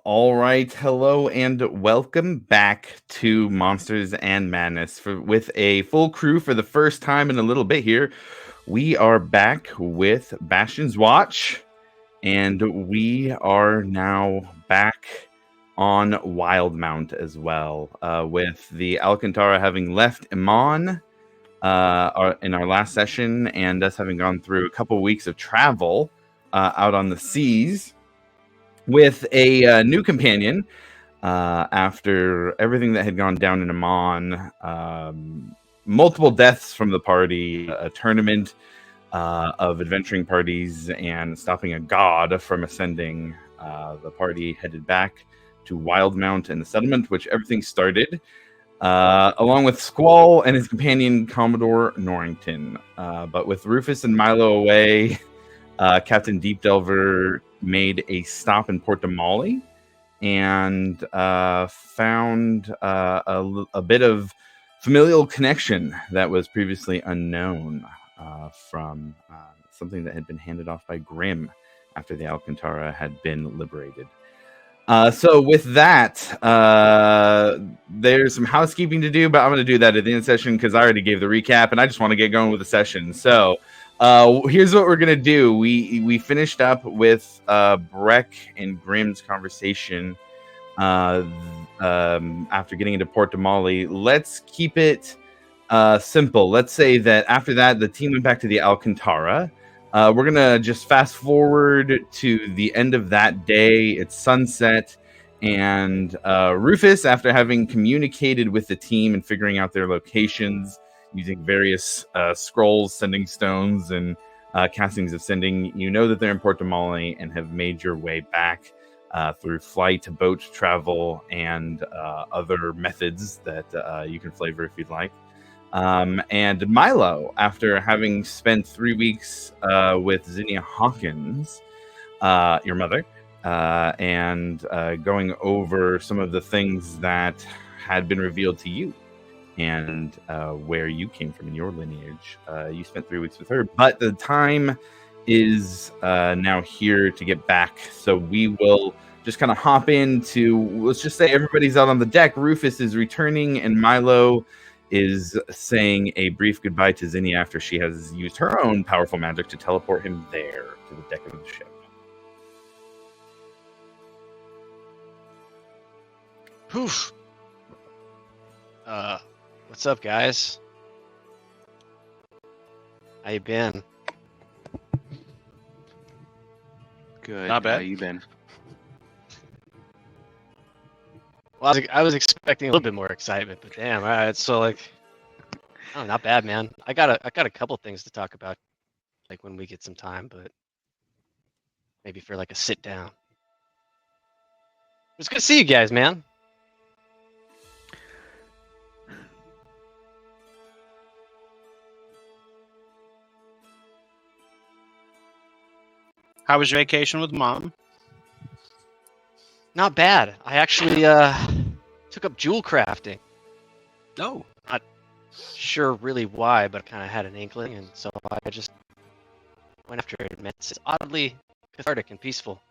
All right, hello and welcome back to Monsters and Madness with a full crew for the first time in a little bit here. We are back with Bastion's Watch, and we are now back on Wildmount as well, with the Alcantara having left Iman in our last session, and us having gone through a couple weeks of travel out on the seas with a new companion after everything that had gone down in Amon, multiple deaths from the party, a tournament of adventuring parties, and stopping a god from ascending. The party headed back to Wildmount and the settlement, which everything started, along with Squall and his companion Commodore Norrington. But with Rufus and Milo away, Captain Deep Delver made a stop in Port Damali and found a bit of familial connection that was previously unknown from something that had been handed off by Grimm after the Alcantara had been liberated. So with that, there's some housekeeping to do, but I'm going to do that at the end of the session because I already gave the recap and I just want to get going with the session. So here's what we're going to do. We finished up with Breck and Grimm's conversation after getting into Port Damali. Let's keep it simple. Let's say that after that, the team went back to the Alcantara. We're going to just fast forward to the end of that day. It's sunset. And Rufus, after having communicated with the team and figuring out their locations using various scrolls, sending stones, and castings of sending, you know that they're in Port Damali and have made your way back through flight, boat travel, and other methods that you can flavor if you'd like. And Milo, after having spent 3 weeks with Zinnia Hawkins, your mother, and going over some of the things that had been revealed to you and where you came from in your lineage, you spent 3 weeks with her. But the time is now here to get back. So we will just kind of hop into, let's just say everybody's out on the deck. Rufus is returning, and Milo is saying a brief goodbye to Zinnia after she has used her own powerful magic to teleport him there to the deck of the ship. Poof. What's up, guys? How you been? Good. Not bad. How you been? Well, I was expecting a little bit more excitement, but damn, all right. So like, oh, not bad, man. I got a couple things to talk about, like when we get some time, but maybe for like a sit down. It's good to see you guys, man. How was your vacation with Mom? Not bad. I actually took up jewel crafting. No. Not sure really why, but I kind of had an inkling, and so I just went after it. Man, it's oddly cathartic and peaceful.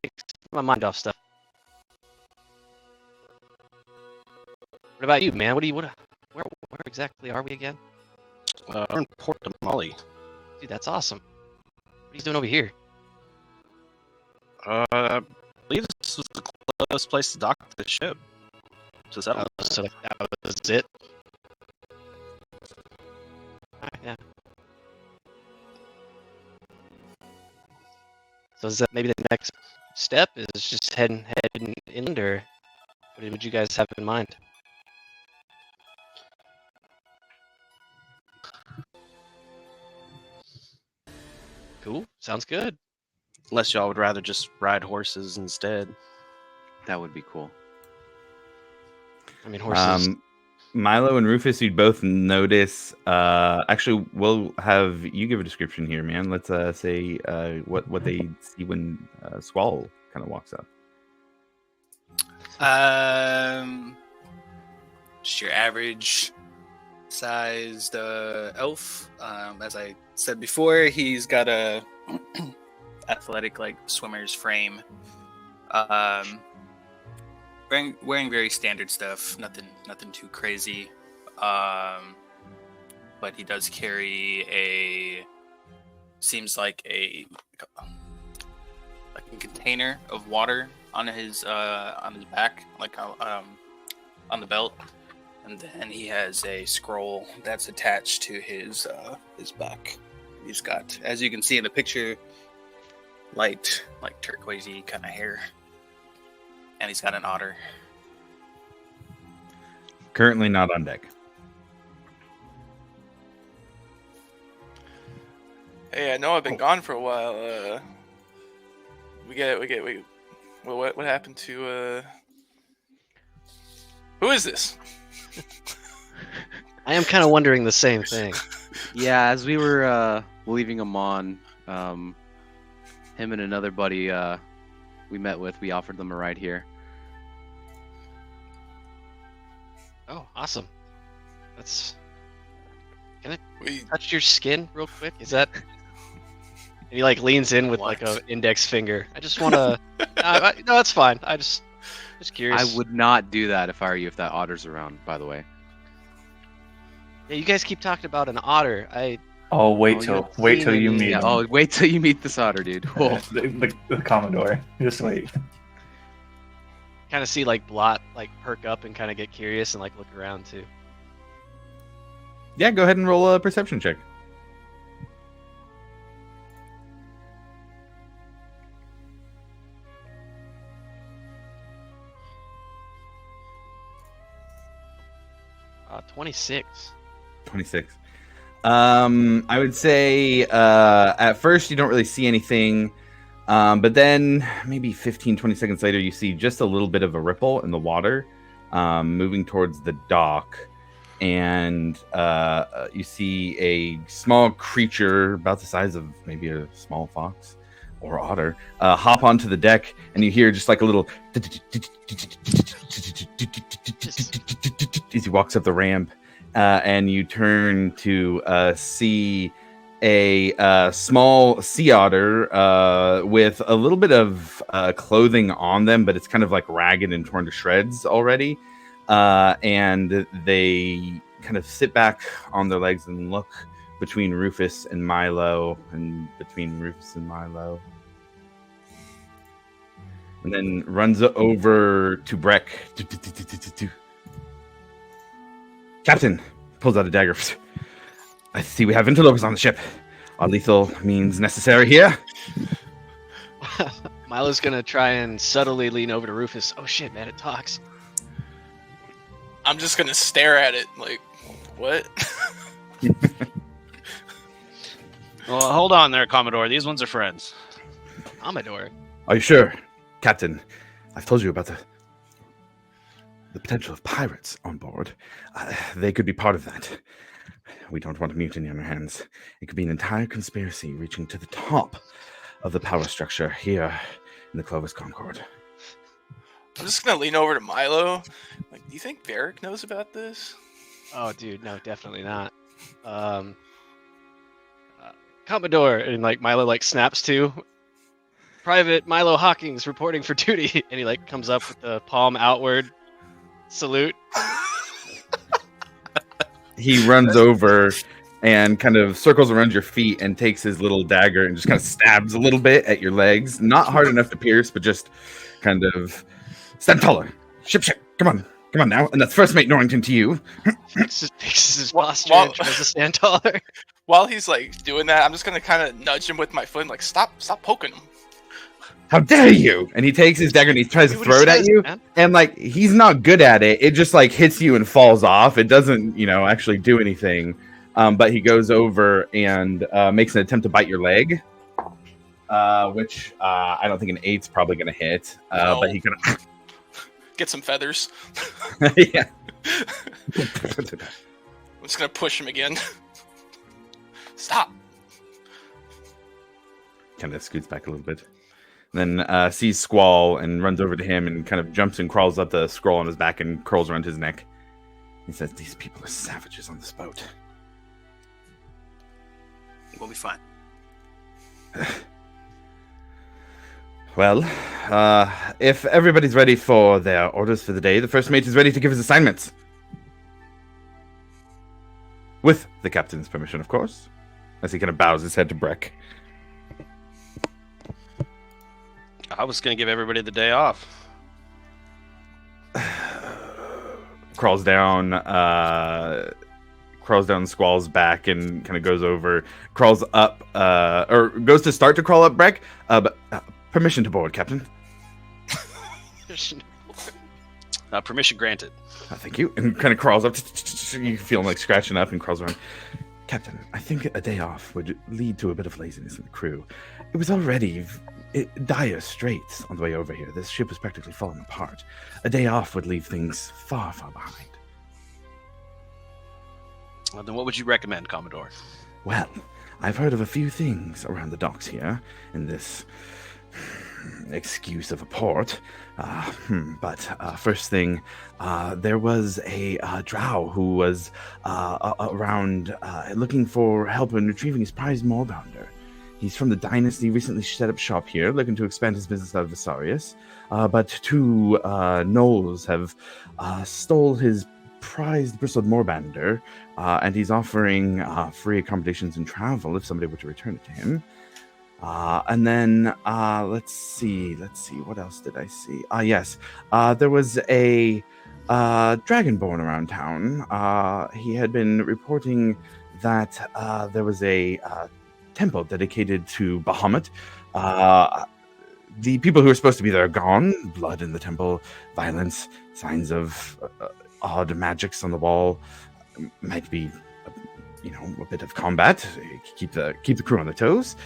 Takes my mind off stuff. What about you, man? Where exactly are we again? We're in Port Damali. Dude, that's awesome. What are you doing over here? I believe this was the closest place to dock the ship. To settle. So like, that was it? Alright, yeah. So is that maybe the next step is just heading inland, or what would you guys have in mind? Cool. Sounds good. Unless y'all would rather just ride horses instead. That would be cool. I mean, horses. Milo and Rufus, you'd both notice. Actually, we'll have you give a description here, man. Let's say what they see when Squall kind of walks up. Just your average sized elf. As I said before, he's got a athletic like swimmer's frame. Wearing very standard stuff, nothing too crazy. But he does carry seems like a container of water on his back, like on the belt, and then he has a scroll that's attached to his back. He's got, as you can see in the picture, light, like turquoisey kind of hair, and he's got an otter. Currently not on deck. Hey, I know I've been gone for a while. What happened to who is this? I am kind of wondering the same thing. Yeah, as we were leaving him on, him and another buddy we met with, we offered them a ride here. Oh, awesome. That's. Can I We touch your skin real quick? Is that? And he like leans in with like What? a index finger. I just want to. No, that's fine. Just curious. I would not do that if I were you, if that otter's around, by the way. Yeah, you guys keep talking about an otter. Oh, Oh, wait you till haven't wait seen till you any- meet Yeah, him. oh, wait till you meet this otter, dude. Whoa. The Commodore. Just wait. kind of see like Blot like perk up and kind of get curious and like look around too. Yeah, go ahead and roll a perception check. Uh, 26. 26. I would say at first you don't really see anything, but then maybe 15, 20 seconds later you see just a little bit of a ripple in the water moving towards the dock, and you see a small creature about the size of maybe a small fox or otter hop onto the deck, and you hear just like a little as he walks up the ramp. And you turn to see a small sea otter with a little bit of clothing on them, but it's kind of like ragged and torn to shreds already. And they kind of sit back on their legs and look between Rufus and Milo, and between Rufus and Milo. And then runs over to Breck. Captain, pulls out a dagger. I see we have interlopers on the ship. Are lethal means necessary here? Milo's gonna try and subtly lean over to Rufus. Oh shit, man, it talks. I'm just gonna stare at it like, what? Well, hold on there, Commodore. These ones are friends. Commodore. Are you sure, Captain? I've told you about the potential of pirates on board. They could be part of that. We don't want a mutiny on our hands. It could be an entire conspiracy reaching to the top of the power structure here in the Clovis Concord. I'm just gonna lean over to Milo. Like, do you think Varric knows about this? Oh, dude, no, definitely not. Commodore, and like Milo like snaps to. Private Milo Hawkins reporting for duty, and he like comes up with the palm outward salute. He runs over and kind of circles around your feet and takes his little dagger and just kind of stabs a little bit at your legs. Not hard enough to pierce, but just kind of stand taller. Ship. Come on now. And that's First Mate Norrington to you. Fixes his Wha- posture wha- and tries to stand taller. While he's like doing that, I'm just gonna kind of nudge him with my foot, and, like, stop poking him. How dare you? And he takes his dagger and he tries to Do what he throw it at says, you. man. And like he's not good at it. It just like hits you and falls off. It doesn't, actually do anything. But he goes over and makes an attempt to bite your leg, which I don't think an 8's probably going to hit. No. But he kind of Get some feathers. yeah. I'm just gonna push him again. Stop. Kind of scoots back a little bit. Then sees Squall and runs over to him and kind of jumps and crawls up the scroll on his back and curls around his neck. He says, "These people are savages on this boat." We'll be fine. Well, if everybody's ready for their orders for the day, the first mate is ready to give his assignments. With the captain's permission, of course. As he kind of bows his head to Breck. I was gonna give everybody the day off. Crawls down Squall's back and kind of goes over, crawls up, or goes to start to crawl up Breck, but permission to board, Captain. Permission granted. Thank you. And kind of crawls up. You feel him like scratching up and crawls around. Captain, I think a day off would lead to a bit of laziness in the crew. It was already dire straits on the way over here. This ship was practically falling apart. A day off would leave things far, far behind. Well, then what would you recommend, Commodore? Well, I've heard of a few things around the docks here in this excuse of a port. But first thing, there was a drow who was around looking for help in retrieving his prized moorbounder. He's from the Dynasty, recently set up shop here, looking to expand his business out of Visarius. But two gnolls have stole his prized bristled moorbounder, and he's offering free accommodations and travel if somebody were to return it to him. And then let's see, what else did I see? Yes, there was a dragonborn around town. He had been reporting that there was a temple dedicated to Bahamut. The people who were supposed to be there are gone. Blood in the temple, violence, signs of odd magics on the wall. Might be, a bit of combat. Keep the crew on their toes.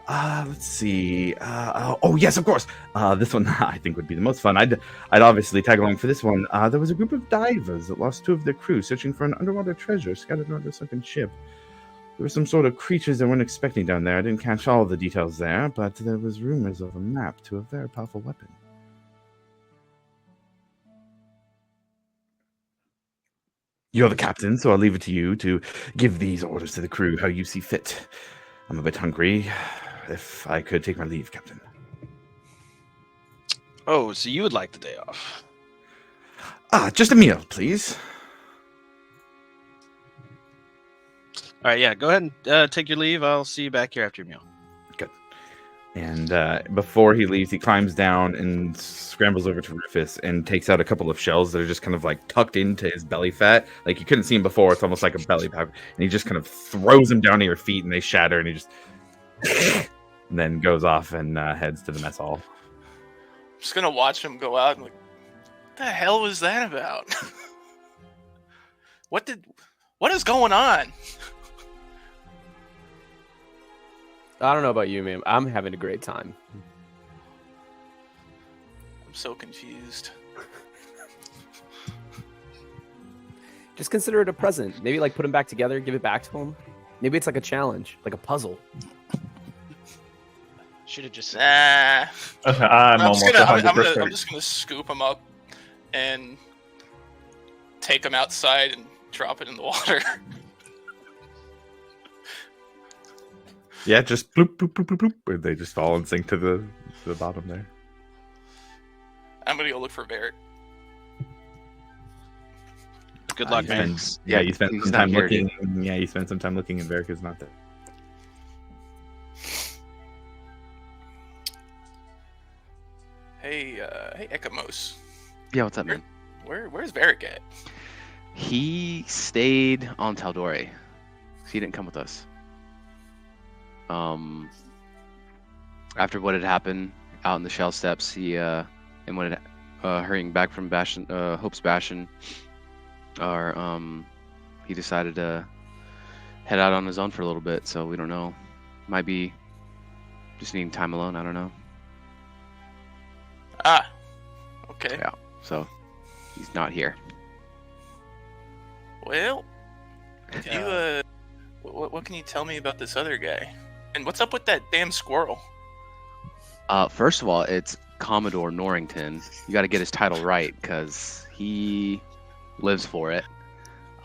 Let's see. Oh yes, of course. This one I think would be the most fun. I'd obviously tag along for this one. There was a group of divers that lost two of their crew searching for an underwater treasure scattered around a sunken ship. There were some sort of creatures they weren't expecting down there. I didn't catch all the details there, but there was rumors of a map to a very powerful weapon. You're the captain, so I'll leave it to you to give these orders to the crew how you see fit. I'm a bit hungry. If I could take my leave, Captain. Oh, so you would like the day off? Just a meal, please. All right, yeah, go ahead and take your leave. I'll see you back here after your meal. Good. And before he leaves, he climbs down and scrambles over to Rufus and takes out a couple of shells that are just kind of like tucked into his belly fat. Like you couldn't see him before. It's almost like a belly pack. And he just kind of throws them down to your feet and they shatter and he just... and then goes off and heads to the mess hall. I'm just gonna watch him go out and like, what the hell was that about? What is going on? I don't know about you, man. I'm having a great time. I'm so confused. Just consider it a present. Maybe like put them back together, give it back to him. Maybe it's like a challenge, like a puzzle. Should have just. Nah. I'm almost 100%. I'm just gonna scoop him up and take him outside and drop it in the water. Yeah, just bloop, bloop, bloop, bloop, bloop. And they just fall and sink to the bottom there. I'm gonna go look for Barrett. Good luck, man. You spent he's some not time here, looking. Yeah, you spent some time looking, and Varric is not there. Hey, Ekamos. Yeah, what's up, man? Where's Varric at? He stayed on Taldore. He didn't come with us. After what had happened out in the Shell Steps, he and when hurrying back from Hope's Bastion, he decided to head out on his own for a little bit. So we don't know. Might be just needing time alone. I don't know. Okay. Yeah. So he's not here. Well, can you what can you tell me about this other guy? And what's up with that damn squirrel? First of all, it's Commodore Norrington. You got to get his title right because he lives for it.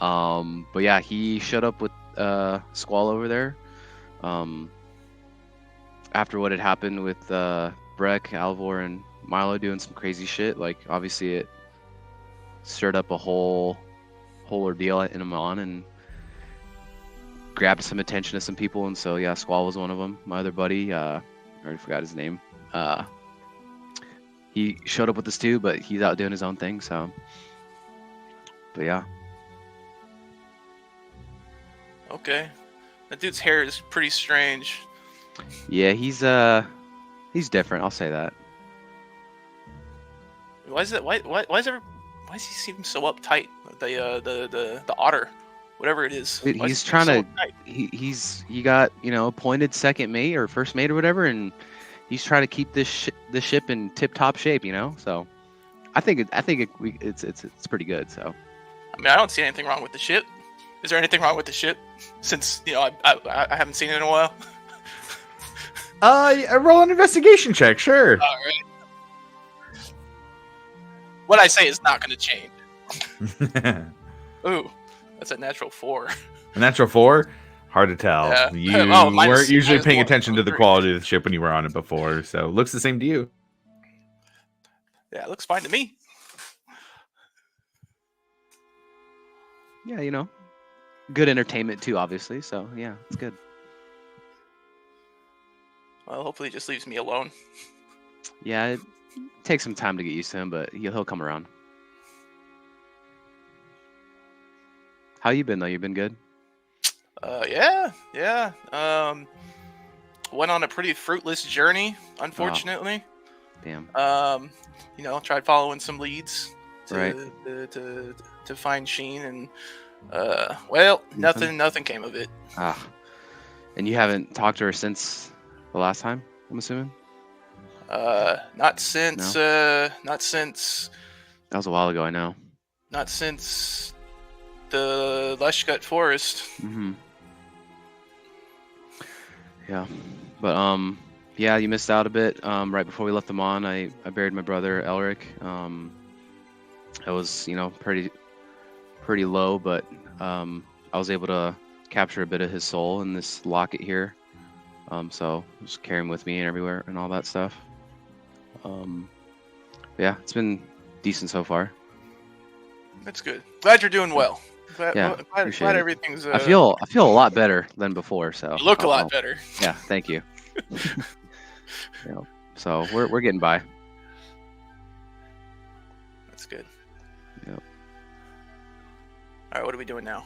But yeah, he showed up with Squall over there. After what had happened with Breck, Alvor, and Milo doing some crazy shit. Like obviously it stirred up a whole ordeal in Amon and grabbed some attention to some people. And so yeah, Squall was one of them. My other buddy, I already forgot his name. He showed up with us too, but he's out doing his own thing. So, but yeah. Okay. That dude's hair is pretty strange. Yeah, he's different. I'll say that. Why is he seem so uptight? The otter, whatever it is. Dude, Why he's does he trying seem to. He got appointed second mate or first mate or whatever, and he's trying to keep this ship in tip top shape. So, I think it's pretty good. So. I mean, I don't see anything wrong with the ship. Is there anything wrong with the ship? Since I haven't seen it in a while. Roll an investigation check, sure. All right. What I say is not going to change. Ooh, that's a natural 4. A natural 4? Hard to tell. Yeah. You weren't usually paying attention to the quality of the ship when you were on it before, so looks the same to you. Yeah, it looks fine to me. Yeah, good entertainment too, obviously. So yeah, it's good. Well, hopefully it just leaves me alone. Yeah, it takes some time to get used to him, but he'll come around. How you been though? You been good? Yeah. Went on a pretty fruitless journey, unfortunately. Damn. Tried following some leads Right. to find Sheen, and nothing came of it. And you haven't talked to her since the last time, I'm assuming? Not since That was a while ago, I know. not since the Lushgut Forest. Mm-hmm. Yeah. But yeah, you missed out a bit. Right before we left them on, I buried my brother Elric. I was, pretty low, but I was able to capture a bit of his soul in this locket here. So just carry him with me and everywhere and all that stuff. Yeah, it's been decent so far. That's good. Glad you're doing well. Glad appreciate it. everything's. I feel a lot better than before. So You look a lot better. Yeah, thank you. So we're getting by. That's good. Yep. All right, what are we doing now?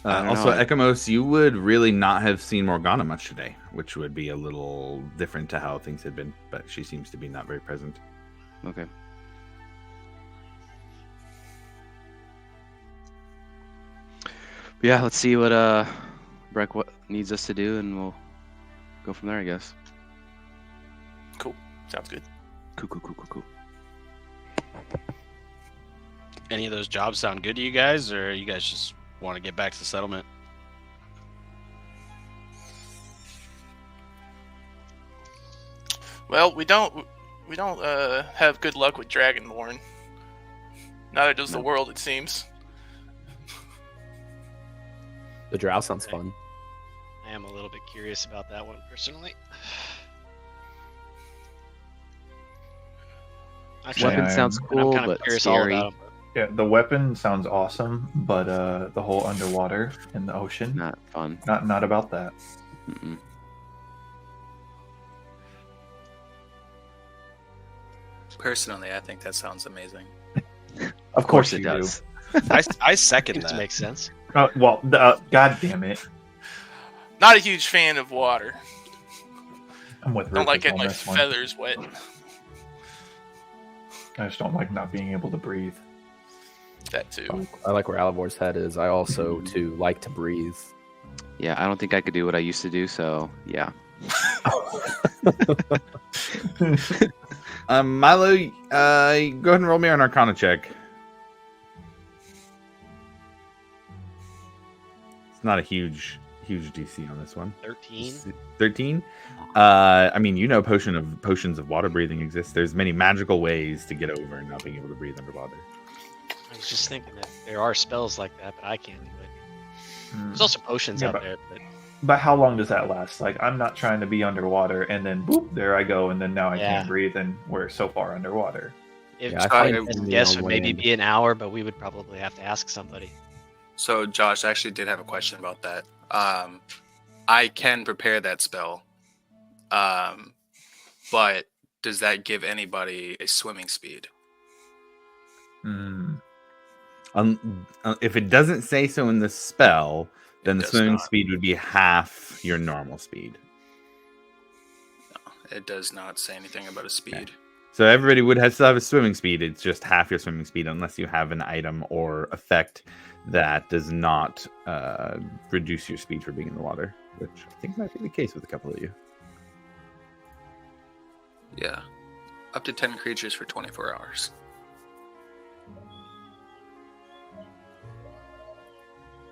I don't Also, know. Ekamos, you would really not have seen Morgana much today, which would be a little different to how things had been, but she seems to be not very present. Okay. Yeah, let's see what Breck needs us to do, and we'll go from there, I guess. Cool. Sounds good. Cool. Any of those jobs sound good to you guys, or you guys just want to get back to the settlement? Well, we don't have good luck with Dragonborn. Neither does the world, it seems. The drow sounds fun. I am a little bit curious about that one personally. Actually, Weapon Yeah, sounds I'm cool, kind of but curious all scary. about them. Yeah, the weapon sounds awesome, but the whole underwater in the ocean, Not fun. not about that. Mm-mm. Personally, I think that sounds amazing. Of course it you does. I second It that. makes sense. do. God damn it! Not a huge fan of water. I'm with Don't like Rufus getting on my this one. feathers wet. I just don't like not being able to breathe. That too. I like where Alivor's head is. I also too like to breathe. Yeah, I don't think I could do what I used to do, so yeah. Milo, go ahead and roll me an Arcana check. It's not a huge DC on this one. 13. 13. Potions of water breathing exist. There's many magical ways to get over not being able to breathe underwater. I was just thinking that there are spells like that, but I can't do it. Mm. There's also potions Yeah, out but- there, but But how long does that last? Like, I'm not trying to be underwater and then boop, there I go, and then now I Yeah. can't breathe, and we're so far underwater. If Yeah, I I find would ending guess on would maybe land. be an hour, but we would probably have to ask somebody. So, Josh, I actually did have a question about that. I can prepare that spell, but does that give anybody a swimming speed? Hmm. If it doesn't say so in the spell, then It the does swimming not. speed would be half your normal speed. It does not say anything about a speed. So everybody would still have a swimming speed. It's just half your swimming speed unless you have an item or effect that does not reduce your speed for being in the water, which I think might be the case with a couple of you. Yeah. Up to 10 creatures for 24 hours.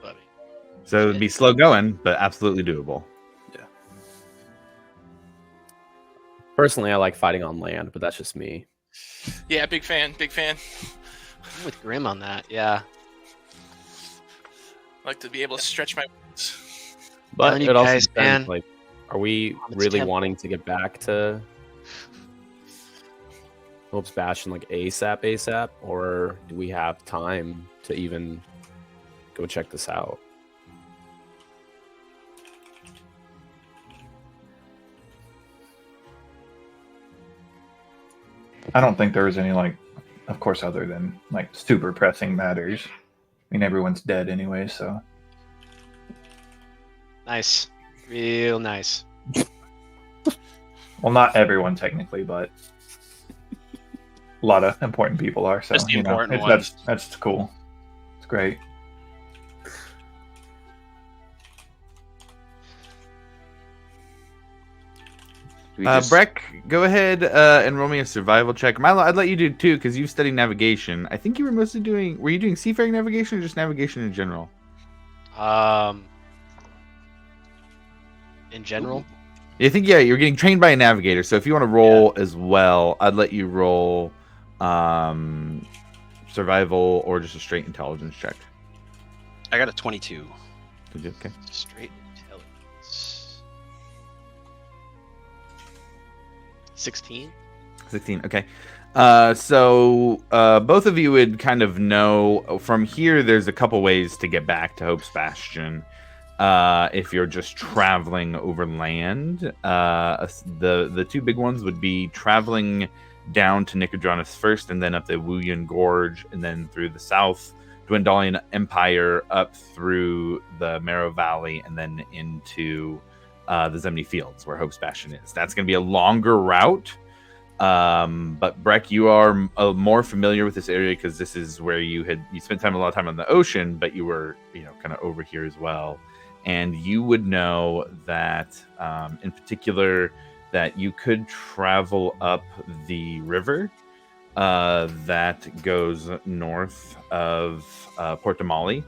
Buddy. So it would be slow going, but absolutely doable. Personally, I like fighting on land, but that's just me. Yeah, big fan, big fan. I'm with Grim on that. Yeah. I like to be able to stretch my wings. But Telling you it also guys, depends. man. Like, are we It's really temp- wanting to get back to Hope's Bastion like ASAP, or do we have time to even go check this out? I don't think there was any, like, of course, other than like super pressing matters. I mean, everyone's dead anyway, so. Nice. Real nice. Well, not everyone technically, but a lot of important people are. So Just the you know, important that's cool. It's great. We just- Breck, go ahead and roll me a survival check. Milo, I'd let you do too because you've studied navigation. I think you were mostly doing. Were you doing seafaring navigation or just navigation in general? In general, I think you're getting trained by a navigator. So if you want to roll as well, I'd let you roll survival or just a straight intelligence check. I got a 22. Did you? Okay. straight intelligence. 16. 16. Okay. So both of you would kind of know from here. There's a couple ways to get back to Hope's Bastion. If you're just traveling over land, the two big ones would be traveling down to Nicodranus first, and then up the Wuyan Gorge, and then through the south Dwendalian Empire up through the Marrow Valley, and then into the Zemni Fields, where Hope's Bastion is. That's going to be a longer route. But Breck, you are more familiar with this area because this is where you spent a lot of time on the ocean, but you were, kind of over here as well. And you would know that, in particular, that you could travel up the river that goes north of Portamali.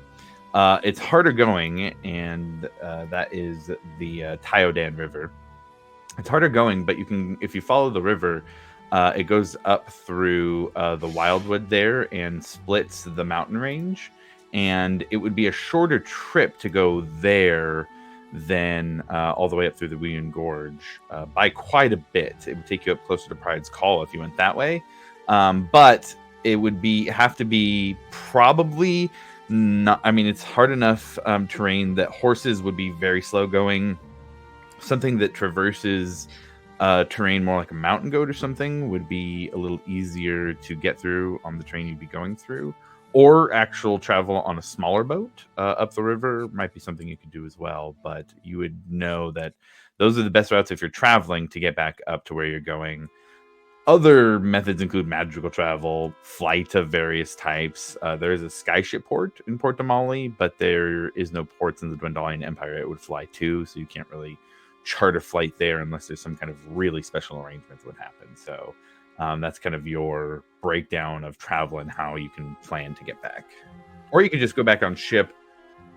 It's harder going, and that is the Tyodan River. It's harder going, but you can, if you follow the river, it goes up through the Wildwood there and splits the mountain range. And it would be a shorter trip to go there than all the way up through the Wuyan Gorge by quite a bit. It would take you up closer to Pride's Call if you went that way. But it would have to be probably not. I mean, it's hard enough terrain that horses would be very slow going. Something that traverses terrain more like a mountain goat or something would be a little easier to get through on the train you'd be going through. Or actual travel on a smaller boat up the river might be something you could do as well. But you would know that those are the best routes if you're traveling to get back up to where you're going. Other methods include magical travel, flight of various types. There is a skyship port in Portamali, but there is no ports in the Dwendalian Empire it would fly to, so you can't really charter flight there unless there's some kind of really special arrangement that would happen. So that's kind of your breakdown of travel and how you can plan to get back. Or you could just go back on ship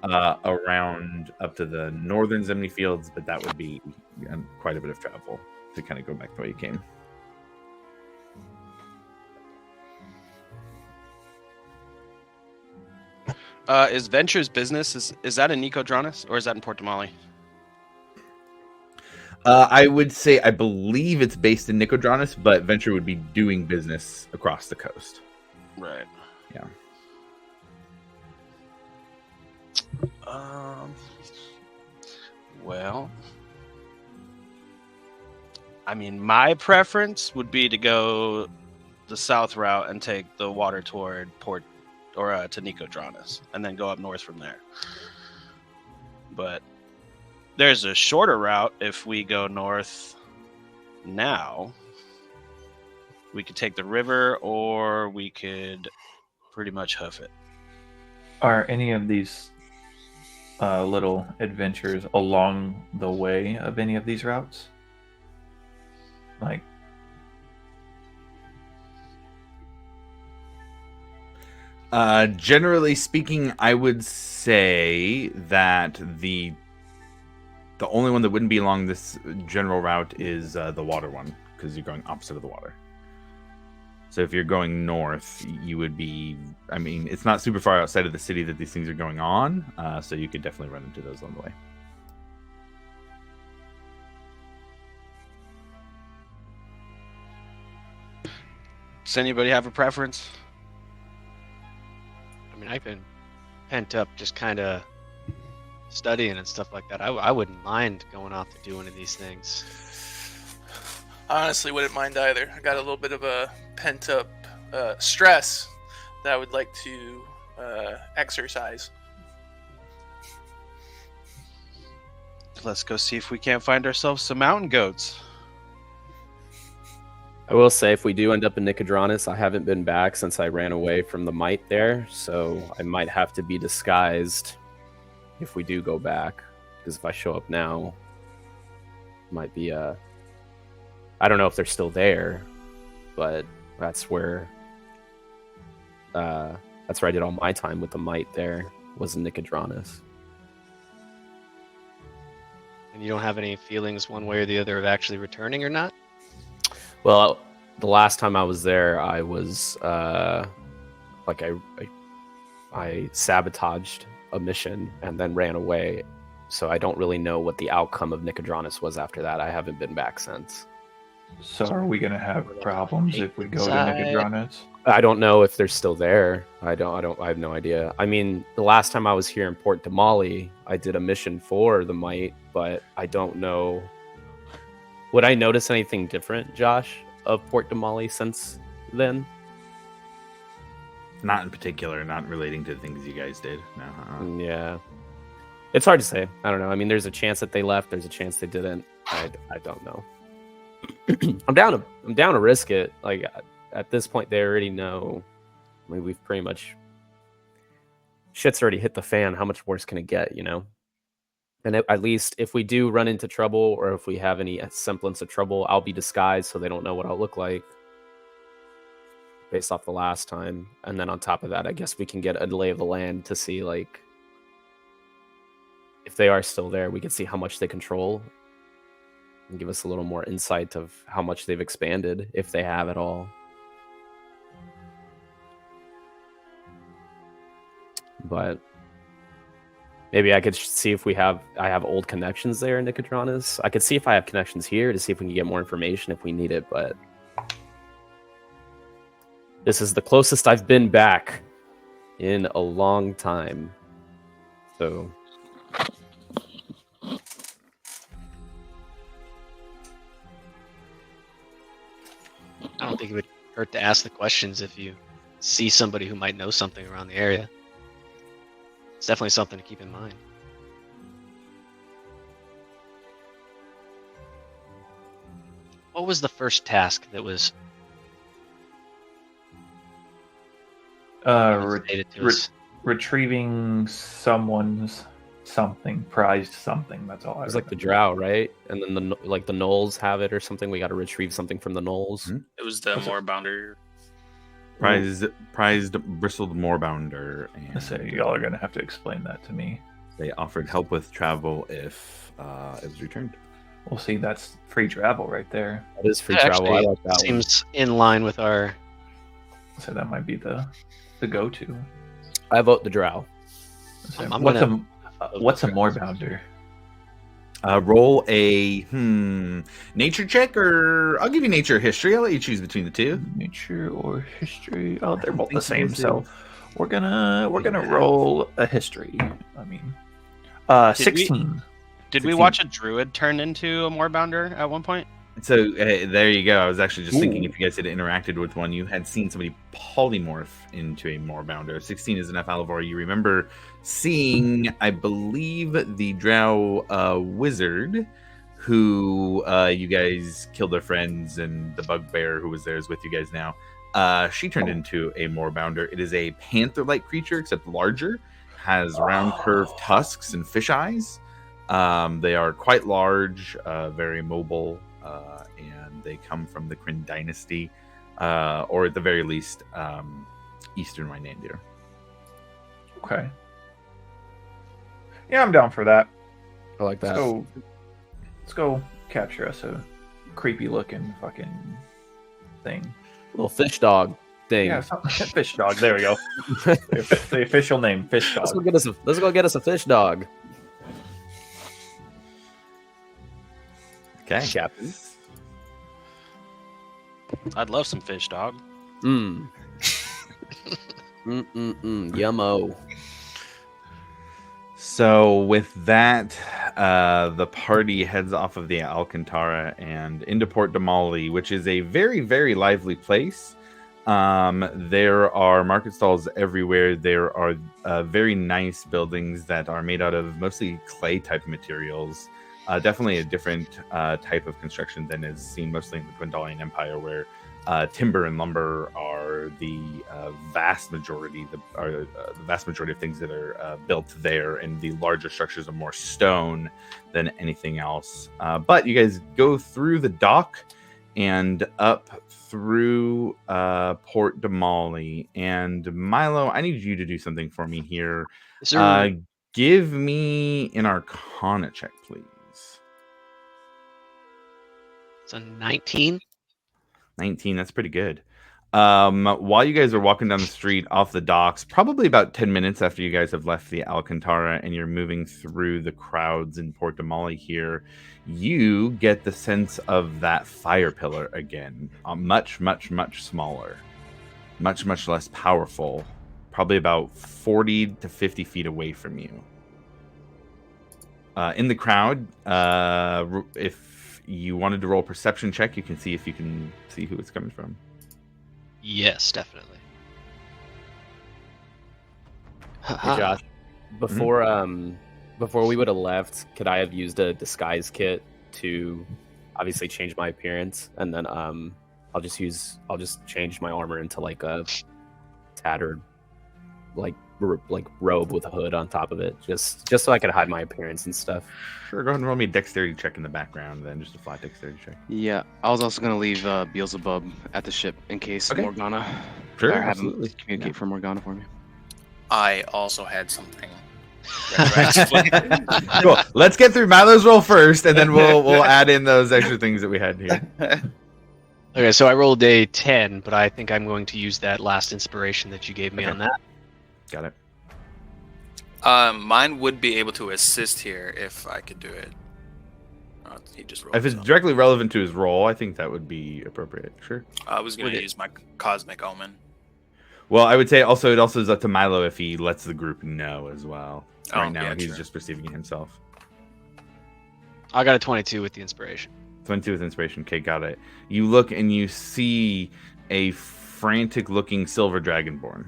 around up to the northern Zemni Fields, but that would be quite a bit of travel to kind of go back the way you came. Is Venture's business, is that in Nicodranus or is that in Portamali? I would say I believe it's based in Nicodranus, but Venture would be doing business across the coast. Right. Yeah. Well, I mean, my preference would be to go the south route and take the water toward Port or to Nicodranus, and then go up north from there. But there's a shorter route if we go north now. We could take the river, or we could pretty much hoof it. Are any of these little adventures along the way of any of these routes? Like, generally speaking, I would say that the only one that wouldn't be along this general route is the water one, because you're going opposite of the water. So if you're going north, you would be, I mean, it's not super far outside of the city that these things are going on, so you could definitely run into those on the way. Does anybody have a preference? I mean, I've been pent up just kind of studying and stuff like that. I wouldn't mind going off to do one of these things. I honestly wouldn't mind either. I got a little bit of a pent up stress that I would like to exercise. Let's go see if we can't find ourselves some mountain goats. I will say, if we do end up in Nicodranus, I haven't been back since I ran away from the Might there, so I might have to be disguised if we do go back. Because if I show up now, it might be I don't know if they're still there, but that's where I did all my time with the Might there, was in Nicodranus. And you don't have any feelings one way or the other of actually returning or not? Well, the last time I was there, I was like I sabotaged a mission and then ran away. So I don't really know what the outcome of Nicodranus was after that. I haven't been back since. so are we gonna have problems if we go to Inside. Nicodranus? I don't know if they're still there. I have no idea. I mean, the last time I was here in Port Damali, I did a mission for the Might, but I don't know. Would I notice anything different, Josh, of Port Damali since then? Not in particular, not relating to the things you guys did. No. Yeah. It's hard to say. I don't know. I mean, there's a chance that they left. There's a chance they didn't. I don't know. I'm down to risk it. Like, at this point, they already know. I mean, we've pretty much, shit's already hit the fan. How much worse can it get, you know? And at least if we do run into trouble, or if we have any semblance of trouble, I'll be disguised so they don't know what I'll look like, based off the last time. And then on top of that, I guess we can get a lay of the land to see, like, if they are still there, we can see how much they control and give us a little more insight of how much they've expanded, if they have at all. But maybe I could see if I have old connections there in Nicodranus. I could see if I have connections here to see if we can get more information if we need it, but this is the closest I've been back in a long time. So I don't think it would hurt to ask the questions if you see somebody who might know something around the area. It's definitely something to keep in mind. What was the first task that was stated to us? Retrieving someone's something, prized something. That's all. it was like the drow, right? And then the gnolls have it or something. We got to retrieve something from the gnolls. It was the Moorbounder. Prized bristled moorbounder, and So y'all are gonna have to explain that to me. they offered help with travel if it was returned. Well, see, that's free travel right there. That is free That travel. I actually like that one. seems in line with our. So that might be the go-to. I vote the drow. So I'm what's gonna- what's a moorbounder? Roll a nature check, or I'll give you nature or history. I'll let you choose between the two. Nature or history? Oh, they're I both the think you same. guys So we're gonna Yeah. roll a history. I mean, Did we- 16. Did we 16. watch a druid turn into a moorbounder at one point? So there you go. I was actually just thinking Ooh. if you guys had interacted with one, you had seen somebody polymorph into a moorbounder. 16 is enough, Alivor. You remember seeing, I believe, the Drow wizard who you guys killed their friends, and the bugbear who was there is with you guys now. She turned into a moorbounder. It is a panther-like creature, except larger, has round curved tusks and fish eyes. They are quite large, very mobile, and they come from the Kryn dynasty, or at the very least, Eastern Rhinandir. Okay. Yeah, I'm down for that. I like that. Let's go capture us a creepy looking fucking thing. Little fish dog thing. Yeah, fish dog. There we go. The official name, fish Let's dog. go get us a fish dog, Okay. Captain. I'd love some fish, dog. Yummo. So with that, the party heads off of the Alcantara and into Port Damali, which is a very, very lively place. There are market stalls everywhere. There are very nice buildings that are made out of mostly clay type materials. Definitely a different type of construction than is seen mostly in the Gwendolian Empire, where timber and lumber are the vast majority. The vast majority of things that are built there, and the larger structures are more stone than anything else. But you guys go through the dock and up through Port Damali. And Milo, I need you to do something for me here. Is there, Give me an Arcana check, please. it's a 19. 19, that's pretty good. While you guys are walking down the street off the docks, probably about 10 minutes after you guys have left the Alcantara and you're moving through the crowds in Port Damali here, you get the sense of that fire pillar again. Much, much, much smaller. Much, much less powerful. Probably about 40 to 50 feet away from you. In the crowd, if you wanted to roll a perception check, you can see if you can see who it's coming from. Yes, definitely. Hey, Josh, before we would have left, could I have used a disguise kit to obviously change my appearance, and then I'll just change my armor into like a tattered like robe with a hood on top of it, just so I could hide my appearance and stuff. Sure, go ahead and roll me a dexterity check in the background, then just a flat dexterity check. Yeah, I was also gonna leave Beelzebub at the ship in case Okay. Morgana. Sure, or have him absolutely. communicate for Morgana for me. I also had something. retroactively. Cool. Let's get through Milo's roll first, and then we'll add in those extra things that we had here. Okay, so I rolled a 10, but I think I'm going to use that last inspiration that you gave me Okay. on that. Got it. Mine would be able to assist here if I could do it. He just rolled If it's his own. directly relevant to his role, I think that would be appropriate. Sure. I was going Would to it- use my Cosmic Omen. Well, I would say also it also is up to Milo if he lets the group know as well. Oh, Right now, yeah, he's true. just perceiving it himself. I got a 22 with the inspiration. 22 with inspiration. Okay, got it. You look and you see a frantic-looking silver dragonborn.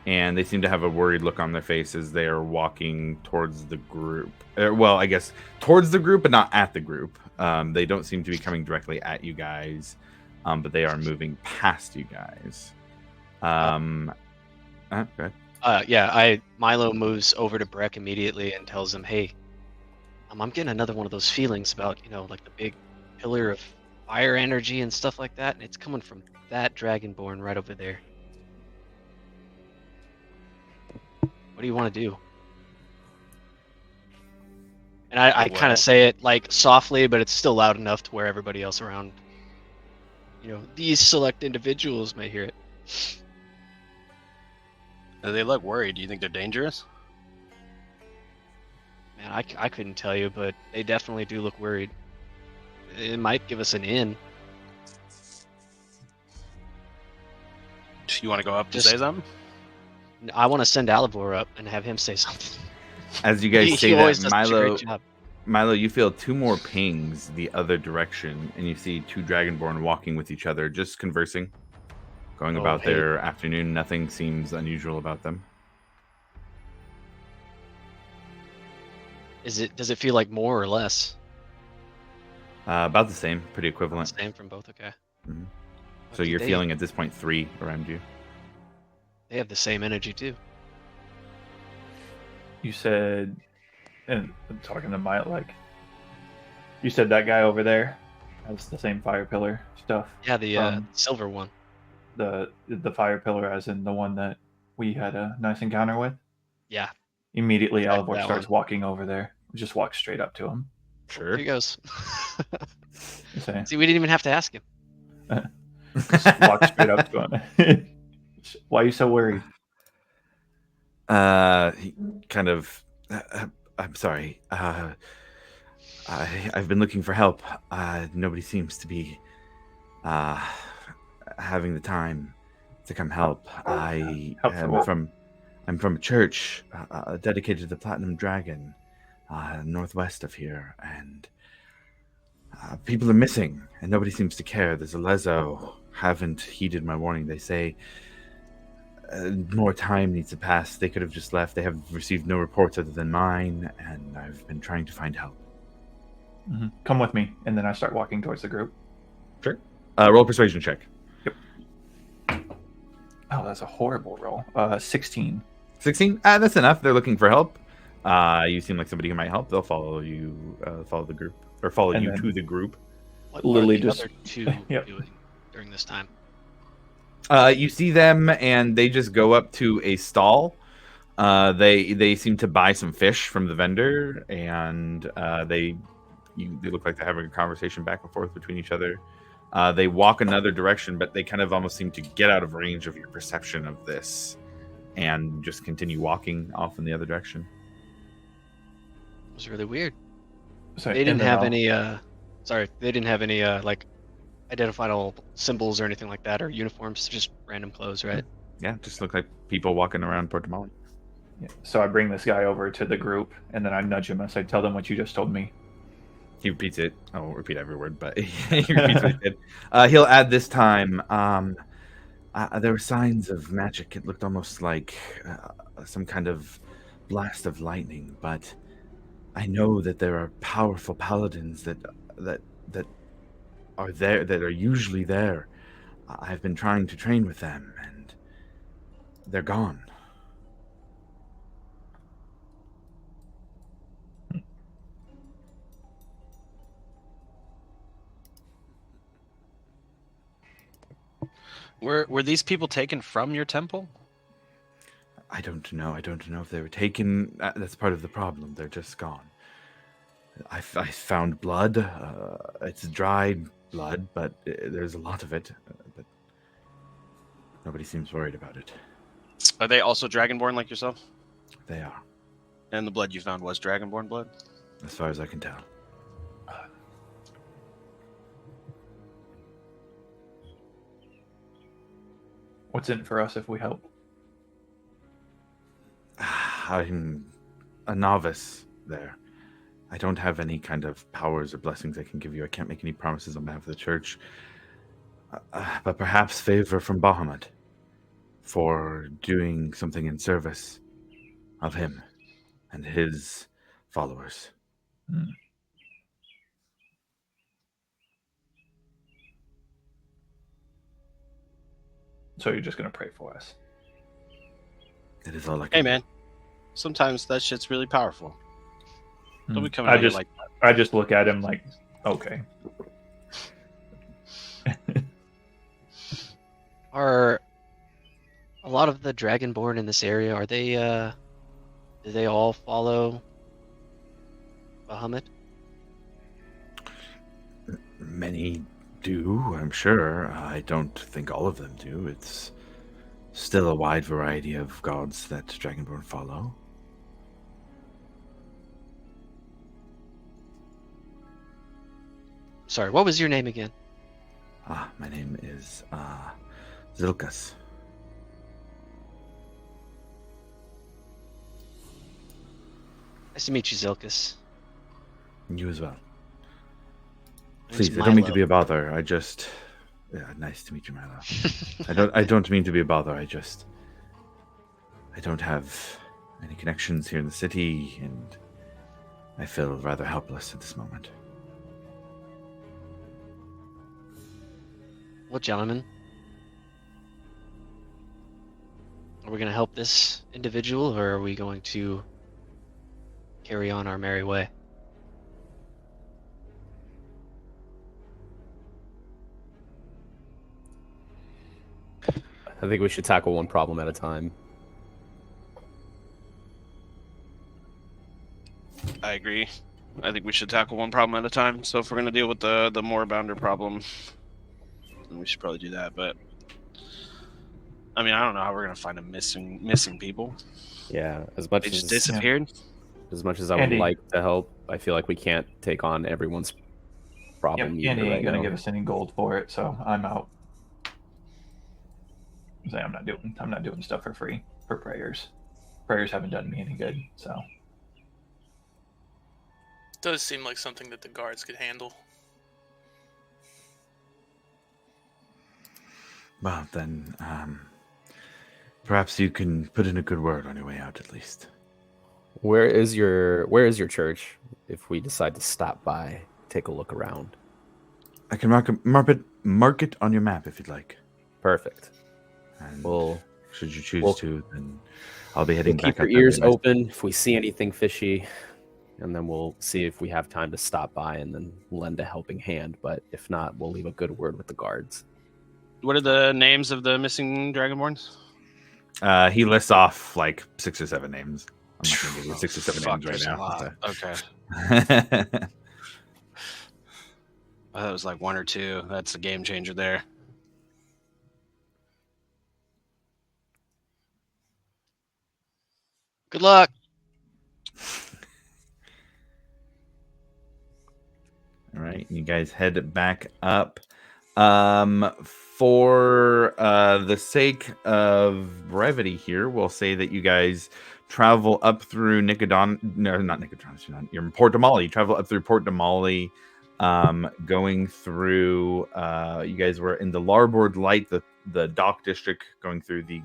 And they seem to have a worried look on their face as they are walking towards the group. Well, I guess towards the group, but not at the group. They don't seem to be coming directly at you guys, but they are moving past you guys. Go ahead. Milo moves over to Breck immediately and tells him, "Hey, I'm getting another one of those feelings about, like the big pillar of fire energy and stuff like that, and it's coming from that dragonborn right over there. What do you want to do?" And I kind Well- of say it like softly, but it's still loud enough to where everybody else around, these select individuals may hear it. They look worried. Do you think they're dangerous? Man, I couldn't tell you, but they definitely do look worried. It might give us an in. You want to go up to Just- say something? I want to send Alivor up and have him say something. As you guys He say always that, does such a Milo, great job. Milo, you feel two more pings the other direction, and you see two Dragonborn walking with each other, just conversing, going Oh, about hey. their afternoon. Nothing seems unusual about them. Does it feel like more or less? About the same, pretty equivalent. Same from both. Okay. Mhm. What So do you're they- feeling at this point 3 around you. They have the same energy too. You said, and I'm talking to my like, you said that guy over there has the same fire pillar stuff. Yeah, the from silver one. the fire pillar, as in the one that we had a nice encounter with. Yeah. Immediately, Exactly Alivor that starts walking over there. Just walks straight up to him. Sure. There he goes. Say, See, we didn't even have to ask him. just walks straight up to him. Why are you so worried? He kind of. I'm sorry. I've been looking for help. Nobody seems to be having the time to come help. I Help for am what? I'm from a church dedicated to the Platinum Dragon, northwest of here, and people are missing, and nobody seems to care. There's a Lezo haven't heeded my warning. They say more time needs to pass. They could have just left. They have received no reports other than mine, and I've been trying to find help. Come with me, and then I start walking towards the group. Sure. Roll a persuasion check. Oh, that's a horrible roll. 16. 16. That's enough. They're looking for help. You seem like somebody who might help. They'll follow you. Follow the group, or follow And you then- to the group. What Lily are the just- other two Yep. doing during this time? You see them, and they just go up to a stall. They seem to buy some fish from the vendor, and they look like they're having a conversation back and forth between each other. They walk another direction, but they kind of almost seem to get out of range of your perception of this, and just continue walking off in the other direction. It was really weird. So, They and didn't then have I'll- any they didn't have any like identifiable symbols or anything like that, or uniforms, just random clothes, right? Yeah, just look like people walking around Port Damali. Yeah. So I bring this guy over to the group, and then I nudge him as I tell them what you just told me. He repeats it. I won't repeat every word, but he repeats what he did. He'll add this time. There were signs of magic. It looked almost like some kind of blast of lightning, but I know that there are powerful paladins that are there, that are usually there. I've been trying to train with them, and they're gone. Were these people taken from your temple? I don't know. I don't know if they were taken. That's part of the problem. They're just gone. I found blood. It's dried blood, but there's a lot of it. But nobody seems worried about it. Are they also dragonborn like yourself? They are, And the blood you found was dragonborn blood? as far as I can tell. What's in it for us if we help? I'm a novice there. I don't have any kind of powers or blessings I can give you. I can't make any promises on behalf of the church. But perhaps favor from Bahamut for doing something in service of him and his followers. So you're just gonna pray for us? It is all I can Hey do. man, sometimes that shit's really powerful. Don't be coming I at you just, like I just look at him like, okay. Are a lot of the Dragonborn in this area, are they do they all follow Bahamut? Many do, I'm sure. I don't think all of them do. It's still a wide variety of gods that Dragonborn follow. Sorry, what was your name again? My name is Zilkas. Nice to meet you, Zilkas. You as well. My name's Please, I don't mean to Milo. be a bother. I just... Yeah, nice to meet you, Milo. I don't mean to be a bother. I don't have any connections here in the city, and I feel rather helpless at this moment. Well, gentlemen, are we going to help this individual, or are we going to carry on our merry way? I think we should tackle one problem at a time. I agree. I think we should tackle one problem at a time. So if we're gonna deal with the Moorbounder problem, then we should probably do that. But I mean, I don't know how we're gonna find a missing people. Yeah, as They much just as disappeared. I would Andy. like to help, I feel like we can't take on everyone's Yep, problem. Andy either ain't right gonna now. give us any gold for it, so I'm out. I'm not doing stuff for free for prayers. Prayers haven't done me any good, so Does seem like something that the guards could handle. Well, then, perhaps you can put in a good word on your way out, at least. Where is your church? If we decide to stop by, take a look around. I can mark it on your map if you'd like. Perfect. And We'll should you choose we'll- to, then I'll be heading keep back your up that ears way. open if we see anything fishy, and then we'll see if we have time to stop by and then lend a helping hand. But if not, we'll leave a good word with the guards. What are the names of the missing Dragonborns? He lists off like 6 or 7 names. I'm not going to give you 6 or 7 Fuck, names right there's a now. lot. Okay. so. I thought it was like 1 or 2. That's a game changer there. Good luck. All right, you guys head back up. For the sake of brevity here, we'll say that you guys travel up through you're in Port Damali. You travel up through Port Damali, going through, you guys were in the Larboard Light, the dock district, going through the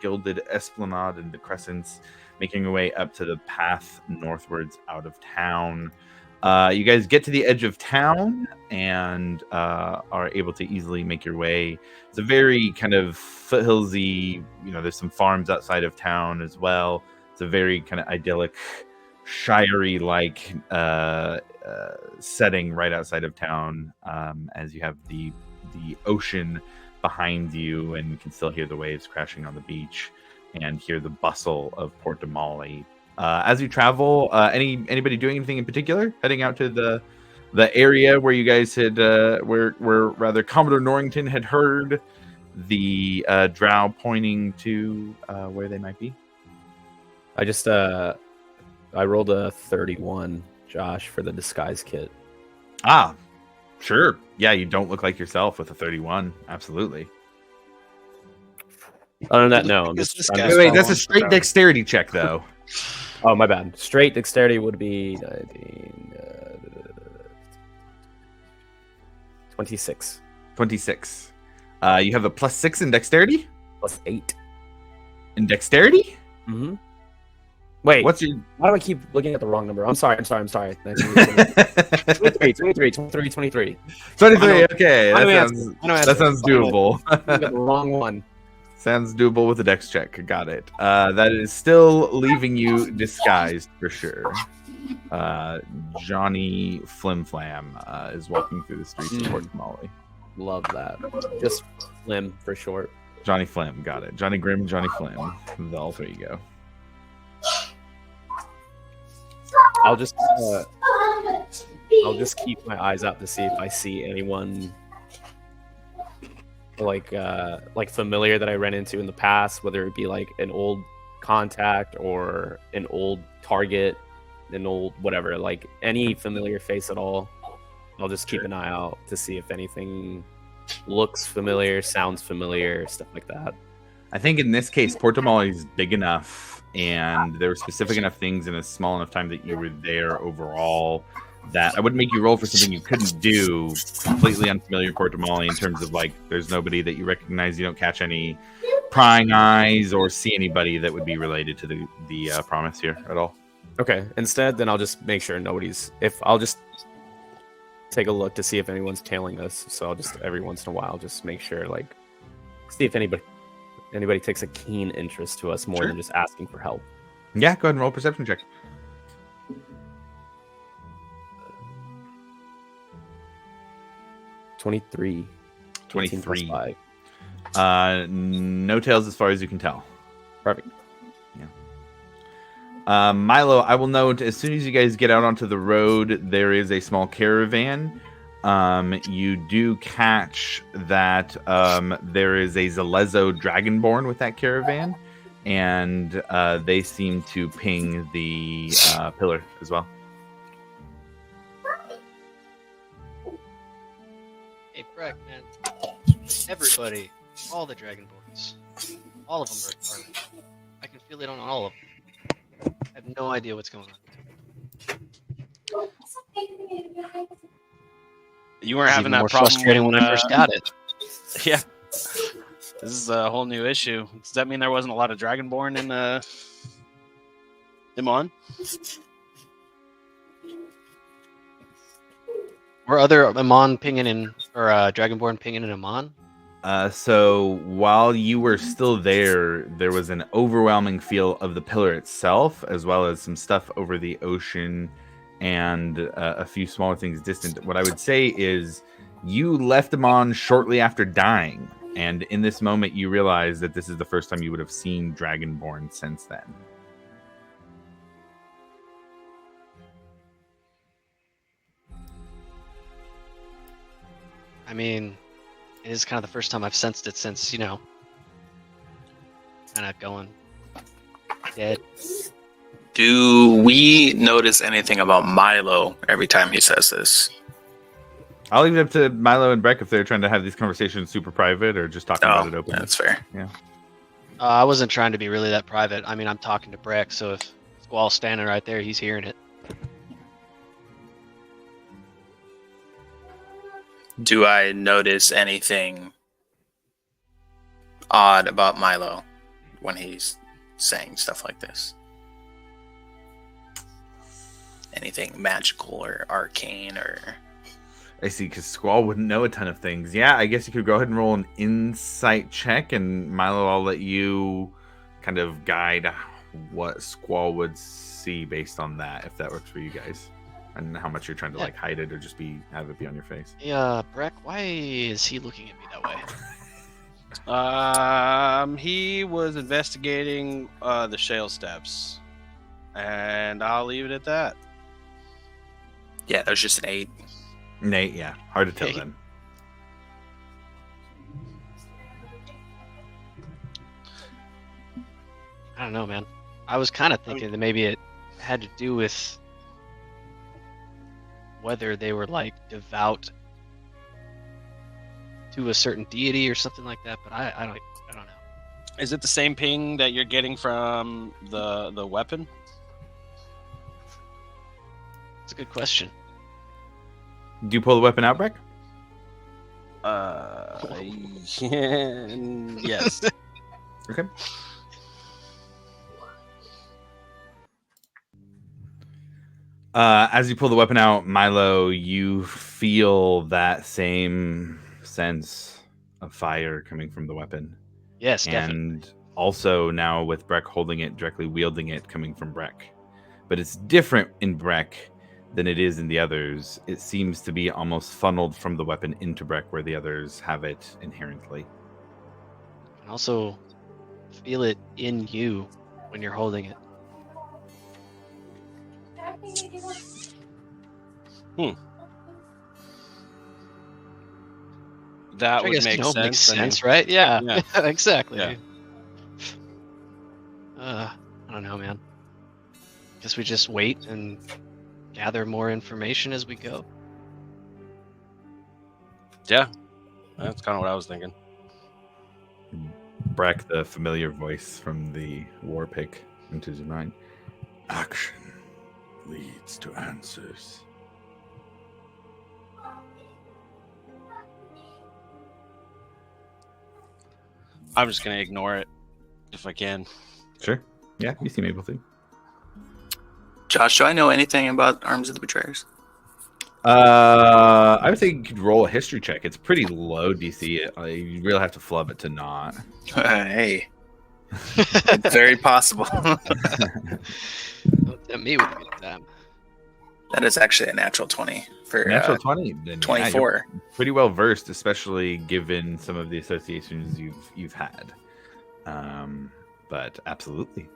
Gilded Esplanade and the Crescents, making your way up to the path northwards out of town. You guys get to the edge of town and are able to easily make your way. It's a very kind of foothillsy, there's some farms outside of town as well. It's a very kind of idyllic, shirey-like setting right outside of town, as you have the ocean behind you, and you can still hear the waves crashing on the beach and hear the bustle of Port Damali. As you travel, anybody doing anything in particular? Heading out to the area where you guys had, where rather Commodore Norrington had heard the drow pointing to where they might be. I just I rolled a 31, Josh, for the disguise kit. Ah, sure. Yeah, you don't look like yourself with a 31. Absolutely. Other than that, no. I'm Because just, this I'm guy's just Wait, following that's a straight dexterity check, though. Oh, my bad. Straight dexterity would be 26 26. You have a +6 in dexterity? plus 8. In dexterity? Mm-hmm. Wait, What's your... why do I keep looking at the wrong number? I'm sorry. 23. 23, I okay. know That sounds doable. I got the wrong one. Sounds doable with a dex check. Got it. That is still leaving you disguised for sure. Johnny Flimflam is walking through the streets of Port Damali. Love that. Just Flim for short. Johnny Flim, got it. Johnny Grimm, Johnny Flim. All three go. I'll just keep my eyes out to see if I see anyone like familiar that I ran into in the past, whether it be like an old contact or an old target, an old whatever, like any familiar face at all. I'll just keep an eye out to see if anything looks familiar, sounds familiar, stuff like that. I think in this case, Portamale is big enough, and there were specific enough things in a small enough time that you were there overall that I wouldn't make you roll for something you couldn't do. Completely unfamiliar Portamale in terms of like, there's nobody that you recognize. You don't catch any prying eyes or see anybody that would be related to the promise here at all. Okay. Instead, then I'll just make sure I'll just take a look to see if anyone's tailing us. So I'll just every once in a while just make sure, like, see if anybody takes a keen interest to us more than just asking for help. Yeah, go ahead and roll a perception check. 23. 23. 5. No tails as far as you can tell. Perfect. Milo, I will note, as soon as you guys get out onto the road, there is a small caravan. You do catch that there is a Zalezo Dragonborn with that caravan, and they seem to ping the pillar as well. Hey, Breck, man. Everybody, all the Dragonborns, all of them are. I can feel it on all of them. I have no idea what's going on. You weren't It's having even that more problem frustrating when I first got it. Yeah. This is a whole new issue. Does that mean there wasn't a lot of Dragonborn in Amon? Were other Amon pinging in, or Dragonborn pinging in Amon? So while you were still there was an overwhelming feel of the pillar itself, as well as some stuff over the ocean and a few smaller things distant. What I would say is you left Amon shortly after dying, and in this moment you realize that this is the first time you would have seen Dragonborn since then. I mean, it is kind of the first time I've sensed it since, kind of going dead. Do we notice anything about Milo every time he says this? I'll leave it up to Milo and Breck if they're trying to have these conversations super private or just talking about it openly. That's fair. Yeah. I wasn't trying to be really that private. I mean, I'm talking to Breck, so if Squall's standing right there, he's hearing it. Do I notice anything odd about Milo when he's saying stuff like this? Anything magical or arcane or... I see, because Squall wouldn't know a ton of things. Yeah, I guess you could go ahead and roll an insight check, and Milo, I'll let you kind of guide what Squall would see based on that, if that works for you guys. And how much you're trying to like hide it or just have it be on your face. Yeah, Breck, why is he looking at me that way? He was investigating the shale steps, and I'll leave it at that. Yeah, that was just an 8. Nate, yeah. Hard to tell then. I don't know, man. I was kind of thinking that maybe it had to do with whether they were like devout to a certain deity or something like that, but I don't know. Is it the same ping that you're getting from the weapon? It's a good question. Do you pull the weapon out, Breck? Yes. Okay. As you pull the weapon out, Milo, you feel that same sense of fire coming from the weapon. Yes, definitely. And also now with Breck holding it, directly wielding it, coming from Breck. But it's different in Breck than it is in the others. It seems to be almost funneled from the weapon into Breck, where the others have it inherently. And also feel it in you when you're holding it. That I would guess, make sense. Makes sense, right? Yeah, Yeah. exactly. Yeah. I don't know, man. Guess we just wait and gather more information as we go. Yeah, that's kind of what I was thinking. Breck, the familiar voice from the war pick, enters your mind. Action leads to answers. I'm just gonna ignore it if I can. Sure. Yeah, you seem able to. Josh, do I know anything about Arms of the Betrayers? I would say you could roll a history check. It's pretty low DC. You really have to flub it to not. Hey, it's very possible. Don't tempt me with that. That is actually a natural 20 for Natural 20. Then, 24. you're pretty well versed, especially given some of the associations you've had. But absolutely.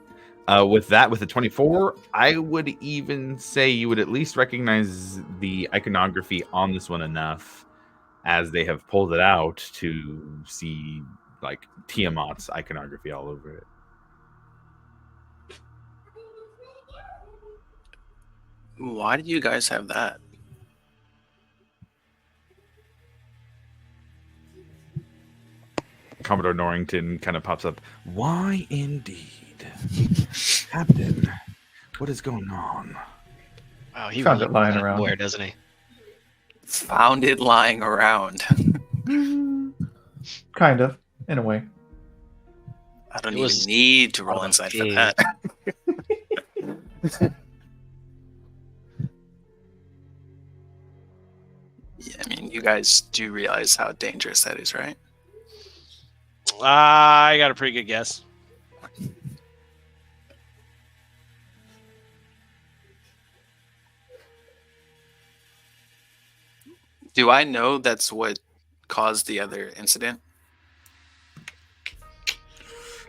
With the 24, I would even say you would at least recognize the iconography on this one enough, as they have pulled it out, to see like Tiamat's iconography all over it. Why do you guys have that? Commodore Norrington kind of pops up. Why indeed? Captain, what is going on? Wow, he Found really it lying went around. Where doesn't he? Found it lying around. Kind of, in a way. I don't It even was need to roll out of inside for game. that. Yeah, I mean, you guys do realize how dangerous that is, right? I got a pretty good guess. Do I know that's what caused the other incident?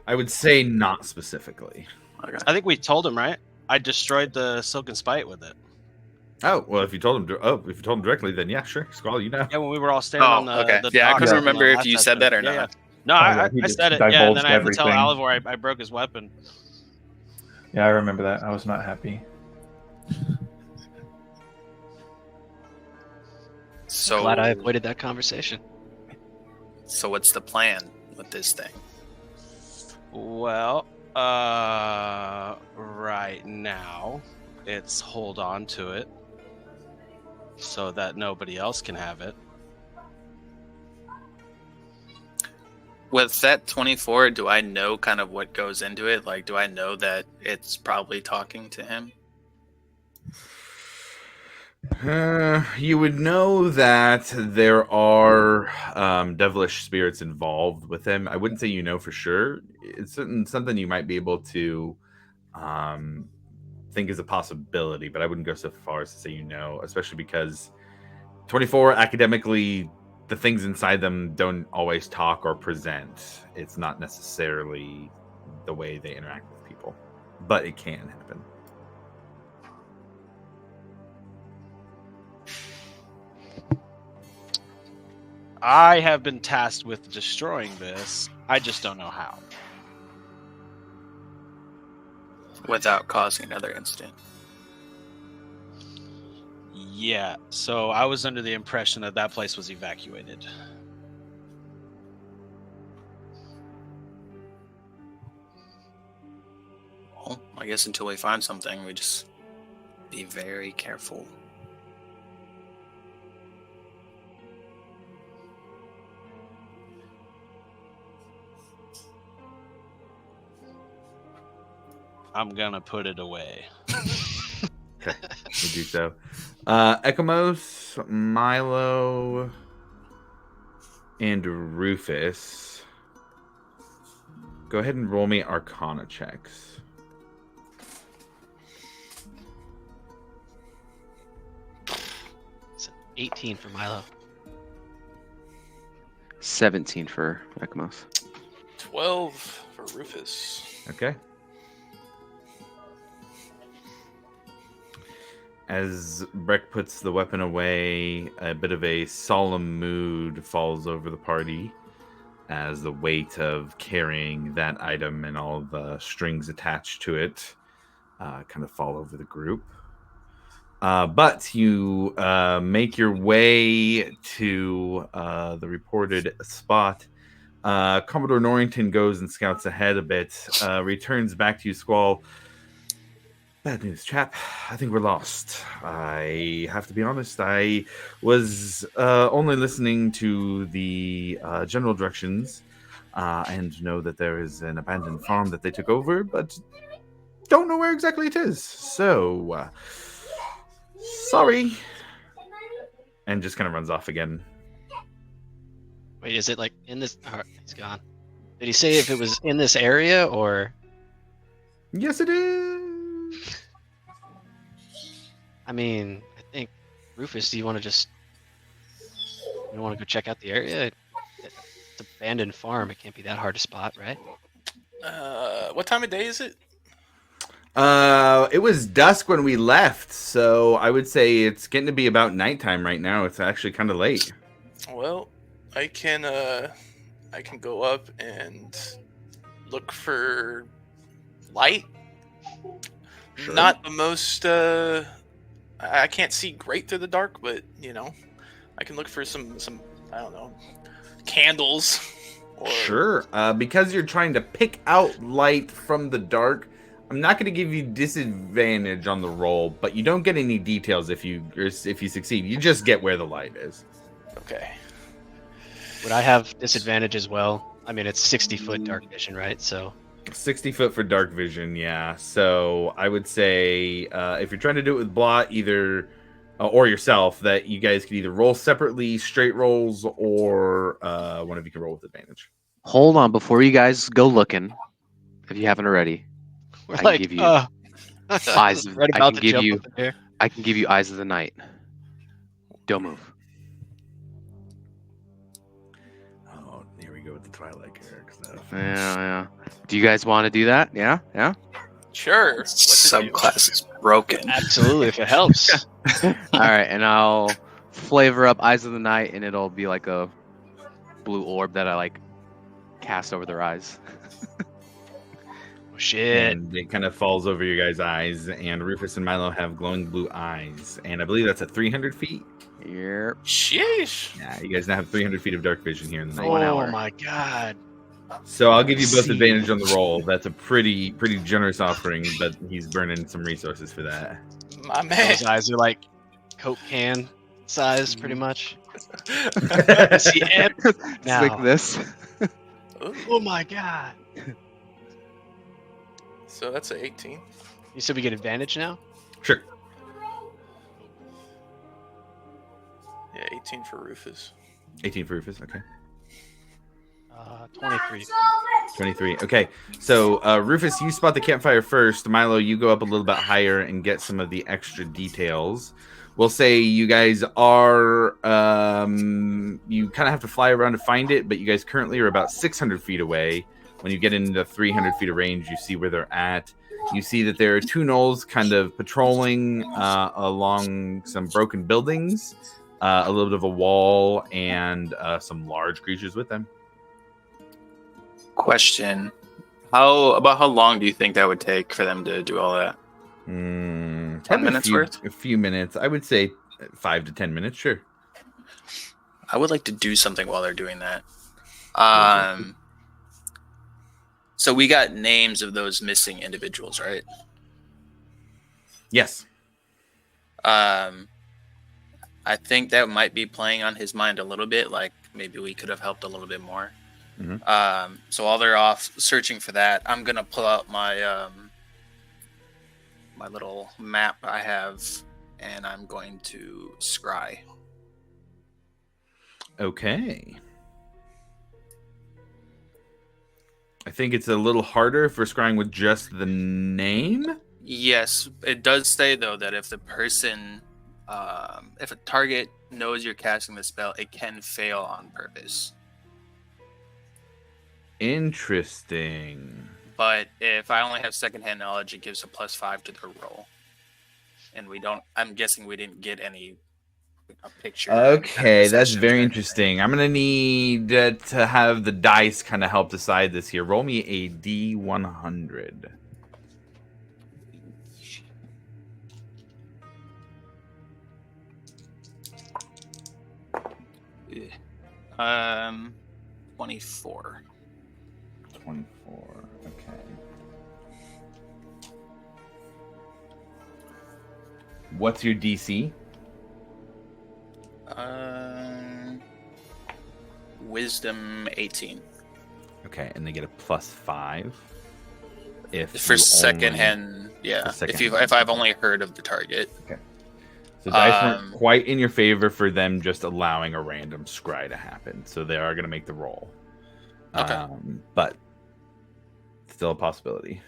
I would say not specifically. Okay. I think we told him, right? I destroyed the Silken Spite with it. Oh well, if you told him directly, then yeah, sure, Squall, you know. Yeah, when we were all standing Oh, on the okay. the Yeah, I dock couldn't on the remember if last you said that or yeah, not. yeah. No, yeah, he I just said it. Yeah, and then divulged I had to tell everything. Alivor I broke his weapon. Yeah, I remember that. I was not happy. So Glad I avoided that conversation. So what's the plan with this thing? Well, right now it's hold on to it so that nobody else can have it. With that 24, do I know kind of what goes into it? Like, do I know that it's probably talking to him? You would know that there are devilish spirits involved with him. I wouldn't say you know for sure. It's something you might be able to think is a possibility, but I wouldn't go so far as to say you know, especially because 24 academically, the things inside them don't always talk or present. It's not necessarily the way they interact with people, but it can happen. I have been tasked with destroying this. I just don't know how. Without causing another incident. Yeah, so I was under the impression that that place was evacuated. Well, I guess until we find something, we just be very careful. I'm gonna put it away. Okay, we do so. Ekamos, Milo, and Rufus. Go ahead and roll me Arcana checks. It's 18 for Milo. 17 for Ekamos. 12 for Rufus. Okay. As Breck puts the weapon away, a bit of a solemn mood falls over the party as the weight of carrying that item and all the strings attached to it kind of fall over the group. But you make your way to the reported spot. Commodore Norrington goes and scouts ahead a bit, returns back to you, Squall. Bad news, chap. I think we're lost. I have to be honest. I was only listening to the general directions and know that there is an abandoned farm that they took over, but don't know where exactly it is. So, sorry. And just kind of runs off again. Wait, is it like in this? Oh, he's gone. Did he say if it was in this area or? Yes, it is. I mean, I think Rufus. Do you want to just? You want to go check out the area? It's abandoned farm. It can't be that hard to spot, right? What time of day is it? It was dusk when we left, so I would say it's getting to be about nighttime right now. It's actually kind of late. Well, I can go up and look for light. Sure. Not the most. I can't see great through the dark, but I can look for some. I don't know, candles. Or... Sure. Because you're trying to pick out light from the dark, I'm not going to give you disadvantage on the roll, but you don't get any details if you succeed. You just get where the light is. Okay. Would I have disadvantage as well? I mean, it's 60-foot dark vision, right? So 60 foot for dark vision, yeah. So I would say if you're trying to do it with Blot, either or yourself, that you guys could either roll separately, straight rolls, or one of you can roll with advantage. Hold on, before you guys go looking, if you haven't already, we're I like, can give you eyes. Right about to jump up in there. I can give you Eyes of the Night. Don't move. Oh, here we go with the Twilight character stuff. Yeah. Do you guys want to do that? Yeah. Sure. Subclass is broken. Absolutely, if it helps. All right, and I'll flavor up Eyes of the Night, and it'll be like a blue orb that I like cast over their eyes. Oh, shit. And it kind of falls over your guys' eyes, and Rufus and Milo have glowing blue eyes, and I believe that's at 300 feet. Yep. Sheesh. Yeah, you guys now have 300 feet of dark vision here in the night. Oh my god. So I'll give you both advantage on the roll. That's a pretty generous offering, but he's burning some resources for that. My man. Those eyes are like Coke can size, pretty much. It's See it now. like this. Oh my god. So that's an 18. You said we get advantage now? Sure. Yeah, 18 for Rufus. 18 for Rufus, okay. 23. 23. Okay, so Rufus, you spot the campfire first. Milo, you go up a little bit higher and get some of the extra details. We'll say you guys are, you kind of have to fly around to find it, but you guys currently are about 600 feet away. When you get into 300 feet of range, you see where they're at. You see that there are two gnolls kind of patrolling along some broken buildings, a little bit of a wall, and some large creatures with them. Question: how long do you think that would take for them to do all that? 10 minutes worth? A few minutes. I would say 5 to 10 minutes, sure. I would like to do something while they're doing that. So we got names of those missing individuals, right? Yes. I think that might be playing on his mind a little bit. Like maybe we could have helped a little bit more. Mm-hmm. So while they're off searching for that, I'm gonna pull out my my little map I have, and I'm going to scry. Okay. I think it's a little harder if we're scrying with just the name. Yes, it does say though that if the person, if a target knows you're casting the spell, it can fail on purpose. Interesting. But if I only have secondhand knowledge, it gives a +5 to the roll. And we don't. I'm guessing we didn't get a picture. Okay, that's Sessions very or interesting. I'm gonna need to have the dice kind of help decide this here. Roll me a D100. 24. 24. Okay. What's your DC? Wisdom 18. Okay, and they get a +5 if For you secondhand, yeah. for secondhand. If I've only heard of the target. So dice weren't quite in your favor for them just allowing a random scry to happen. So they are going to make the roll. Okay. But still a possibility.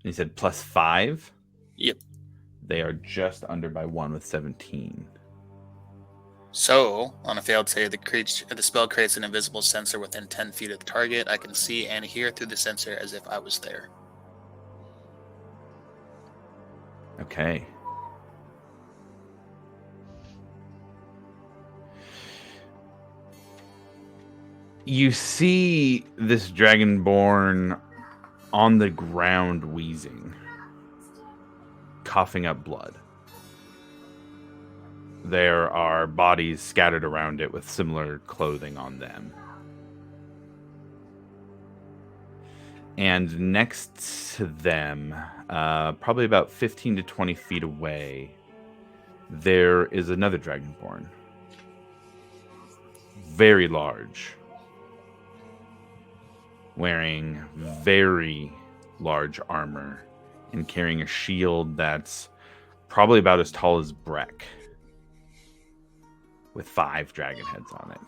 You said +5? Yep. They are just under by 1 with 17. So, on a failed save, the spell creates an invisible sensor within 10 feet of the target. I can see and hear through the sensor as if I was there. Okay. You see this dragonborn on the ground wheezing, coughing up blood. There are bodies scattered around it with similar clothing on them. And next to them, probably about 15 to 20 feet away, there is another dragonborn. Very large. Wearing very large armor and carrying a shield that's probably about as tall as Breck, with 5 dragon heads on it.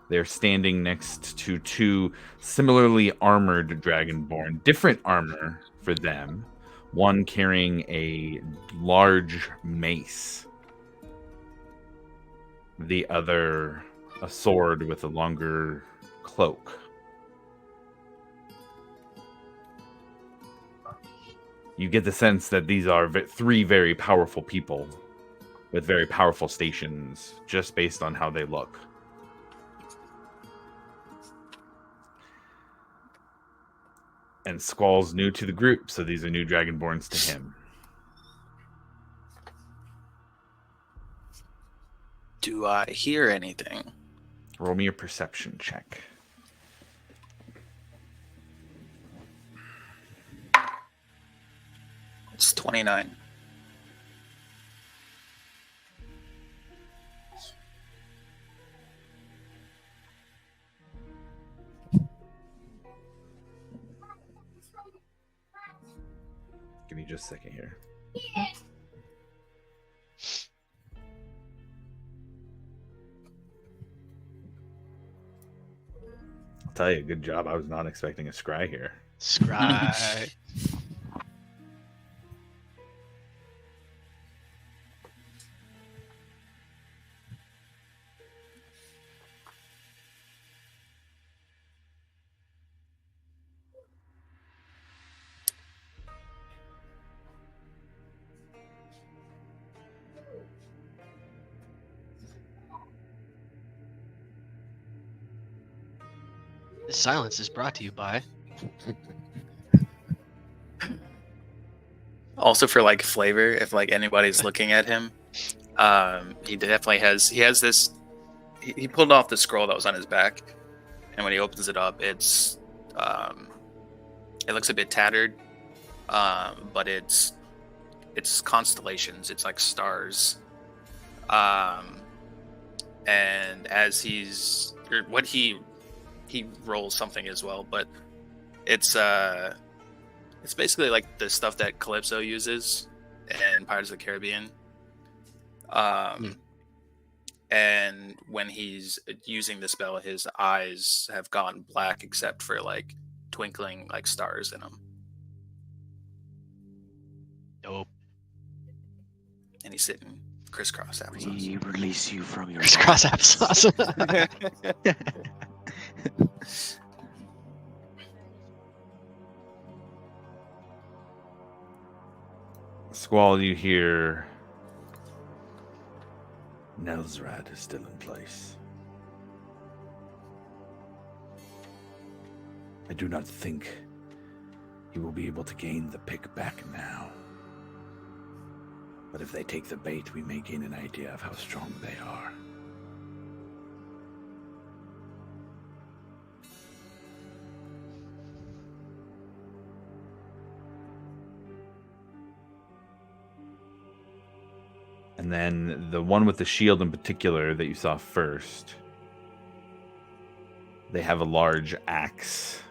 They're standing next to 2 similarly armored dragonborn, different armor for them. One carrying a large mace, the other a sword with a longer cloak. You get the sense that these are 3 very powerful people with very powerful stations, just based on how they look. And Squall's new to the group, so these are new dragonborns to him. Do I hear anything? Roll me a perception check. It's 29. Give me just a second here. I'll tell you, good job. I was not expecting a scry here. Scry. This silence is brought to you by. Also for like flavor, if like anybody's looking at him, he definitely has this. He pulled off the scroll that was on his back, and when he opens it up, it looks a bit tattered, but it's constellations. It's like stars, and as he rolls something as well, but it's basically like the stuff that Calypso uses in Pirates of the Caribbean. And when he's using the spell, his eyes have gone black except for like twinkling like stars in them. Dope. And he's sitting crisscross applesauce. We release you from your Crisscross applesauce. Squall, you hear Nelsrad is still in place. I do not think he will be able to gain the pick back now. But if they take the bait, we may gain an idea of how strong they are. And then the one with the shield in particular that you saw first, they have a large axe.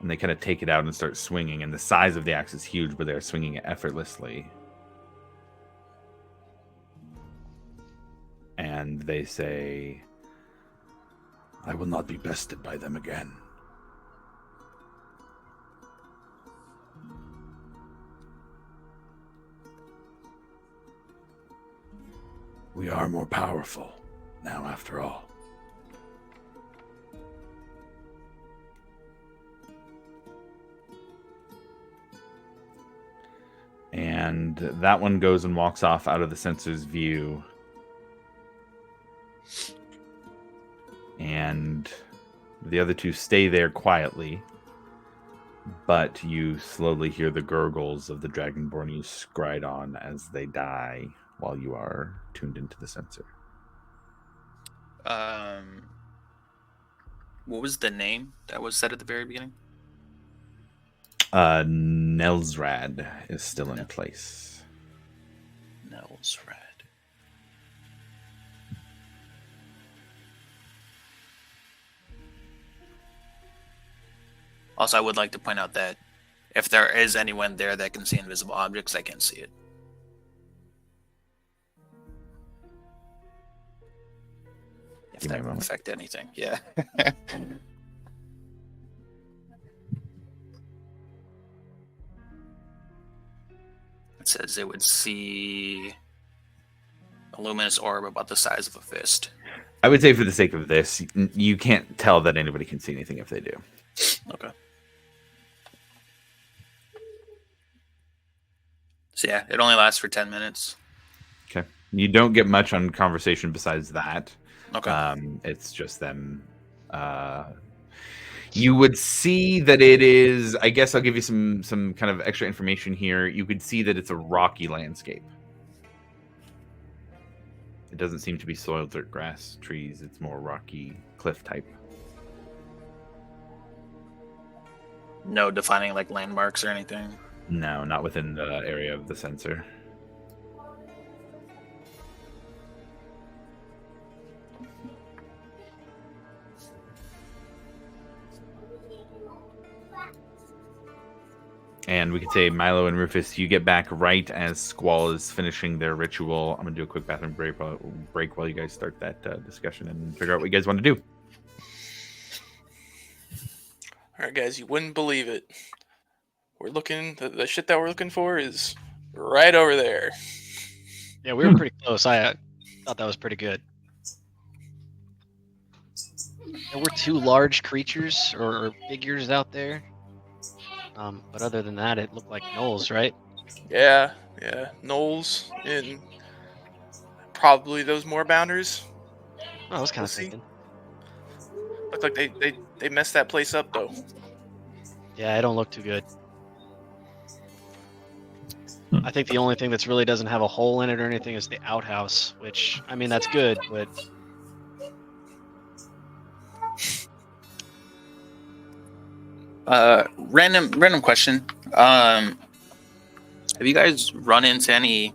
And they kind of take it out and start swinging. And the size of the axe is huge, but they're swinging it effortlessly. And they say, I will not be bested by them again. We are more powerful now, after all. And that one goes and walks off out of the censor's view. And the other two stay there quietly. But you slowly hear the gurgles of the Dragonborn you scryed on as they die while you are tuned into the sensor. What was the name that was said at the very beginning? Nelsrad is still in place. Nelsrad. Also, I would like to point out that if there is anyone there that can see invisible objects, I can see it. If Give me that a would moment. affect anything, yeah. It says it would see a luminous orb about the size of a fist. I would say for the sake of this, you can't tell that anybody can see anything if they do. Okay. So yeah, it only lasts for 10 minutes. Okay. You don't get much on conversation besides that. Okay. It's just them. You would see that it is, I guess I'll give you some kind of extra information here. You could see that it's a rocky landscape. It doesn't seem to be soil, dirt, grass, trees. It's more rocky cliff type. No defining like landmarks or anything. No, not within the area of the sensor. And we could say Milo and Rufus, you get back right as Squall is finishing their ritual. I'm going to do a quick bathroom break while you guys start that discussion and figure out what you guys want to do. All right, guys, you wouldn't believe it. We're looking, the shit that we're looking for is right over there. Yeah, we were pretty close. I thought that was pretty good. There were two large creatures or figures out there. But other than that, it looked like gnolls, right? Yeah. Knowles and probably those more bounders. Oh, I was kind We'll of see. thinking. Look like they messed that place up though. Yeah, it don't look too good. Hmm. I think the only thing that's really doesn't have a hole in it or anything is the outhouse, which, I mean, that's good, but Random question. Have you guys run into any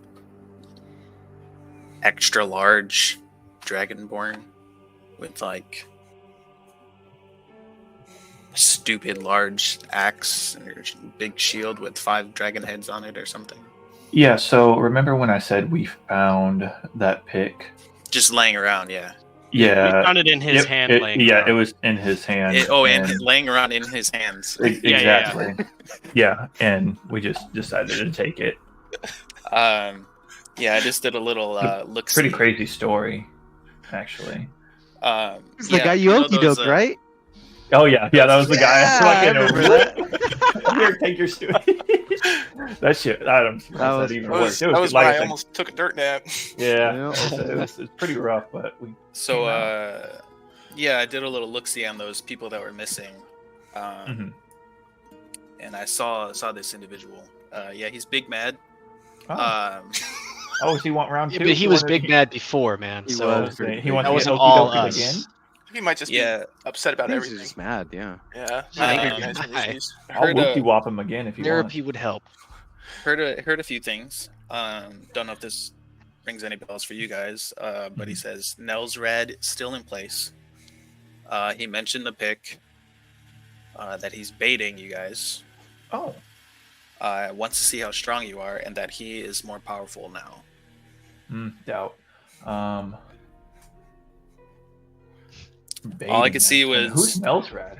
extra large Dragonborn with like stupid large axe or big shield with 5 dragon heads on it or something? Yeah, so remember when I said we found that pick? Just laying around, yeah. Yeah. We found it in his hand. laying Yeah, around. it was in his hand. And laying around in his hands. Exactly. Yeah, and we just decided to take it. Yeah, I just did a little look. Pretty crazy story, actually. it's the guy you okey doke, right? Oh yeah, that was the guy. Yeah, I remember that. Here, take your stew. That shit. That was even That worse. was, that was like why I I said, almost took a dirt nap. Yeah, it was pretty rough, but we. So, yeah, I did a little look-see on those people that were missing. Mhm. And I saw this individual. Yeah, he's big mad. Oh. Um, Oh, so you want round Yeah, two? but he You was wanted- big mad before, man. He So was pretty He big. wants that to wasn't get all okey-dokey us. again? He might just Yeah. be upset about He's everything. just mad, yeah. Yeah. Angry guys from guy. these. I I'll heard, whoop wop him again if you want. Therapy would help. heard a few things. Don't know if this rings any bells for you guys, but he says Nell's Red still in place. He mentioned the pick, that he's baiting you guys. Oh. Wants to see how strong you are, and that he is more powerful now. Doubt. All I could see was- who's Nelsrad?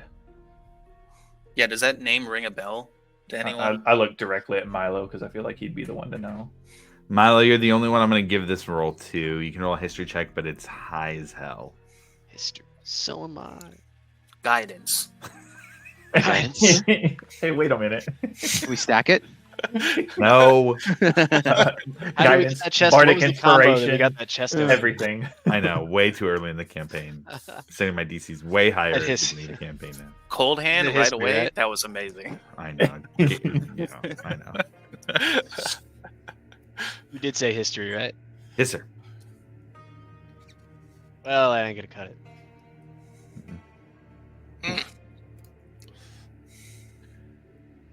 Yeah, does that name ring a bell to anyone? I look directly at Milo because I feel like he'd be the one to know. Milo, you're the only one I'm going to give this roll to. You can roll a history check, but it's high as hell. History. So am I. Guidance. Guidance. Hey, wait a minute. Can we stack it? No, How do we get Guidance, that chest? What bardic was the combo that we inspiration, got that chest of? everything. I know. Way too early in the campaign. Setting my DC's way higher That in is- the campaign now. Cold hand The right history, away. right? That was amazing. I know. I know. You did say history, right? Yes, sir. Well, I ain't gonna cut it.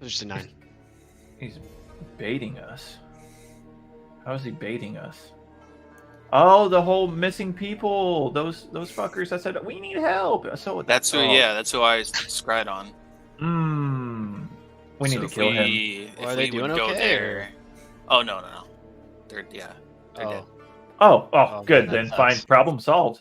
It was just a 9. He's baiting us. How is he baiting us? Oh, the whole missing people. Those fuckers that said we need help. So That's who. oh. Yeah, that's who I scryed on. We need So to if kill him. If Are they we would doing go okay, there. Oh no. They're They're dead. Oh, Oh, good. that Then sucks. fine. Problem solved.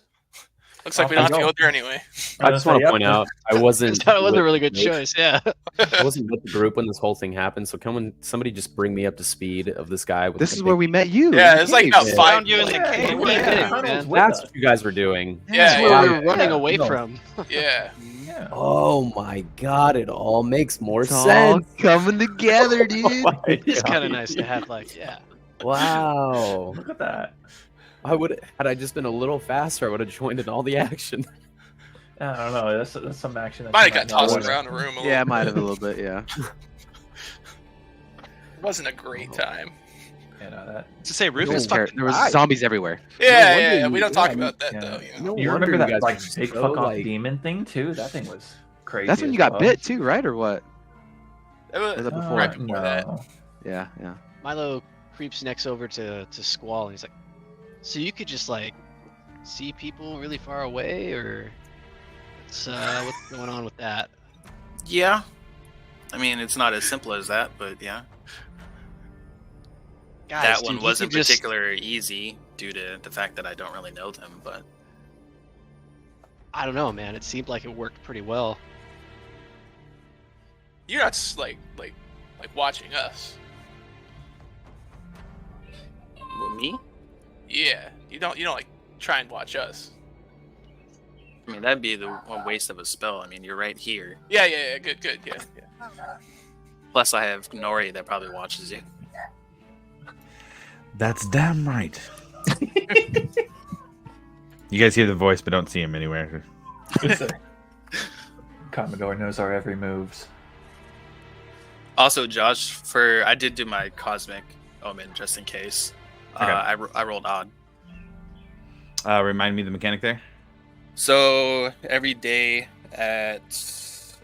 Looks like we Off don't we have to go. go there anyway. I just want to point out I wasn't. that was a with really good the group. choice. Yeah. I wasn't with the group when this whole thing happened. So somebody just bring me up to speed of this guy. With This the is big- where we met you. Yeah, in it's the like cave. about Yeah. 5 Found you in the minutes. cave. we're Yeah, the tunnels man. with That's us. what you guys were doing. Yeah, That's where we yeah, were running yeah. away No. from. yeah. Yeah. Oh my god! It all makes more It's all sense. coming together, dude. Oh my It's kind God. of nice to have like, yeah. Wow. Look at that. I would had I just been a little faster, I would have joined in all the action. I don't know. That's some action. That Might you have got might not tossed wanna- around the room a little. Yeah, I might have a little bit. Yeah. It wasn't a great time. You know that. To say There Rufus was, fucking there was died. zombies everywhere. Yeah, wonder yeah. you- We don't talk yeah, about that yeah. though. You know? No You wonder remember that guys like were big so, fuck off like- demon thing too? That thing was crazy. That's when as you got well. bit too, right? Or what? It was- Was that before? right before that. No. Yeah, yeah. Milo creeps next over to Squall and he's like, so you could just like see people really far away, or what's going on with that? Yeah. I mean, it's not as simple as that, but yeah. Guys, That dude, one you wasn't could just- particularly easy due to the fact that I don't really know them, but I don't know, man. It seemed like it worked pretty well. You're not like watching us. with me, Yeah. You don't like try and watch us. I mean, that'd be a waste of a spell. I mean, you're right here. Yeah. Good. Yeah. Plus, I have Nori that probably watches you. That's damn right. You guys hear the voice, but don't see him anywhere. Commodore knows our every moves. Also, Josh, I did do my Cosmic Omen just in case. Okay. I rolled odd. Remind me the mechanic there. So every day after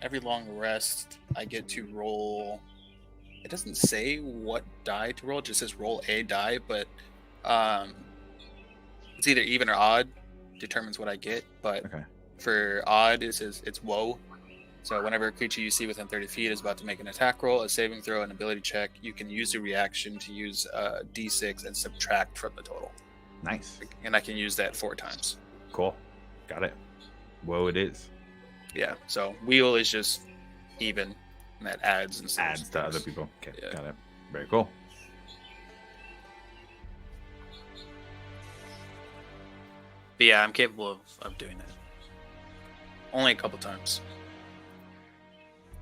every long rest, I get to roll. It doesn't say what die to roll; it just says roll a die. But it's either even or odd. Determines what I get. But Okay. for odd, it says it's woe. So whenever a creature you see within 30 feet is about to make an attack roll, a saving throw, an ability check, you can use the reaction to use d6 and subtract from the total. Nice. And I can use that 4 times. Cool. Got it. Whoa, it is. Yeah, so wheel is just even, and that adds and Adds to other people. Okay, Yeah. got it. Very cool. But yeah, I'm capable of doing that. Only a couple times.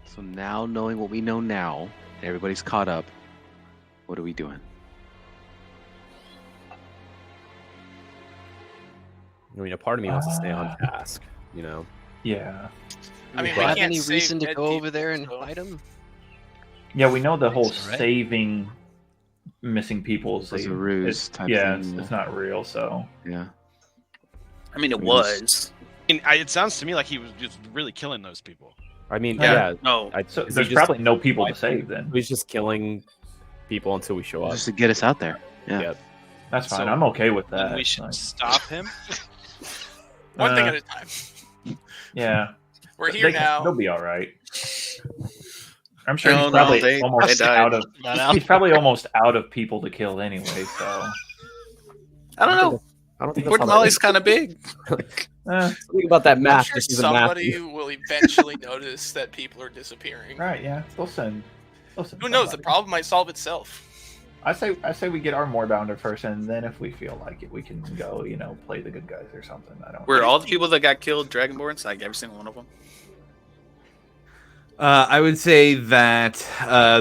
So now, knowing what we know now, everybody's caught up. What are we doing? I mean, a part of me wants to stay on task, you know. Yeah. I mean, do we we have can't any save reason to dead go over people, there and so- fight him? Yeah, we know the whole so, right? saving missing people is It's a ruse it's- type yeah, thing, it's not real. So Yeah. I mean, it We just- was. It sounds to me like he was just really killing those people. I mean, Yeah. yeah. No. so is he there's just- probably no people to save then. He's just killing people until we show up. Just to get us out there. Yeah. Yeah. That's fine. So, I'm okay with Then that. we should Like, stop him. One thing Uh, at a time. yeah, We're here now. They'll be all right. I'm sure No, he's no, probably they almost died. out of. Not out. He's probably almost out of people to kill anyway. So I don't know. I don't think Port that's how that Molly's kind of big. Think about that I'm math. sure This is a math. somebody will eventually notice that people are disappearing. right, yeah, they'll send Who knows? The somebody. problem might solve itself. I say we get our Moorbounder first, and then if we feel like it, we can go. Play the good guys or something. I don't. Were all the people that got killed Dragonborns? Like every single one of them? I would say that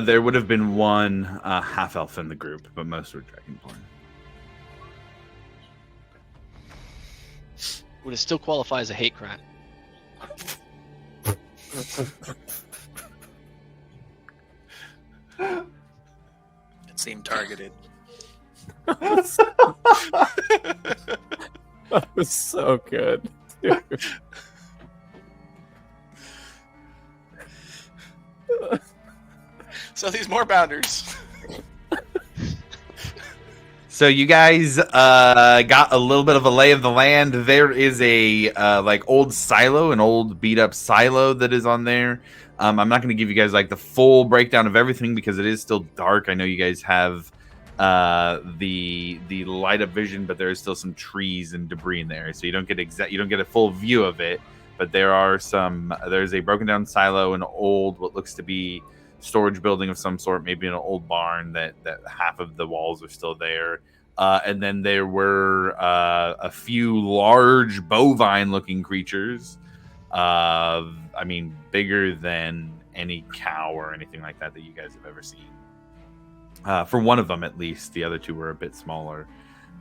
there would have been one half elf in the group, but most were Dragonborn. Would it still qualify as a hate crime? It seemed targeted. That was so good. Dude. So these more bounders. So you guys got a little bit of a lay of the land. There is a old silo, an old beat up silo that is on there. I'm not going to give you guys like the full breakdown of everything because it is still dark. I know you guys have the light up vision, but there is still some trees and debris in there, so you don't get a full view of it. But there's a broken down silo, an old what looks to be storage building of some sort, maybe an old barn that half of the walls are still there. And then there were a few large bovine looking creatures. Bigger than any cow or anything like that you guys have ever seen. For one of them, at least. The other two were a bit smaller.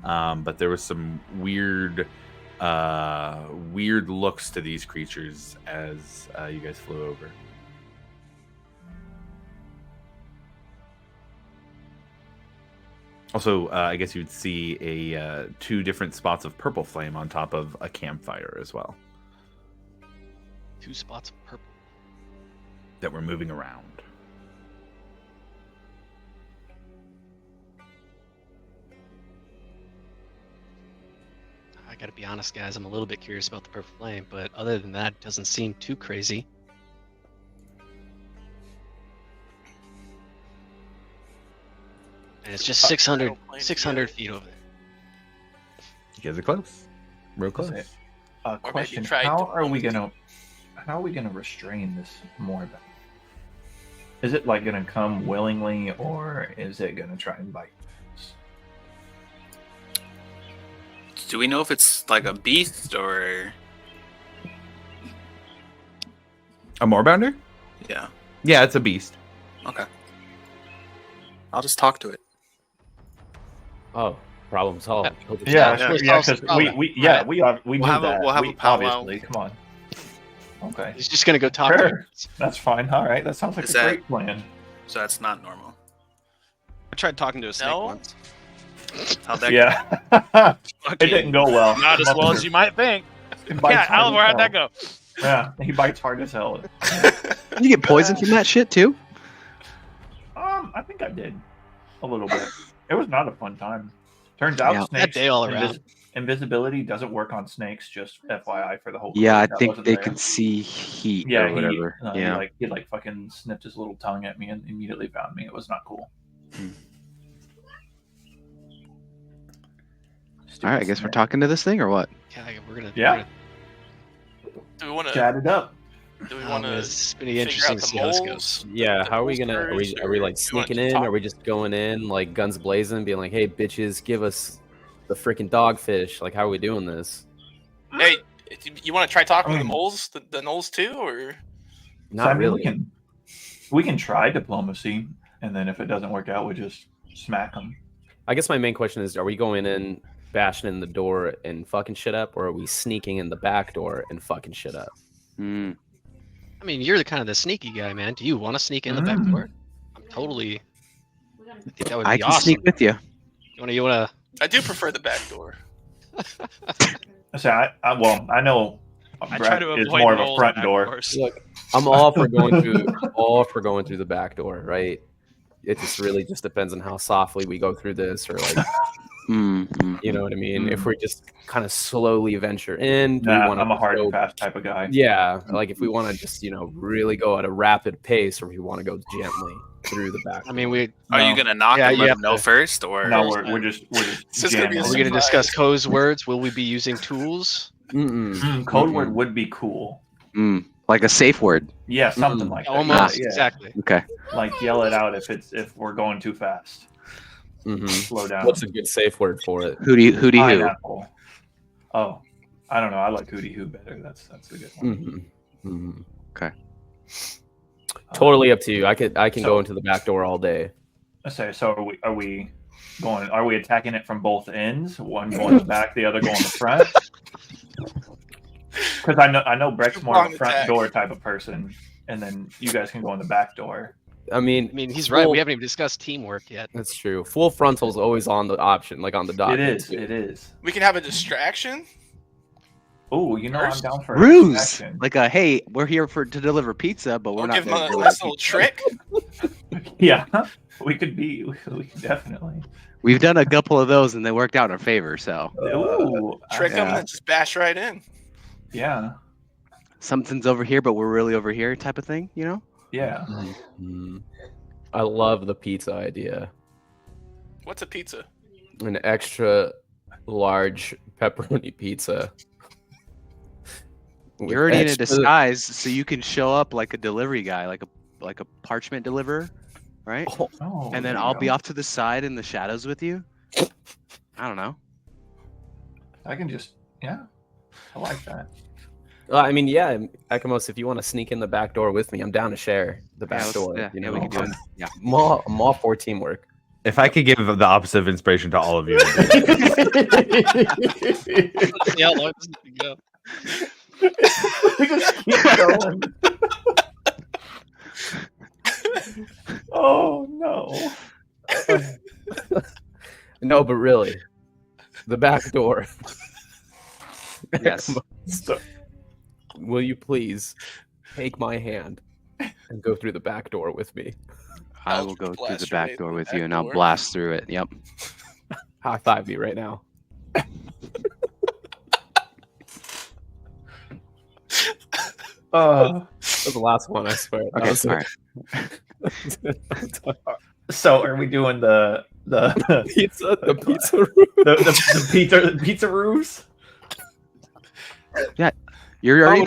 But there was some weird looks to these creatures as you guys flew over. Also, I guess you would see a two different spots of purple flame on top of a campfire as well 2 spots of purple. that were moving around. I gotta be honest, guys. I'm a little bit curious about the purple flame, but other than that, it doesn't seem too crazy. And it's just 600 plane 600 together. feet over there. You guys are close, real close. Okay. maybe Question: try How are we diplomacy. gonna restrain this Moorbounder? Is it like gonna come willingly, or is it gonna try and bite us? Do we know if it's like a beast or? A Moorbounder? Yeah. Yeah, it's a beast. Okay. I'll just talk to it. Oh, problem solved. Yeah, Yeah, sure, yeah. yeah, because we Right. knew We'll have a- that. we'll have a powwow. obviously. Come on. Okay, He's just gonna go talk to Sure. him. that's fine. All right, that sounds like Is a that- great plan. So that's not normal. I tried talking to a snake No? once. How'd that Yeah, it didn't go well. Not as well as you might think. He bites Yeah, hard Oliver, as how'd that hell. go? Yeah, he bites hard as hell. You get poisoned from that shit too? I think I did a little bit. It was not a fun time. Turns out Yeah. That snakes day all around. invisibility doesn't work on snakes. Just FYI for the whole. Yeah, I crew that think wasn't they there. can see heat Yeah, or whatever. Yeah. he fucking snipped his little tongue at me and immediately found me. It was not cool. All right, I guess we're talking to this thing or what? Yeah, we're gonna. Yeah. Do we want to? Chat it up. Do we We're want gonna to? it's pretty figure interesting out to the see how this moles? goes. Yeah, The how are we moles gonna? Are we first, are we or like do you want sneaking to in? talk- Are we just going in like guns blazing, being like, "Hey, bitches, give us the freaking dogfish"? Like, how are we doing this? Hey, you want to try talking to the Mm. moles, the Knolls too, or? Not So, I mean, really. we can try diplomacy, and then if it doesn't work out, we just smack them. I guess my main question is: are we going in, bashing in the door and fucking shit up, or are we sneaking in the back door and fucking shit up? Hmm. I mean, you're the kind of the sneaky guy, man. Do you want to sneak in the back door? I'm totally. I think that would be I can awesome. sneak with you. You wanna? I do prefer the back door. So I know I try Brett to is avoid more of a roll front back door. doors. Look, I'm all for going through the back door, right? It just really just depends on how softly we go through this, or like, you know what I mean. If we just kind of slowly venture in, do we Nah, wanna I'm a hard go- and fast type of guy. Yeah, like if we want to just really go at a rapid pace, or if we want to go gently through the back. I mean, we. Are you No. gonna knock Yeah, and you let have him know to- first, or No, we're just This is gonna be jamming. a Are we gonna surprise. discuss Co's words? Will we be using tools? Code word would be cool. Like a safe word. Yeah, something like that. Almost Yeah, exactly. Okay. like yell it out if we're going too fast. Mhm. Slow down. What's a good safe word for it? Hootie who. Pineapple. Oh, I don't know. I like hootie hoo better. That's a good one. Okay. Totally up to you. I can go into the back door all day. So are we going? Are we attacking it from both ends? One going the back, the other going the front. Because I know Breck's more of a Two-pronged front attack. door type of person, and then you guys can go in the back door. I mean, He's right. full- We haven't even discussed teamwork yet. That's true. Full frontal's always on the option, like on the dot. It is. It is. We can have a distraction. Oh, you know First, I'm down for a Ruse. distraction. Like a hey, we're here to deliver pizza, but we're We'll not. give him there a to nice deliver little pizza. trick. Yeah, we could definitely. We've done a couple of those and they worked out in our favor. So Ooh, Trick him yeah. and just bash right in. yeah, something's over here, but we're really over here, type of thing. You know? yeah. I love the pizza idea. What's a pizza? An extra large pepperoni pizza. With You're already in a extra- disguise, so you can show up like a delivery guy, like a parchment deliverer, right? Oh, And then there you I'll be go. off to the side in the shadows with you. I don't know. I can just I like that. I mean, yeah, Ekamos, if you want to sneak in the back door with me, I'm down to share the back door. Yeah, you yeah, know, we can do it. Yeah. I'm all for teamwork. If I could give the opposite of inspiration to all of you, See how long this is gonna go. We just keep going. Oh no. No, but really, the back door. Yes. So, Will you please take my hand and go through the back door with me? I I'll will go through blast the your way back door through the with back you, and I'll door. blast through it. Yep. High five me right now. That was the last one, I swear. That Okay. was All it. right. so are we doing the Pizza, the pizza room. the pizza roofs? You're already Commodore, what do you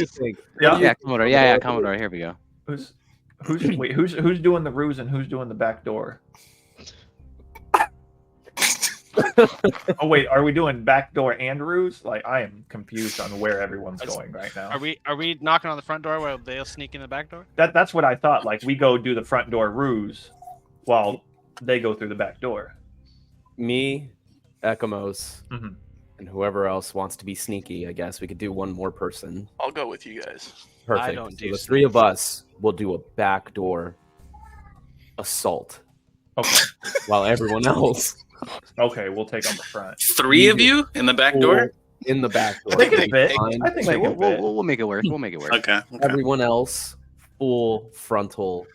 disguised. think? Yeah. Yeah, Commodore. Yeah, Commodore. Here we go. Who's doing the ruse and who's doing the back door? Oh wait, are we doing back door and ruse? Like I am confused on where everyone's going right now. Are we knocking on the front door while they'll sneak in the back door? That's what I thought. Like we go do the front door ruse while they go through the back door. Me, Ekamos, Mhm. and whoever else wants to be sneaky. I guess we could do one more person. I'll go with you guys. Perfect. don't So do the three of us will do a backdoor assault, Okay. while everyone else Okay, we'll take on the front. Three of you in the back door? in the back door. I think will they be fit. fine. I think Wait, they can fit. we'll make it work. We'll make it work. Okay. Everyone else, full frontal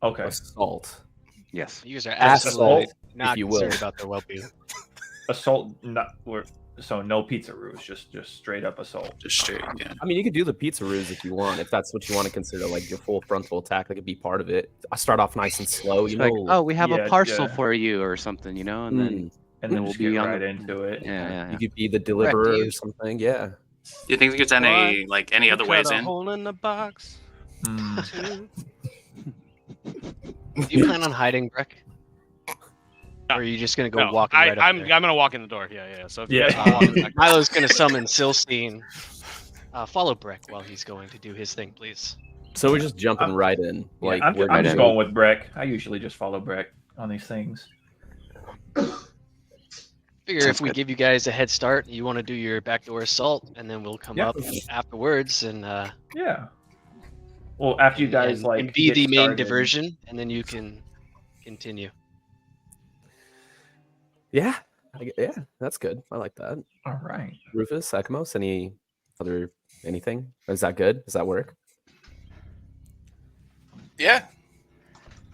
Okay. assault. Yes. You guys are Assault, absolutely not you will. concerned about their well-being. Assault so no pizza ruse, just straight up assault. Just straight. Yeah. I mean, you could do the pizza ruse if you want, if that's what you want to consider, like your full frontal attack. That could be part of it. I start off nice and slow, you Like, know. oh, we have Yeah, a parcel yeah. for you or something, you know, and then And then we'll just be get on right the- into it. yeah. you could be the deliverer you- or something. Yeah. Do you think there's any any other ways in? Hole in the box. Hmm. Do you plan on hiding, Breck? Or are you just gonna go No, walking right up I'm there? gonna walk in the door. Yeah. So if you Yeah. guys wanna walk in the back door. Milo's gonna summon Silstein. Follow Breck while he's going to do his thing, please. So we're just jumping right in. Yeah, Like I'm we're just in. going with Breck. I usually just follow Breck on these things. Figure Sounds if we good. give you guys a head start, you want to do your backdoor assault, and then we'll come Yeah. up afterwards and Yeah. Well, after you guys and, like and be get the main started- diversion, and then you can continue. Yeah, yeah, that's good. I like that. All right. Rufus, Ekamos, anything? Is that good? Does that work? Yeah.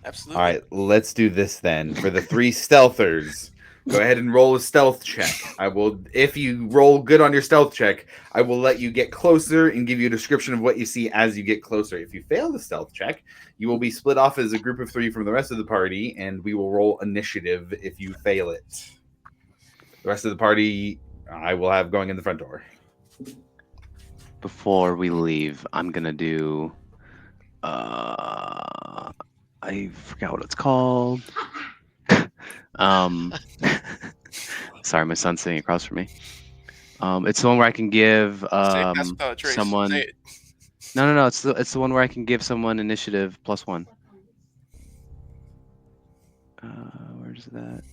Absolutely. All right, let's do this then. For the 3 stealthers, go ahead and roll a stealth check. I will, if you roll good on your stealth check, I will let you get closer and give you a description of what you see as you get closer. If you fail the stealth check, you will be split off as a group of 3 from the rest of the party, and we will roll initiative if you fail it. The rest of the party, I will have going in the front door. Before we leave, I'm gonna do. I forgot what it's called. Sorry, my son's sitting across from me. It's the one where I can give Pass without a trace. someone. Say it. No. It's the one where I can give someone initiative +1. Where's that?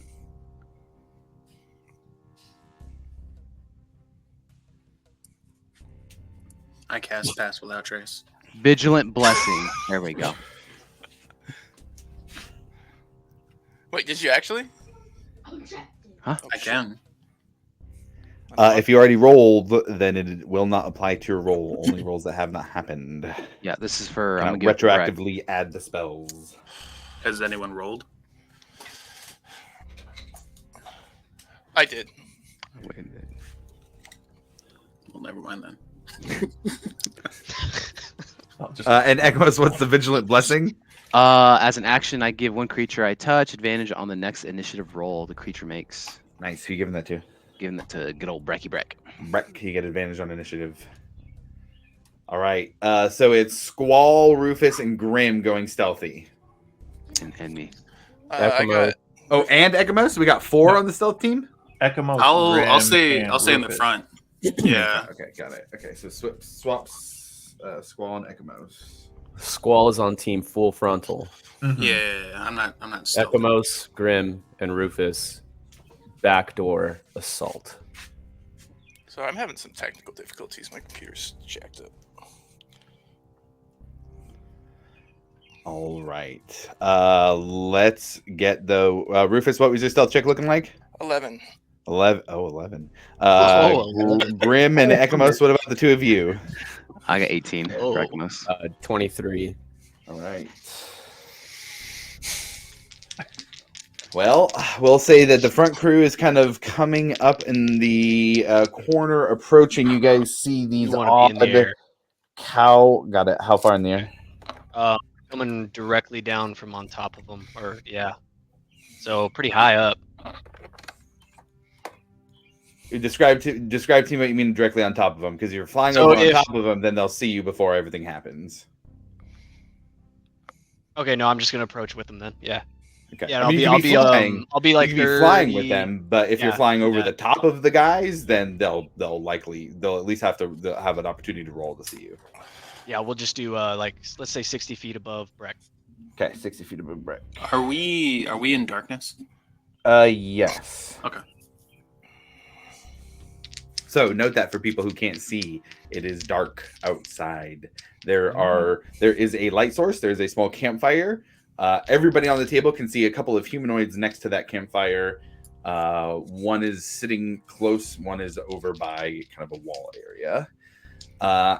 I cast Pass Without Trace. Vigilant Blessing. There we go. Wait, did you actually? Huh? I can. If you already rolled, then it will not apply to your roll. Only rolls that have not happened. Yeah, this is for. Cannot I'm gonna give it to Greg. retroactively add the spells. Has anyone rolled? I did. Wait, Well, never mind then. I'll just And Ekmos, what's the vigilant blessing? As an action, I give one creature I touch advantage on the next initiative roll the creature makes. Nice. Who you giving that to? Giving that to good old Brecky Breck. Breck, you get advantage on initiative. All right. So it's Squall, Rufus, and Grim going stealthy. And me. I got Oh, and Ekamos? We got 4 on the stealth team? Ekamos, I'll Grim, stay. and I'll stay in the Rufus. front. Yeah. Okay, got it. Okay, so swaps Squall and Ekamos. Squall is on team full frontal. Mhm. Yeah. I'm not. Stealthy. Ekamos, Grim, and Rufus backdoor assault. So I'm having some technical difficulties. My computer's jacked up. All right. Let's get the Rufus. What was your stealth check looking like? 11. 11. Oh, 11. Oh, Grim and Ekamos. What about the 2 of you? I got 18. Oh. Breckamos. 23. All right. Well, we'll say that the front crew is kind of coming up in the corner, approaching. You guys see these You want to be in the air. cow. Got it. How far in the air? Coming directly down from on top of them, or yeah. So pretty high up. Describe to me what you mean directly on top of them, because you're flying So over on if- top of them, then they'll see you before everything happens. Okay, no, I'm just gonna approach with them then. Yeah. Okay. Yeah, I mean, you I'll can be flying. I'll be like You can be flying with 30 them, but if you're yeah, flying over yeah. the top of the guys, then they'll at least have to they'll have an opportunity to roll to see you. Yeah, we'll just do like let's say 60 feet above Breck. Okay, 60 feet above Brett. Are we in darkness? Yes. Okay. So note that for people who can't see, it is dark outside. There is a light source. There's a small campfire. Everybody on the table can see a couple of humanoids next to that campfire. One is sitting close. One is over by kind of a wall area.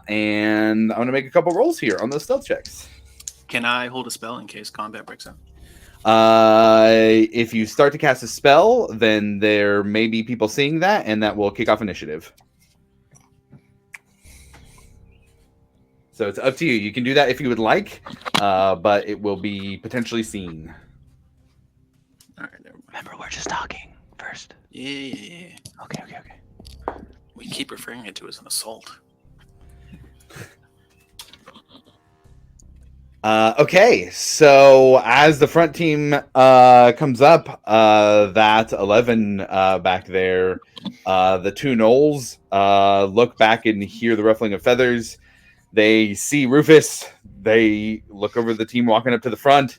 And I'm gonna make a couple rolls here on those stealth checks. Can I hold a spell in case combat breaks out? If you start to cast a spell, then there may be people seeing that, and that will kick off initiative. So it's up to you. You can do that if you would like, but it will be potentially seen. All right. Never mind. Remember, we're just talking first. Yeah. Okay. We keep referring it to as an assault. Okay, so as the front team comes up, that 11 back there, the 2 gnolls look back and hear the ruffling of feathers. They see Rufus. They look over the team walking up to the front,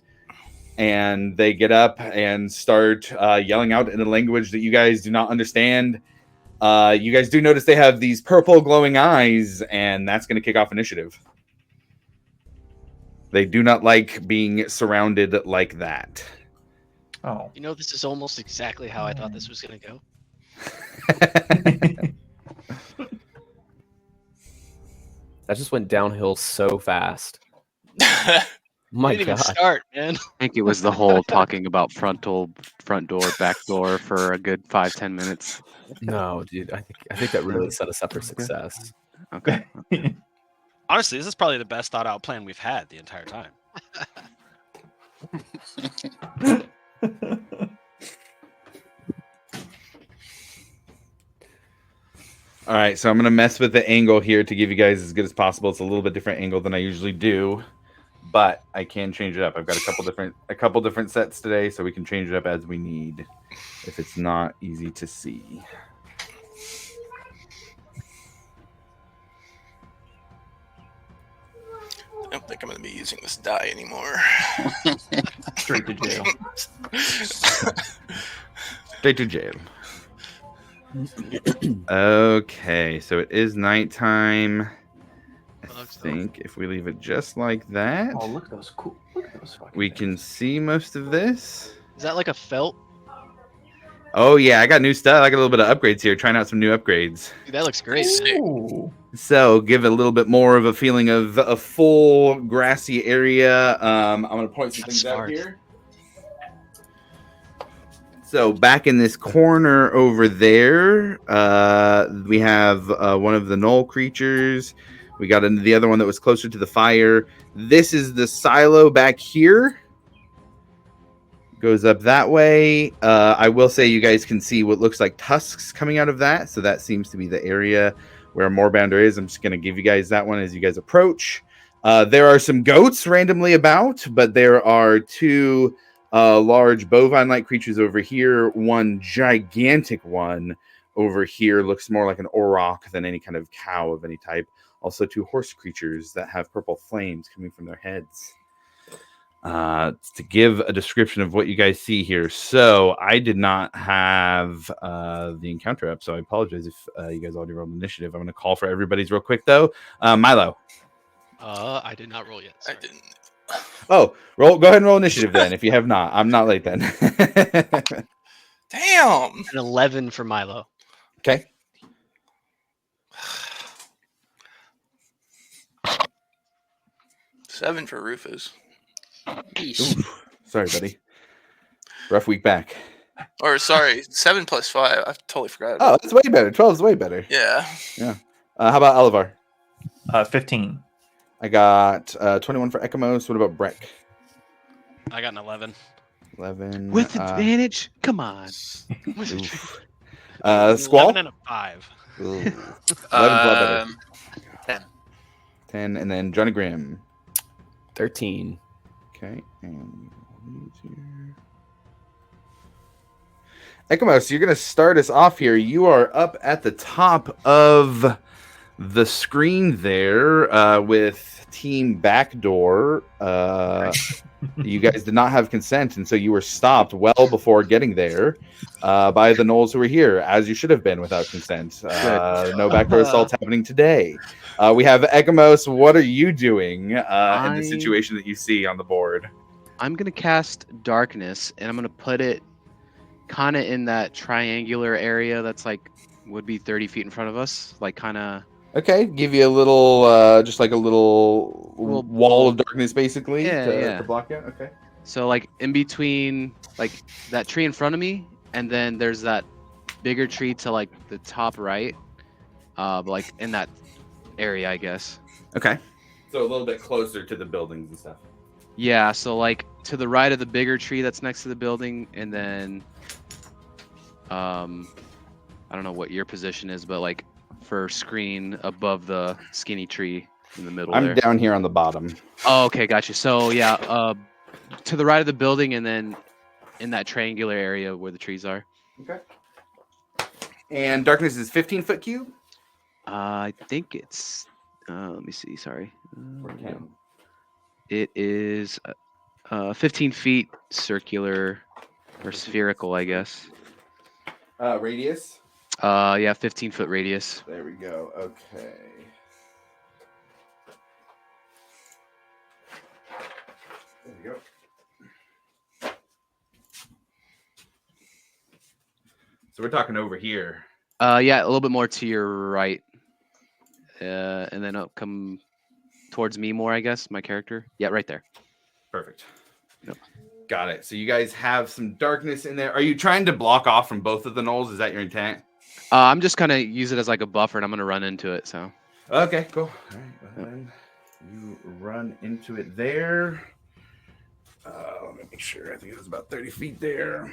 and they get up and start yelling out in a language that you guys do not understand. You guys do notice they have these purple glowing eyes, and that's going to kick off initiative. They do not like being surrounded like that. Oh. You know, this is almost exactly how I thought this was gonna go. That just went downhill so fast. My We didn't even God. start, man. I think it was the whole talking about front door, back door for a good 5-10 minutes. No, dude. I think that really set us up for success. Okay. Honestly, this is probably the best thought out plan we've had the entire time. All right, so I'm gonna mess with the angle here to give you guys as good as possible. It's a little bit different angle than I usually do, but I can change it up. I've got a couple different sets today, so we can change it up as we need if it's not easy to see. I don't think I'm going to be using this die anymore. Straight to jail. Straight to jail. Okay, so it is nighttime. I think if we leave it just like that, Oh, look at those cool. Look at those fucking. we things. can see most of this. Is that like a felt? Oh yeah, I got new stuff. I got a little bit of upgrades here. Trying out some new upgrades. Dude, that looks great. Ooh. So give it a little bit more of a feeling of a full grassy area. I'm gonna point some That's things out smart. here. So back in this corner over there, we have one of the knoll creatures. We got the other one that was closer to the fire. This is the silo back here. Goes up that way. I will say you guys can see what looks like tusks coming out of that. So that seems to be the area where Moorbounder is. I'm just going to give you guys that one as you guys approach. There are some goats randomly about, but there are two large bovine-like creatures over here. One gigantic one over here looks more like an auroch than any kind of cow of any type. Also, two horse creatures that have purple flames coming from their heads. To give a description of what you guys see here. So I did not have the encounter up, so I apologize if you guys already rolled initiative. I'm going to call for everybody's real quick, though. Milo. I did not roll yet. I Sorry. didn't. Oh, go ahead and roll initiative then. If you have not, I'm not late then. Damn. An 11 for Milo. Okay. Seven for Rufus. Oof. Sorry, buddy. Rough week back. Or sorry, 7 plus 5. I totally forgot. Oh, that's way better. 12 is way better. Yeah. How about Oliver? 15. I got 21 for Ekamos. What about Breck? I got an 11. 11. With advantage? Come on. Oof. 11 Squall? and a 5. Ooh. 11's a lot better. 10. 10, and then Johnny Grimm. 13. Okay, and Ekamos, you're going to start us off here. You are up at the top of the screen there with Team Backdoor. You guys did not have consent, and so you were stopped well before getting there by the gnolls who were here, as you should have been without consent. No backdoor assaults happening today. We have Ekamos. What are you doing in the situation that you see on the board? I'm going to cast Darkness, and I'm going to put it kind of in that triangular area that's like would be 30 feet in front of us. Like kind of... Okay, give you a little, just like a little Little wall of darkness, basically, Yeah, yeah. to block you. Okay. So like in between like that tree in front of me, and then there's that bigger tree to like the top right, like in that area, I guess. Okay. So a little bit closer to the buildings and stuff. Yeah, so like to the right of the bigger tree that's next to the building, and then I don't know what your position is, but like for screen above the skinny tree in the middle I'm there. down here on the bottom. Oh, okay, gotcha. So yeah, to the right of the building, and then in that triangular area where the trees are. Okay. And darkness is 15-foot cube? I think it's. Let me see. Sorry. Or 10? It is 15 feet circular or spherical, I guess. Radius? Yeah, 15-foot radius. There we go. Okay. There we go. So we're talking over here. Yeah, a little bit more to your right. And then up come towards me more, I guess, my character. Yeah, right there. Perfect. Yep. Got it. So you guys have some darkness in there. Are you trying to block off from both of the knolls? Is that your intent? I'm just gonna use it as like a buffer, and I'm gonna run into it. So. Okay, cool. All right, well, then you run into it there. Let me make sure. I think it was about 30 feet there.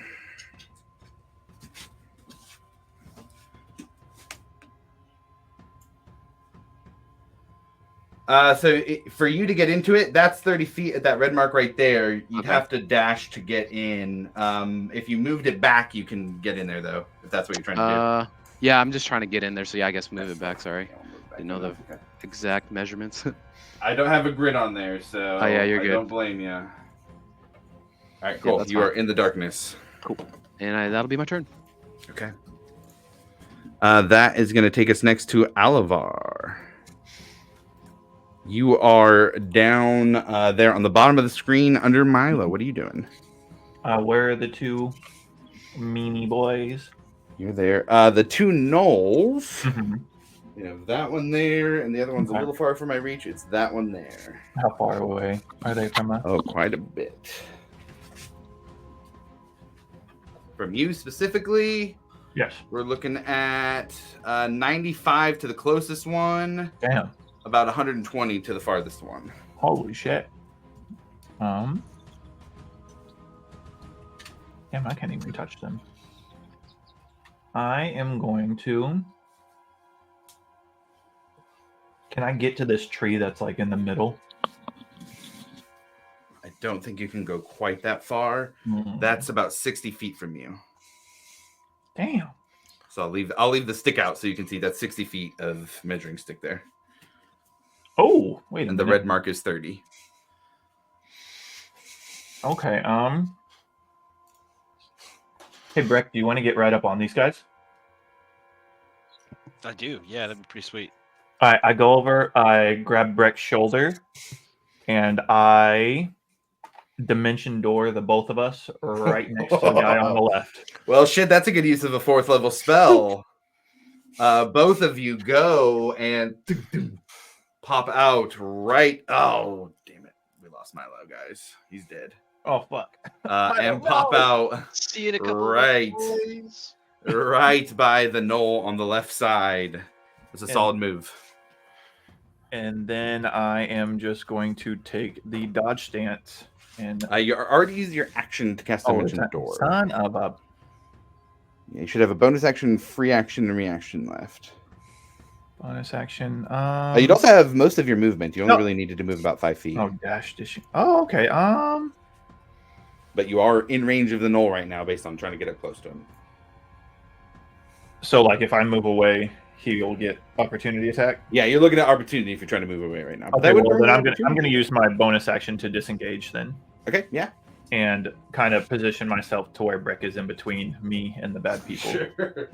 For you to get into it, that's 30 feet at that red mark right there. You'd Okay. have to dash to get in. If you moved it back, you can get in there, though, if that's what you're trying to do. Yeah, I'm just trying to get in there. So yeah, I guess move it back. Sorry, I'll move back. didn't know the Okay. exact measurements. I don't have a grid on there, so Oh, yeah, you're I good. don't blame you. All right, cool. that's You fine. are in the darkness. And that'll be my turn. Okay. That is going to take us next to Alavar. You are down there on the bottom of the screen under Milo. What are you doing? Where are the two meanie boys? You're there. The two gnolls. You know, that one there, and the other one's a Okay. little far from my reach. It's that one there. How far away are they from us? Oh, quite a bit. From you specifically, Yes. we're looking at 95 to the closest one, Damn. about 120 to the farthest one. Holy shit. Damn, I can't even touch them. I am going to. Can I get to this tree that's like in the middle? I don't think you can go quite that far. That's about 60 feet from you. Damn. So I'll leave the stick out so you can see that's 60 feet of measuring stick there. Oh, wait a And the minute. red mark is 30. Okay. Hey, Breck, do you want to get right up on these guys? I do. Yeah, that'd be pretty sweet. I go over, I grab Breck's shoulder, and I dimension door the both of us right next to the guy on the left. Well, shit, that's a good use of a 4th level spell. Both of you go and pop out right. Oh, damn it. We lost Milo, guys. He's dead. Oh, fuck. And pop out See you in a couple Right. of days. right by the knoll on the left side. It's a And- solid move. And then I am just going to take the dodge stance and You already used your action to cast Dimension Door. son of a. Yeah, you should have a bonus action, free action, and reaction left. Bonus action. You'd also have most of your movement. You only No. really needed to move about 5 feet. Oh, dash dish. Oh, okay. But you are in range of the knoll right now based on trying to get up close to him. So, like, if I move away, he'll get opportunity attack. Yeah, you're looking at opportunity if you're trying to move away right now. But Okay, that would well, then bring I'm opportunity. gonna use my bonus action to disengage then, Okay, yeah. and kind of position myself to where Breck is in between me and the bad people. Sure.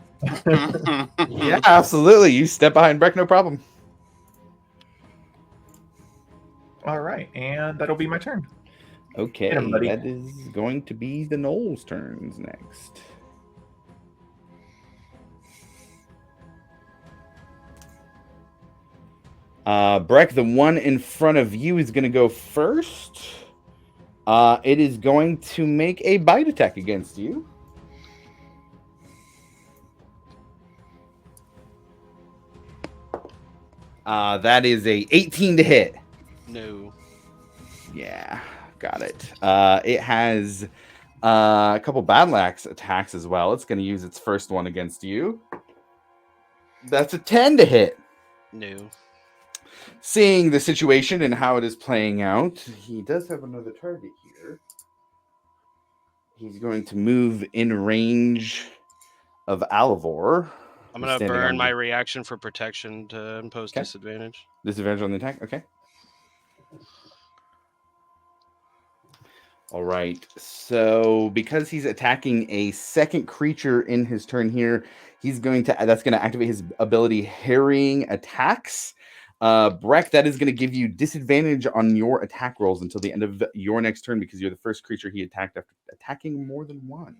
Yeah, absolutely. You step behind Breck, no problem. All right, and that'll be my turn. Okay, Hit him, buddy. that is going to be the Knowles' turns next. Breck, the one in front of you is going to go first. It is going to make a bite attack against you. That is a 18 to hit. No. Yeah, got it. It has a couple battle axe attacks as well. It's going to use its first one against you. That's a 10 to hit. No. Seeing the situation and how it is playing out, he does have another target here. He's going to move in range of Alivor. I'm gonna Standing burn on my the- reaction for protection to impose Okay. disadvantage. Disadvantage on the attack. Okay. All right. So because he's attacking a second creature in his turn here, that's going to activate his ability Harrying Attacks. Breck, that is going to give you disadvantage on your attack rolls until the end of your next turn because you're the first creature he attacked after attacking more than one.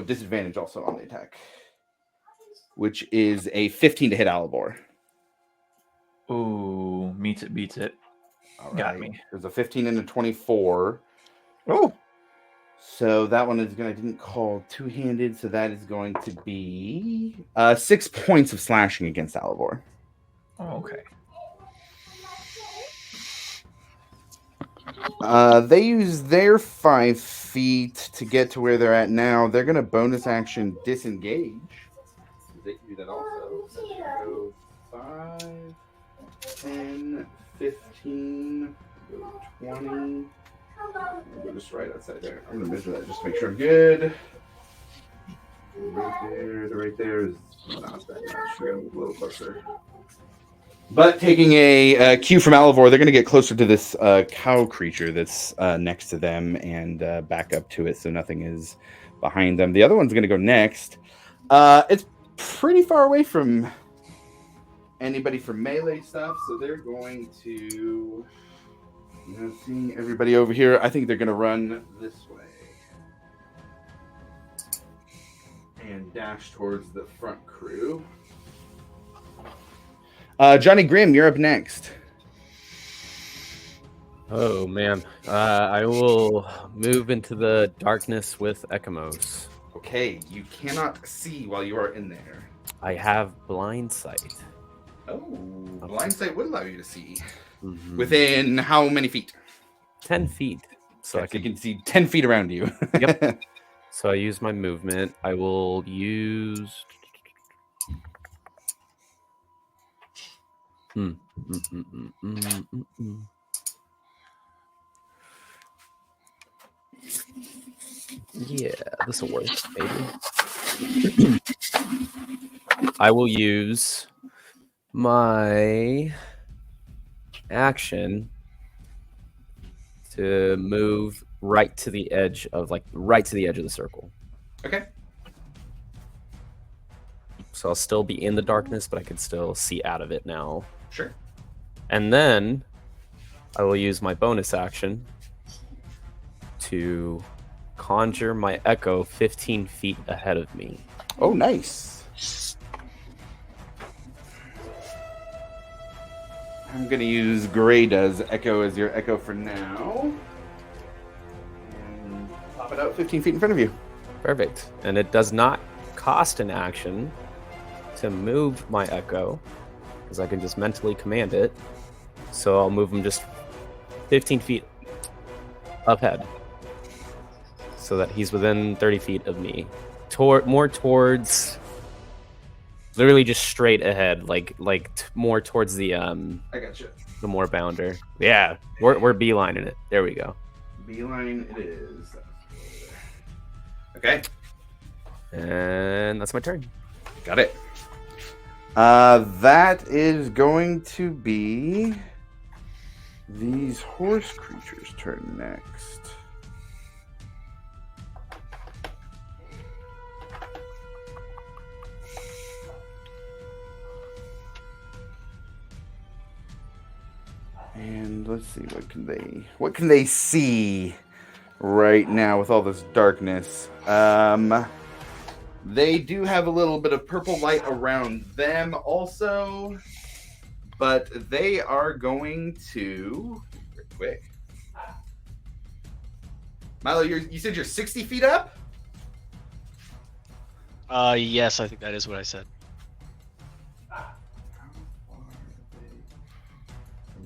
Disadvantage also on the attack, which is a 15 to hit Alibor. Ooh, meets it, beats it. All Got right. me. There's a 15 and a 24. Oh, So that one is going to, I didn't call two-handed, so that is going to be 6 points of slashing against Alivor. okay. They use their 5 feet to get to where they're at now. They're going to bonus action disengage. They can do that also. So 5, 10, 15, 20. We're just right outside there. I'm going to measure that just to make sure I'm good. Right there is not that much. We're going to move a little closer. But taking a cue from Alivor, they're going to get closer to this cow creature that's next to them and back up to it so nothing is behind them. The other one's going to go next. It's pretty far away from anybody for melee stuff, so they're going to, seeing everybody over here, I think they're going to run this way and dash towards the front crew. Johnny Grimm, you're up next. Oh man, I will move into the darkness with Ekamos. Okay, you cannot see while you are in there. I have blind sight. Oh, blind sight would allow you to see. Mhm. Within how many feet? 10 feet. So I You can. can see 10 feet around you. Yep. So I use my movement. I will use. Yeah, this will work, maybe. I will use my action to move right to the edge of the circle. Okay. So I'll still be in the darkness, but I can still see out of it now. Sure. And then I will use my bonus action to conjure my echo 15 feet ahead of me. Oh, nice. I'm going to use Grayda's Echo as your Echo for now. And pop it out 15 feet in front of you. Perfect. And it does not cost an action to move my echo, because I can just mentally command it. So I'll move him just 15 feet ahead, so that he's within 30 feet of me. More towards, literally just straight ahead, more towards the I gotcha. the more bounder. Yeah, we're beelining it. There we go. Beeline it is. Okay. And that's my turn. Got it. That is going to be these horse creatures' turn next. And let's see, what can they see right now with all this darkness? They do have a little bit of purple light around them also, but they are going to quick. Milo, you said you're 60 feet up? Yes, I think that is what I said.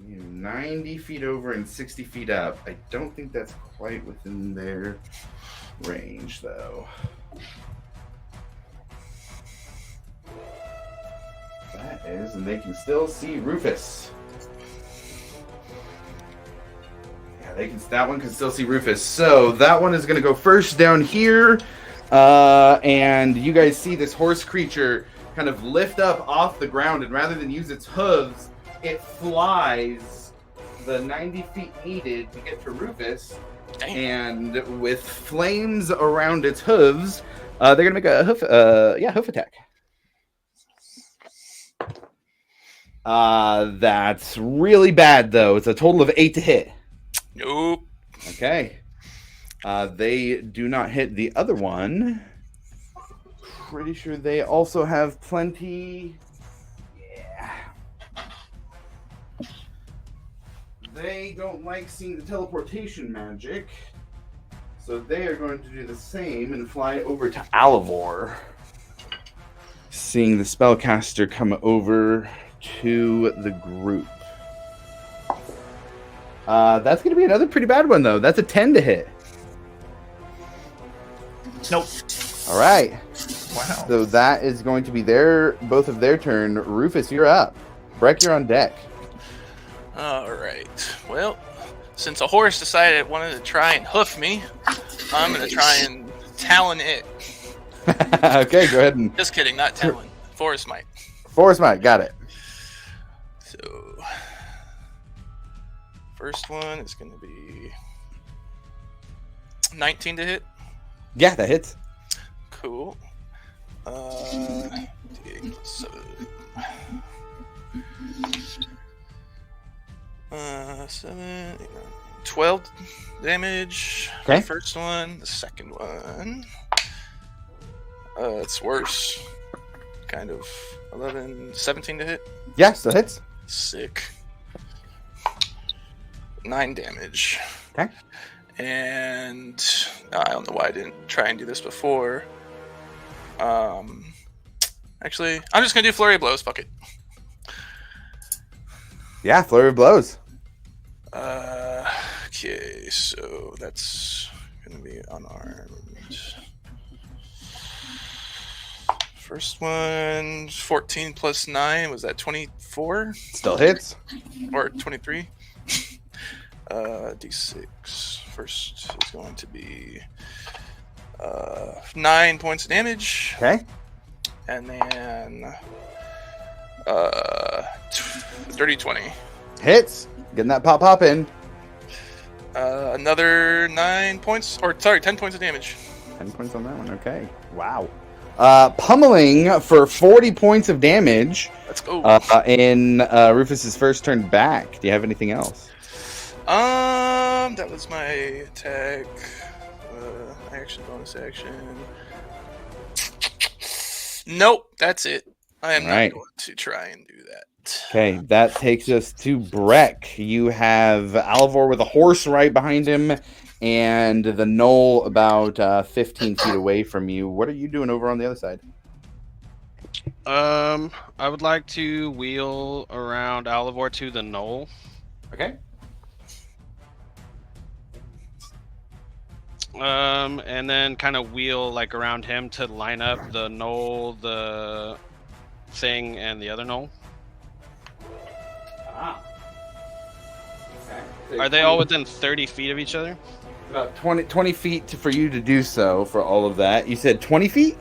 90 feet over and 60 feet up. I don't think that's quite within their range, though. That is, and they can still see Rufus. Yeah, that one can still see Rufus. So that one is going to go first down here. And you guys see this horse creature kind of lift up off the ground, and rather than use its hooves, it flies the 90 feet needed to get to Rufus. Dang. And with flames around its hooves, they're going to make a hoof attack. That's really bad, though. It's a total of 8 to hit. Nope. Okay. They do not hit the other one. Pretty sure they also have plenty. Yeah. They don't like seeing the teleportation magic. So they are going to do the same and fly over to Alivor. Seeing the spellcaster come over to the group. That's going to be another pretty bad one, though. That's a 10 to hit. Nope. All right. Wow. So that is going to be both of their turn. Rufus, you're up. Breck, you're on deck. All right. Well, since a horse decided it wanted to try and hoof me, I'm going to try and talon it. Okay, go ahead and... Just kidding, not talon. Forest Might. Forest Might, got it. So, first one is going to be 19 to hit. Yeah, that hits. Cool. D8 plus 7. 7, 8, 9, 12 damage. Okay. The first one. The second one. It's worse. Kind of 11, 17 to hit. Yeah, still hits. Sick. 9 damage. Okay. And I don't know why I didn't try and do this before. Actually, I'm just gonna do flurry of blows. Fuck it. Yeah, flurry of blows. Okay, so that's gonna be unarmed. First one, 14 plus 9. Was that 24? Still hits. Or 23? D6. First is going to be 9 points of damage. Okay. And then dirty 20. Hits. Getting that pop in. Another 9 points, or sorry, 10 points of damage. 10 points on that one. Okay. Wow. Pummeling for 40 points of damage. Let's go. In Rufus's first turn back. Do you have anything else? That was my attack. Action, bonus action. Nope, that's it. I am Right. not going to try and do that. Okay, that takes us to Breck. You have Alivor with a horse right behind him, and the knoll about 15 feet away from you. What are you doing over on the other side? I would like to wheel around Alivor to the knoll. Okay. And then kind of wheel like around him to line up the knoll, the thing, and the other knoll. Are they all within 30 feet of each other? About 20 feet for you to do so for all of that. You said 20 feet?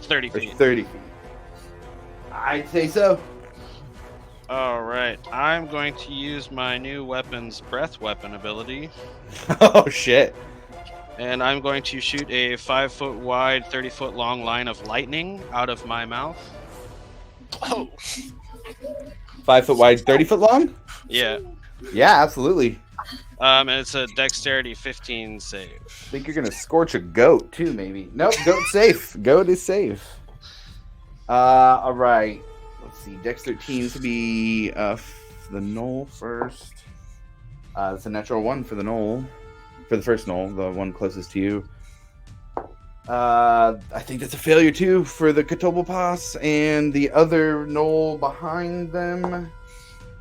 30 Or feet. 30 feet? I'd say so. All right. I'm going to use my new weapon's breath weapon ability. Oh, shit. And I'm going to shoot a 5-foot wide, 30-foot long line of lightning out of my mouth. Oh, 5 foot wide, 30 foot long? Yeah. Yeah, absolutely. And it's a dexterity 15 save. I think you're gonna scorch a goat too, maybe. Nope, goat's safe. Goat is safe. All right. Let's see. Dex 13 to be the knoll first. It's a natural 1 for the knoll. For the first knoll, the one closest to you. I think that's a failure too for the Katobopas and the other knoll behind them.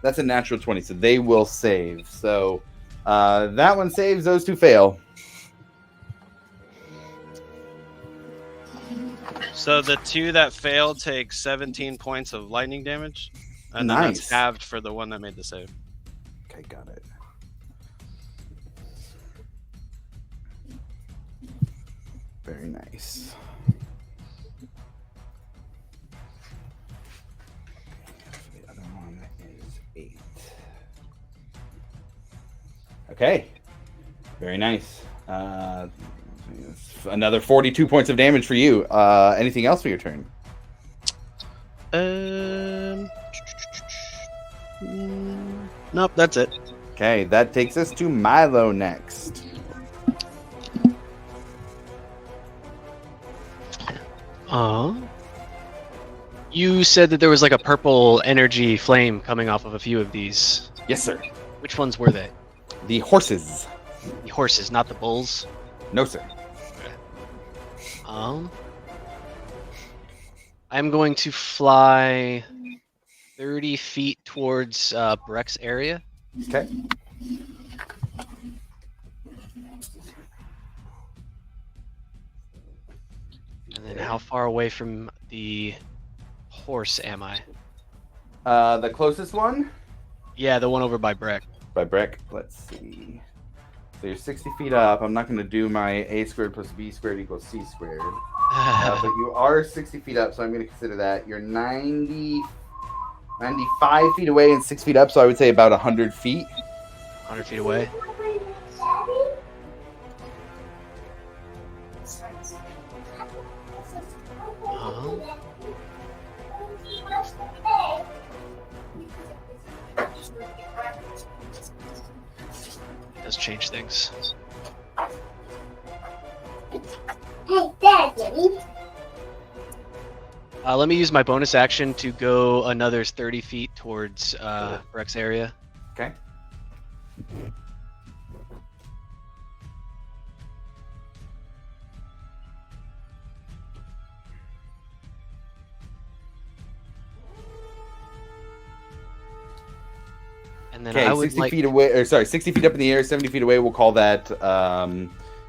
That's a natural 20, so they will save. So that one saves, those two fail. So the two that failed take 17 points of lightning damage. And then Nice. that's halved for the one that made the save. Okay, got it. Very nice. The other one is 8. Okay. Very nice. Another 42 points of damage for you. Anything else for your turn? Nope, that's it. Okay, that takes us to Milo next. You said that there was like a purple energy flame coming off of a few of these. Yes, sir. Which ones were they? The horses. The horses, not the bulls. No, sir. I'm going to fly 30 feet towards Breck's area. Okay. And then how far away from the horse am I? The closest one? Yeah, the one over by Breck. By Breck. Let's see. So you're 60 feet up. I'm not going to do my a squared plus b squared equals c squared. But you are 60 feet up, so I'm going to consider that. You're 95 feet away and 6 feet up, so I would say about 100 feet. 100 feet away. Does change things. Let me use my bonus action to go another 30 feet towards Breck's area. Okay. And then Okay, I would 60 like feet away, or sorry, 60 feet up in the air, 70 feet away. We'll call that,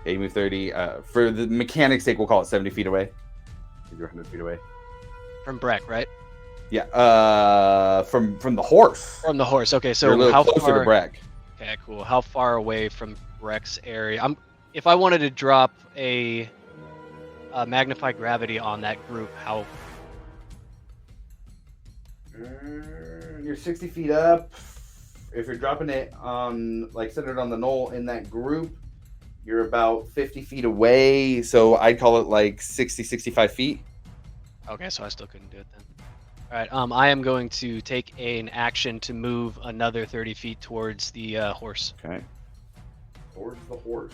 you move 30. For the mechanic's sake, we'll call it 70 feet away. You're 100 feet away. from Breck, right? Yeah, from the horse. From the horse. Okay, You're a so little how closer far? to Breck. Okay, cool. How far away from Breck's area? If I wanted to drop a magnify gravity on that group, how? You're 60 feet up. If you're dropping it on, like, centered on the knoll in that group, you're about 50 feet away. So I'd call it like 60, 65 feet. Okay, so I still couldn't do it then. All right. I am going to take an action to move another 30 feet towards the horse. Okay. Towards the horse.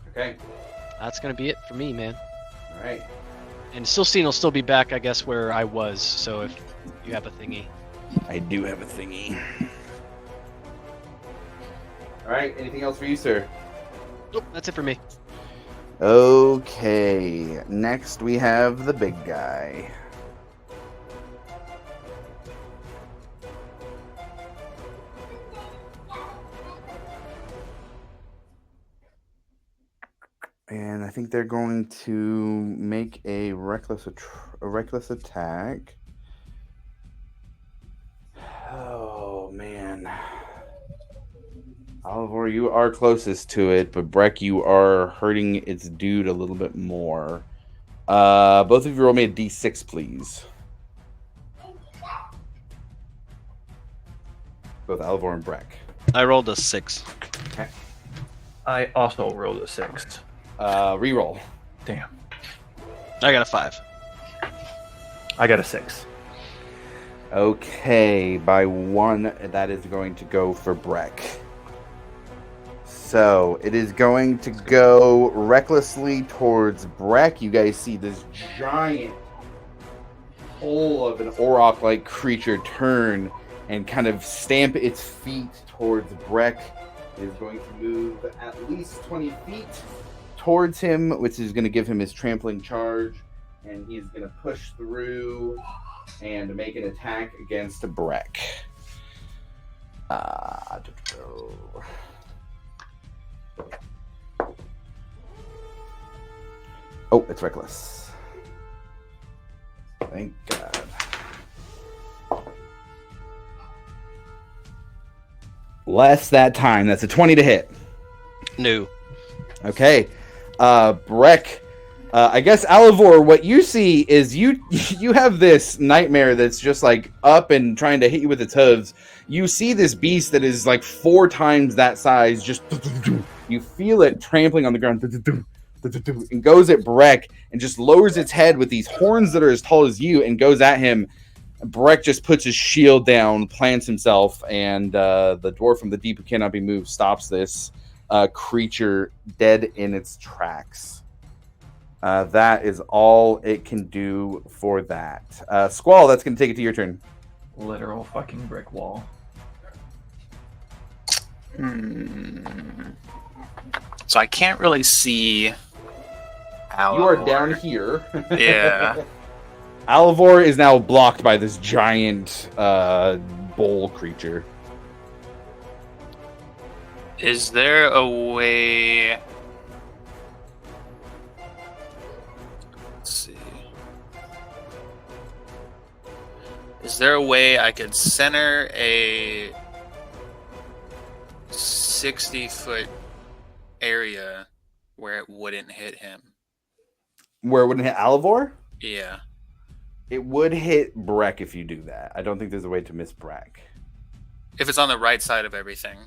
Okay. That's gonna be it for me, man. All right. And Silstein will still be back, I guess, where I was. So if you have a thingy. I do have a thingy. All right. Anything else for you, sir? Nope, that's it for me. Okay. Next, we have the big guy. And I think they're going to make a reckless attack. Oh man, Oliver, you are closest to it, but Breck, you are hurting its dude a little bit more. Both of you roll me a d6, please. Both Alvor and Breck. I rolled a 6. Okay. I also rolled a 6. Reroll. Damn. I got a 5. I got a 6. Okay, by 1, that is going to go for Breck. So it is going to go recklessly towards Breck. You guys see this giant hole of an Auroch-like creature turn and kind of stamp its feet towards Breck. It is going to move at least 20 feet towards him, which is going to give him his trampling charge. And he's going to push through and make an attack against Breck. Oh, it's reckless. Thank God. Less that time. That's a 20 to hit. No. Okay. Breck. I guess Alivor, what you see is you have this nightmare that's just like up and trying to hit you with its hooves. You see this beast that is like 4 times that size. Just you feel it trampling on the ground, and goes at Breck and just lowers its head with these horns that are as tall as you and goes at him. Breck just puts his shield down, plants himself, and the dwarf from the deep who cannot be moved stops this creature dead in its tracks. That is all it can do for that. Squall, that's going to take it to your turn. Literal fucking brick wall. So I can't really see. You are down here. Yeah. Alivor is now blocked by this giant bull creature. Is there a way? Let's see. Is there a way I could center a 60-foot area where it wouldn't hit him? Where it wouldn't hit Alivor? Yeah. It would hit Breck if you do that. I don't think there's a way to miss Breck. If it's on the right side of everything.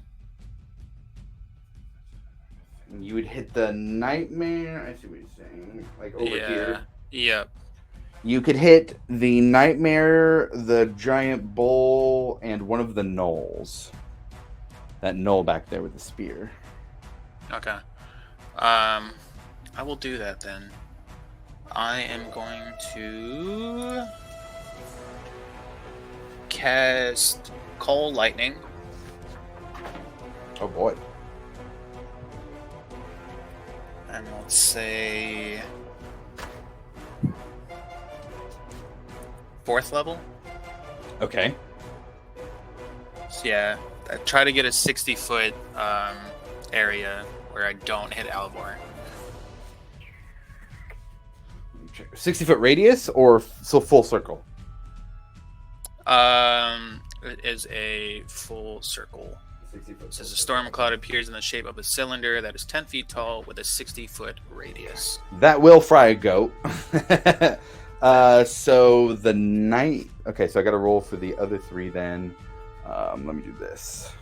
You would hit the Nightmare. I see what you're saying. Like over here. Yep. You could hit the Nightmare, the Giant Bull, and one of the Gnolls. That Gnoll back there with the spear. Okay. I will do that then. I am going to cast Coal Lightning. Oh boy. And let's say 4th level. Okay. So yeah, I try to get a 60-foot area where I don't hit Alivor. 60-foot radius or so full circle? It is a full circle. 60 foot. It says a storm cloud appears in the shape of a cylinder that is 10 feet tall with a 60-foot radius. That will fry a goat. So the night. Okay, so I got to roll for the other 3 then. Let me do this.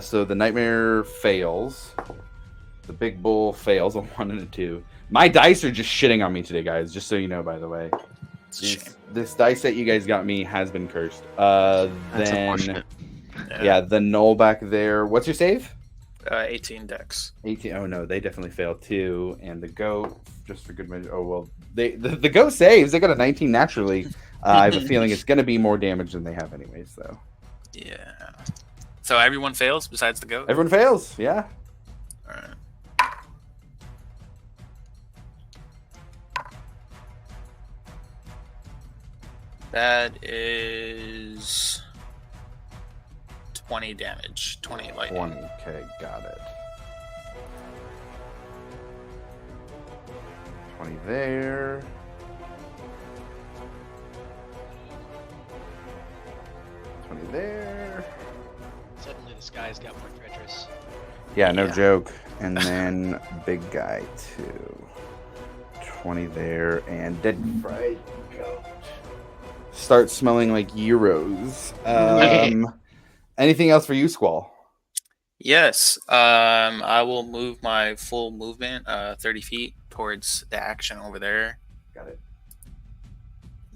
So the Nightmare fails. The Big Bull fails, a 1 and a 2. My dice are just shitting on me today, guys. Just so you know, by the way. It's a shame. This dice set you guys got me has been cursed. That's Then, unfortunate. yeah, the Gnoll back there. What's your save? 18 dex. 18. Oh no, they definitely failed too. And the goat, just for good measure. Oh well, the goat saves. They got a 19 naturally. I have a feeling it's going to be more damage than they have anyways. So Yeah. So everyone fails besides the goat? everyone fails. Yeah. Alright. That is 20 damage. 20 lightning. 20. Okay, got it. 20 there. 20 there. Suddenly the sky's got more treacherous. Yeah, no Yeah. joke. And then big guy too. 20 there and dead fried goat. Start smelling like euros. Anything else for you, Squall? Yes. I will move my full movement 30 feet towards the action over there. Got it.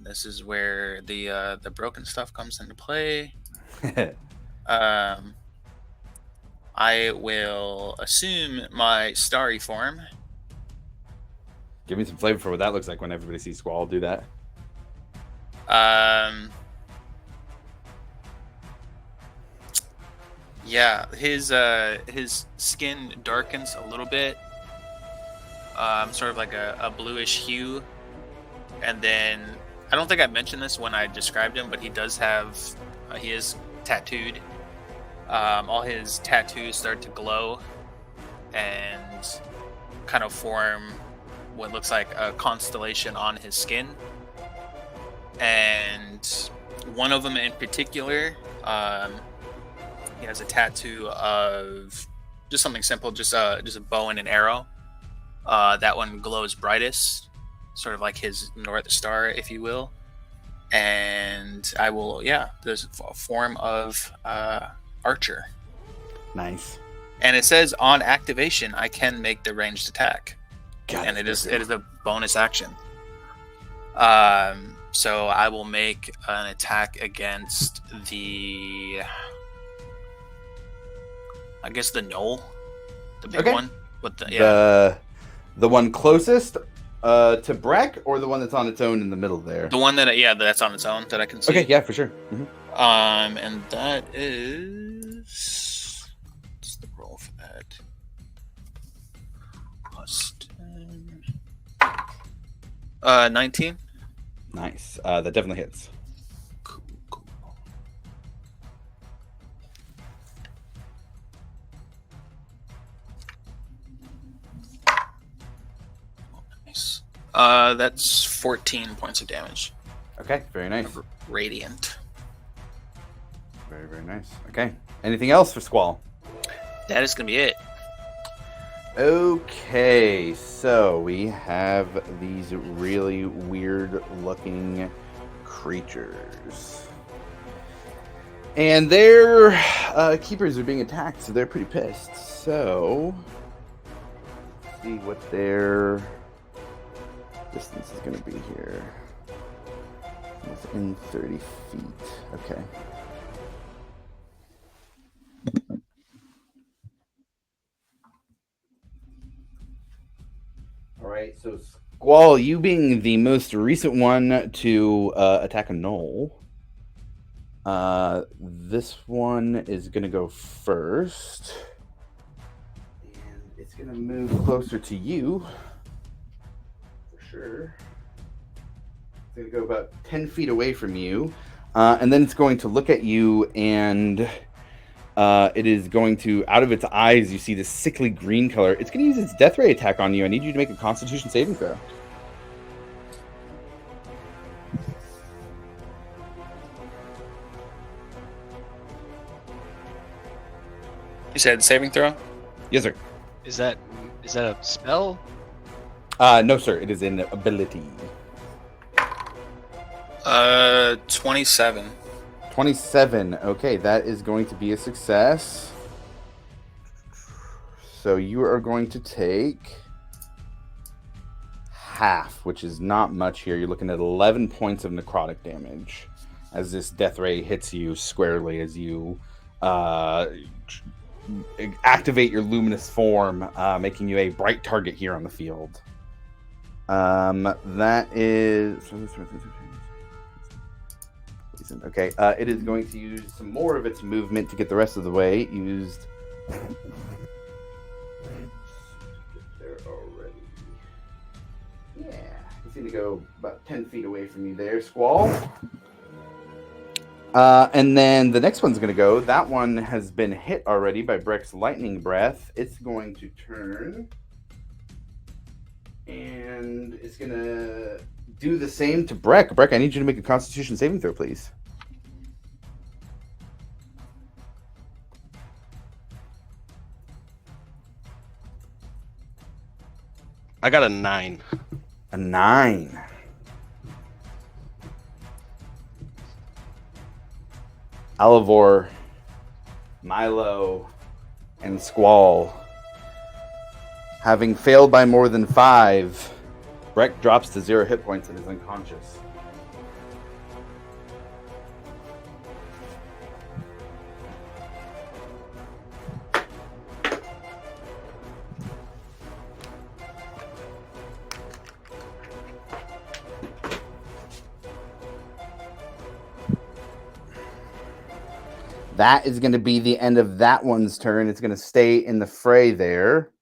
This is where the broken stuff comes into play. I will assume my starry form. Give me some flavor for what that looks like when everybody sees Squall. I'll do that. Yeah, his skin darkens a little bit, sort of like a bluish hue, and then I don't think I mentioned this when I described him, but he does have he is tattooed. All his tattoos start to glow and kind of form what looks like a constellation on his skin. And one of them in particular, he has a tattoo of just something simple, just a bow and an arrow. That one glows brightest, sort of like his North Star, if you will. And I will, there's a form of archer. Nice. And it says on activation, I can make the ranged attack, Got and it is a bonus action. So I will make an attack against the, I guess the knoll, the big Okay. one with the The one closest to Breck, or the one that's on its own in the middle there? the one that that's on its own that I can see. Okay, yeah, for sure. Mhm. And that is, what's the roll for that? Plus 10. 19. Nice. That definitely hits. Cool. Nice. That's 14 points of damage. Okay, very nice. Radiant. Very, very nice. Okay. Anything else for Squall? That is gonna be it. Okay, so we have these really weird looking creatures. And their keepers are being attacked, so they're pretty pissed. So, let's see what their distance is going to be here. Within 30 feet. Okay. All right, so Squall, you being the most recent one to attack a knoll, this one is going to go first. And it's going to move closer to you. For sure. It's going to go about 10 feet away from you. And then it's going to look at you and... it is going to, out of its eyes, you see this sickly green color. It's going to use its Death Ray attack on you. I need you to make a Constitution saving throw. You said saving throw? Yes, sir. Is that a spell? No, sir. It is an ability. 27. 27. Okay, that is going to be a success. So you are going to take half, which is not much here. You're looking at 11 points of necrotic damage as this Death Ray hits you squarely as you activate your luminous form, making you a bright target here on the field. That is... Okay, it is going to use some more of its movement to get the rest of the way. It used... there already. Yeah, it's going to go about 10 feet away from you there, Squall. And then the next one's going to go. That one has been hit already by Breck's Lightning Breath. It's going to turn. And it's going to do the same to Breck. Breck, I need you to make a Constitution saving throw, please. I got a 9. A 9. Alivor, Milo, and Squall. Having failed by more than 5, Breck drops to 0 hit points and is unconscious. That is going to be the end of that one's turn. It's going to stay in the fray there.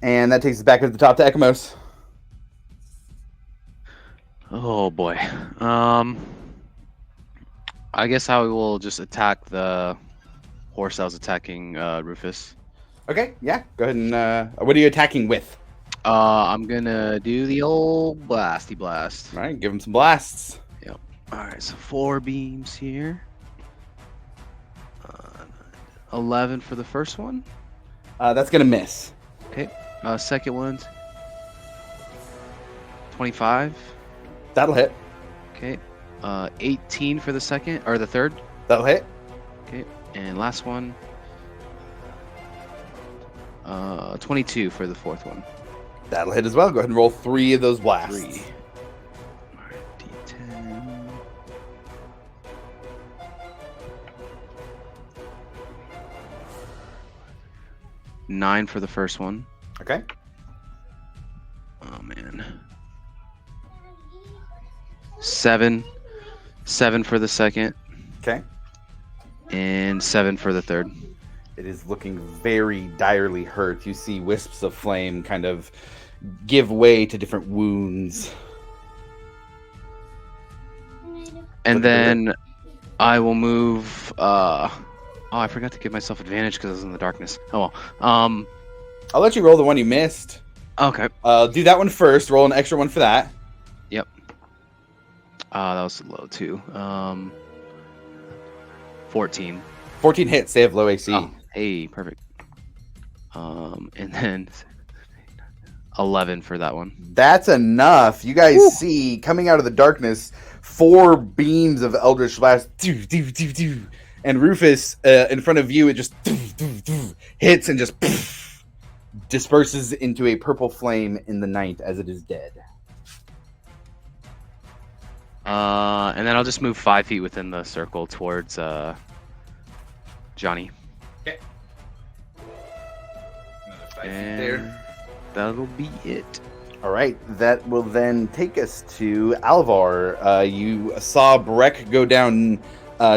And that takes us back at the top to Ekamos. Oh boy. I guess I will just attack the horse that was attacking Rufus. Okay, yeah. Go ahead and... what are you attacking with? I'm gonna do the old blasty blast. All right, give him some blasts. Yep. All right, so 4 beams here. 11 for the first one. That's going to miss. Okay. Second one. 25. That'll hit. Okay. 18 for the second or the third. That'll hit. Okay. And last one. 22 for the fourth one. That'll hit as well. Go ahead and roll 3 of those blasts. 3. Alright, D10. Nine for the first one. Okay. Oh man. 7. 7 for the second. Okay. And 7 for the third. It is looking very direly hurt. You see wisps of flame kind of give way to different wounds. And then I will move. Oh, I forgot to give myself advantage because I was in the darkness. Oh well. I'll let you roll the one you missed. Okay. Do that one first. Roll an extra one for that. Yep. That was low too. 14. 14 hits. They have low AC. Oh, hey, perfect. And then 11 for that one. That's enough. You guys see coming out of the darkness 4 beams of Eldritch Blast. And Rufus, in front of you, it just hits and just disperses into a purple flame in the night as it is dead. And then I'll just move 5 feet within the circle towards Johnny. Okay. Another 5 feet And there. that'll be it. All right, that will then take us to Alvar. You saw Breck go down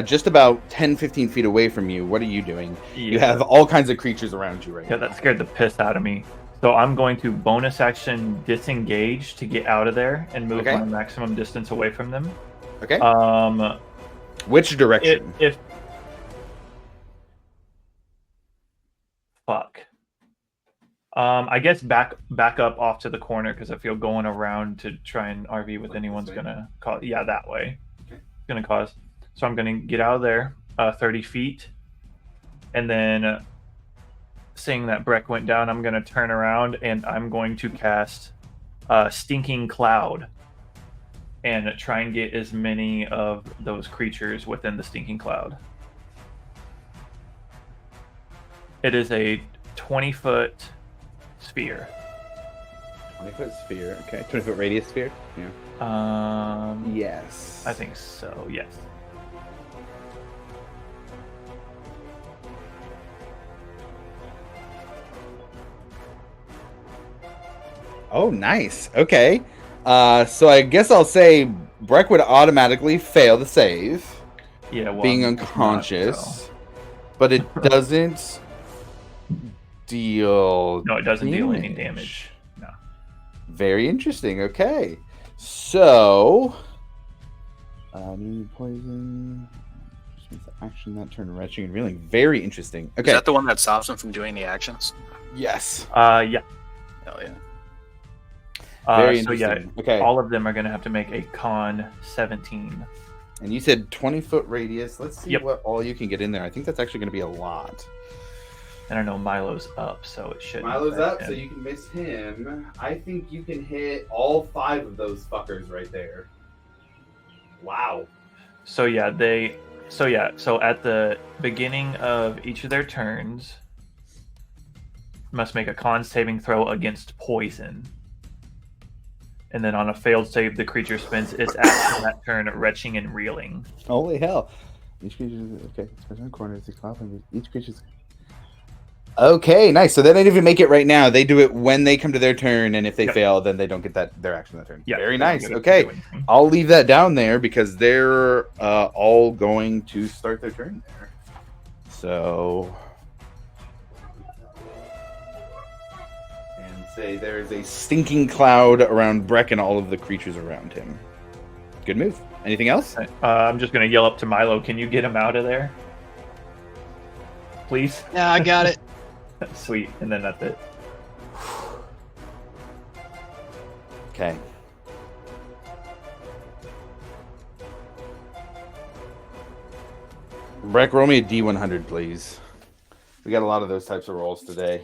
just about 10-15 feet away from you. What are you doing? Yeah. You have all kinds of creatures around you right Yeah, now. that scared the piss out of me. So I'm going to bonus action disengage to get out of there and move Okay. my maximum distance away from them. Okay. Which direction? If fuck. I guess back up off to the corner because I feel going around to try and RV with anyone's gonna cause. Yeah, that way. Okay. Gonna cause. So I'm gonna get out of there, 30 feet, and then seeing that Breck went down, I'm gonna turn around and I'm going to cast Stinking Cloud and try and get as many of those creatures within the Stinking Cloud. It is a 20-foot sphere. 20-foot sphere. Okay. 20-foot radius sphere? Yeah. Yes. I think so, yes. Oh, nice. Okay. So I guess I'll say Breck would automatically fail the save, Yeah, well, being I'm not, unconscious, so- but it doesn't deal. No, it doesn't deal any damage. No. Very interesting. Okay. So, poison. Action that turn, retching and reeling. Very interesting. Okay. Is that the one that stops him from doing the actions? Yes. Yeah. Hell yeah. Very So yeah, interesting. Okay. all of them are going to have to make a con 17. And you said 20-foot radius. Let's see Yep. what all you can get in there. I think that's actually going to be a lot. And I know Milo's up, so it should. Milo's up, so you can miss him. I think you can hit all 5 of those fuckers right there. Wow. So yeah, so at the beginning of each of their turns, must make a con saving throw against poison. And then on a failed save, the creature spends its action that turn retching and reeling. Holy hell. Each creature is okay. Especially in corners, each creature's. Okay, nice. So they don't even make it right now. They do it when they come to their turn, and if they Yep. fail, then they don't get their action that turn. Yeah, Very they don't nice. get to Okay. do anything. I'll leave that down there because they're all going to start their turn there. So, and say there's a stinking cloud around Breck and all of the creatures around him. Good move. Anything else? I'm just going to yell up to Milo, can you get him out of there? Please? Yeah, I got it. Sweet. And then that's it. Okay. Breck, roll me a D100, please. We got a lot of those types of rolls today.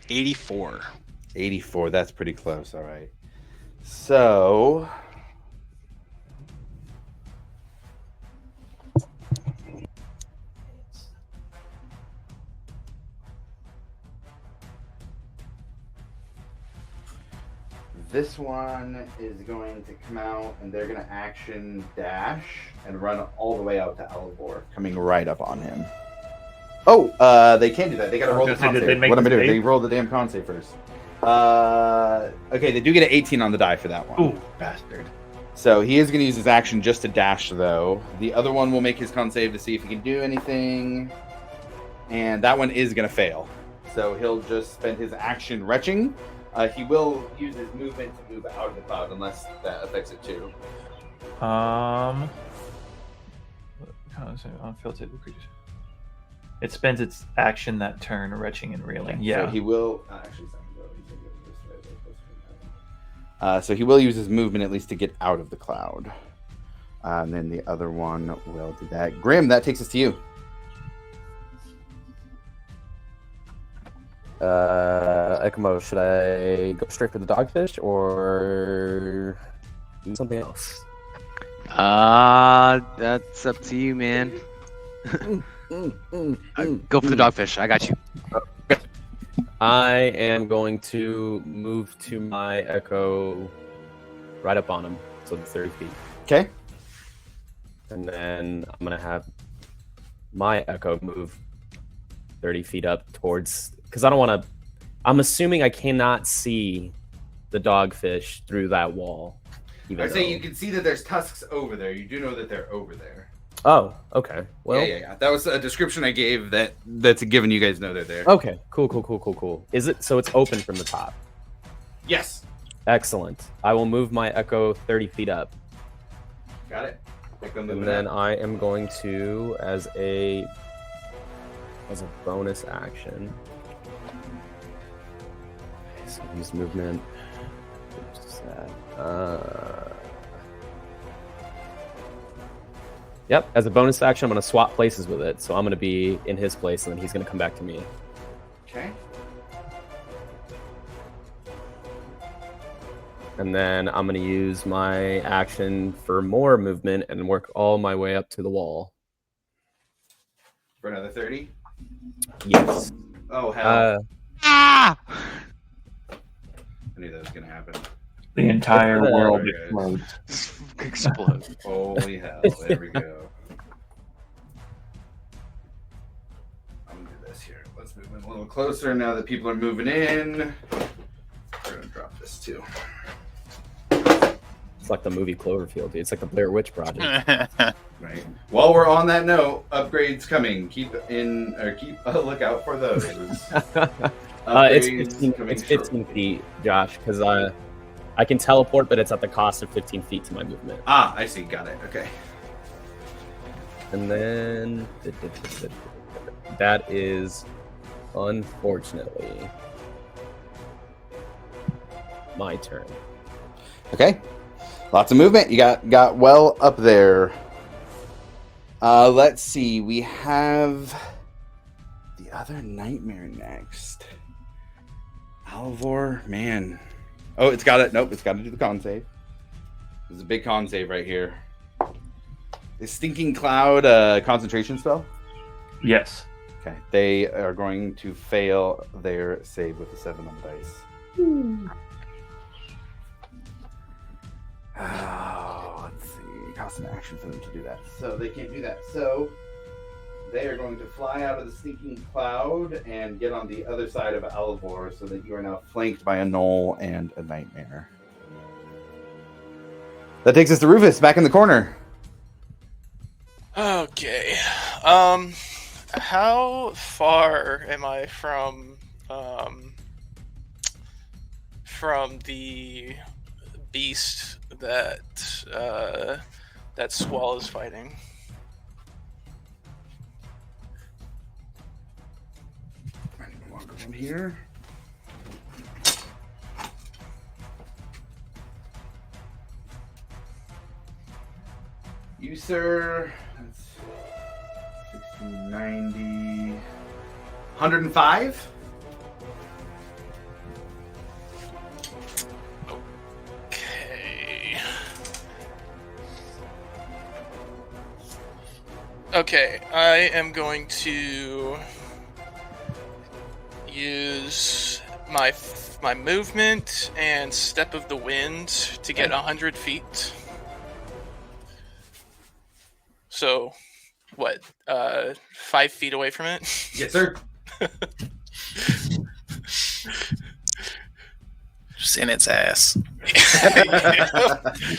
$84. 84. That's pretty close. All right. So This one is going to come out, and they're going to action dash and run all the way out to Alivor, coming right up on him. Oh, they can't do that. They got to roll the con Did they save. make What am I the doing? save? They roll the damn con save first. Okay, they do get an 18 on the die for that one. Ooh, bastard. So he is going to use his action just to dash, though. The other one will make his con save to see if he can do anything. And that one is going to fail. So he'll just spend his action retching. He will use his movement to move out of the cloud, unless that affects it too. It spends its action that turn, retching and reeling. Okay, Yeah. So he will. Actually, it's not gonna go. He's gonna go this way, like this way. So he will use his movement at least to get out of the cloud. And then the other one will do that. Grim, that takes us to you. Ekimo, should I go straight for the dogfish or do something else? That's up to you, man. Go for the dogfish. I got you. I am going to move to my echo right up on him, so the 30 feet. Okay. And then I'm going to have my echo move 30 feet up towards, because I don't want to, I'm assuming I cannot see the dogfish through that wall. I'd say you can see that there's tusks over there. You do know that they're over there. Oh, okay. Well, Yeah. That was a description I gave that's given you guys know they're there. Okay, cool. Is it, so it's open from the top? Yes. Excellent. I will move my echo 30 feet up. Got it. And then I am going to, as a bonus action, so use movement. Yep, as a bonus action, I'm going to swap places with it. So I'm going to be in his place, and then he's going to come back to me. Okay. And then I'm going to use my action for more movement and work all my way up to the wall. For another 30? Yes. Oh, hell. Ah! I knew that was going to happen. The entire world There it explodes. Explode. Holy hell. There we go. I'm going to do this here. Let's move in a little closer now that people are moving in. We're going to drop this too. It's like the movie Cloverfield, dude. It's like the Blair Witch Project. Right. While we're on that note, upgrades coming. Keep a lookout for those. It's Upgrades coming 15 shortly. feet, Josh, because I can teleport, but it's at the cost of 15 feet to my movement. Ah, I see. Got it. Okay. And then that is unfortunately my turn. Okay. Lots of movement. You got well up there. Let's see. We have the other nightmare next. Alivor, man. Oh, it's got it. Nope, it's got to do the con save. There's a big con save right here. The Stinking Cloud concentration spell. Yes. Okay. They are going to fail their save with the 7 on the dice. Oh, let's see. Cost an action for them to do that. So they can't do that. So they are going to fly out of the Stinking Cloud and get on the other side of Alivor so that you are now flanked by a Knoll and a Nightmare. That takes us to Rufus, back in the corner. Okay. How far am I from the beast that that Squall is fighting? Walk from here. You, sir. That's 1690. 105? Okay. Okay, I am going to use my movement and step of the wind to get 100 feet. So, what? 5 feet away from it. Yes, sir. Just in its ass.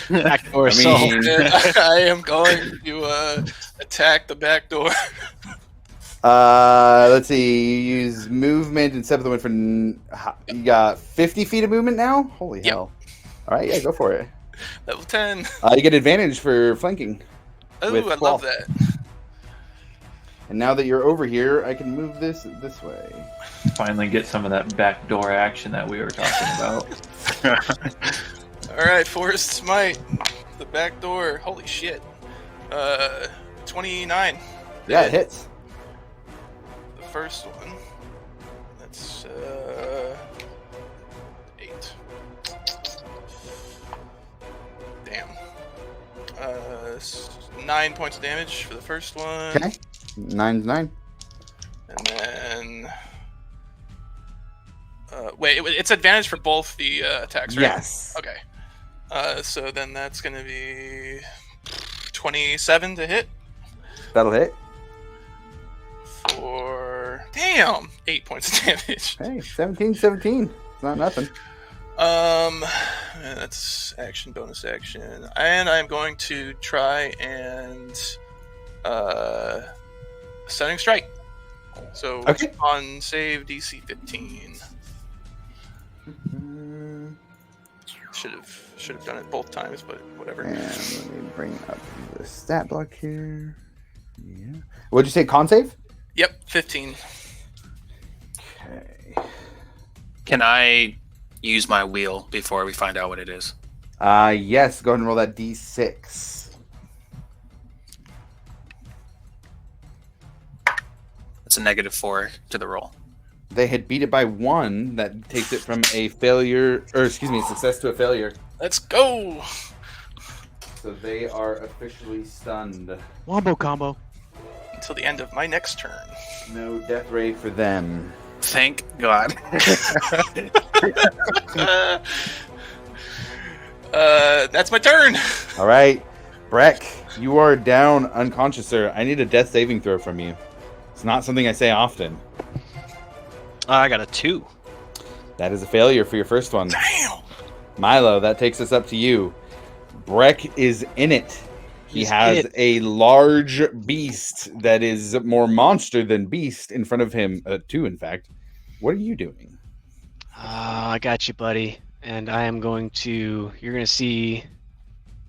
Backdoor I assault. mean- I am going to attack the back door. Let's see. You use movement and step of the wind for. You got 50 feet of movement now. Holy Yep. hell! All right, yeah, go for it. Level 10. You get advantage for flanking. Oh, With I 12. love that. And now that you're over here, I can move this way. Finally get some of that backdoor action that we were talking about. All right, Forest Smite. The back door. Holy shit. 29. Yeah, it hits. The first one. That's 8. Damn. 9 points of damage for the first one. Okay. 9's 9. And then wait, it's advantage for both the attacks, right? Yes. Okay. So then that's gonna be 27 to hit That'll hit. for 8 points of damage. Hey, 17. It's not nothing. That's action, bonus action, and I'm going to try and stunning strike. So Okay. on save DC 15. Should have done it both times, but whatever. And let me bring up the stat block here. Yeah. What'd you say? Con save? Yep, 15. Okay. Can I use my wheel before we find out what it is? Yes. Go ahead and roll that D6. It's a -4 to the roll. They had beat it by 1. That takes it from a failure, or excuse me, success to a failure. Let's go. So they are officially stunned. Wombo combo. Until the end of my next turn. No death ray for them. Thank God. That's my turn. All right, Breck, you are down unconscious, sir. I need a death saving throw from you. It's not something I say often. I got a 2. That is a failure for your first one. Damn. Milo, that takes us up to you. Breck is in it. He He's has in it. a large beast that is more monster than beast in front of him. 2, in fact. What are you doing? I got you, buddy. And I am going to. You're going to see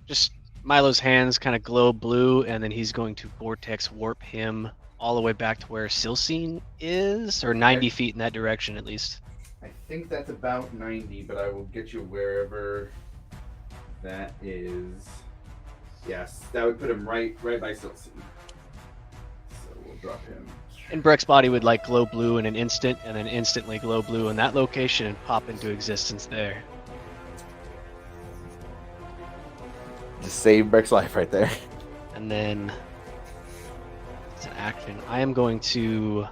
just Milo's hands kind of glow blue, and then he's going to vortex warp him all the way back to where Silcine is, or 90 feet in that direction at least. I think that's about 90, but I will get you wherever that is. Yes, that would put him right by Silcine. So we'll drop him. And Breck's body would like glow blue in an instant, and then instantly glow blue in that location and pop into existence there. Just save Breck's life right there. And then it's an action. I'm going to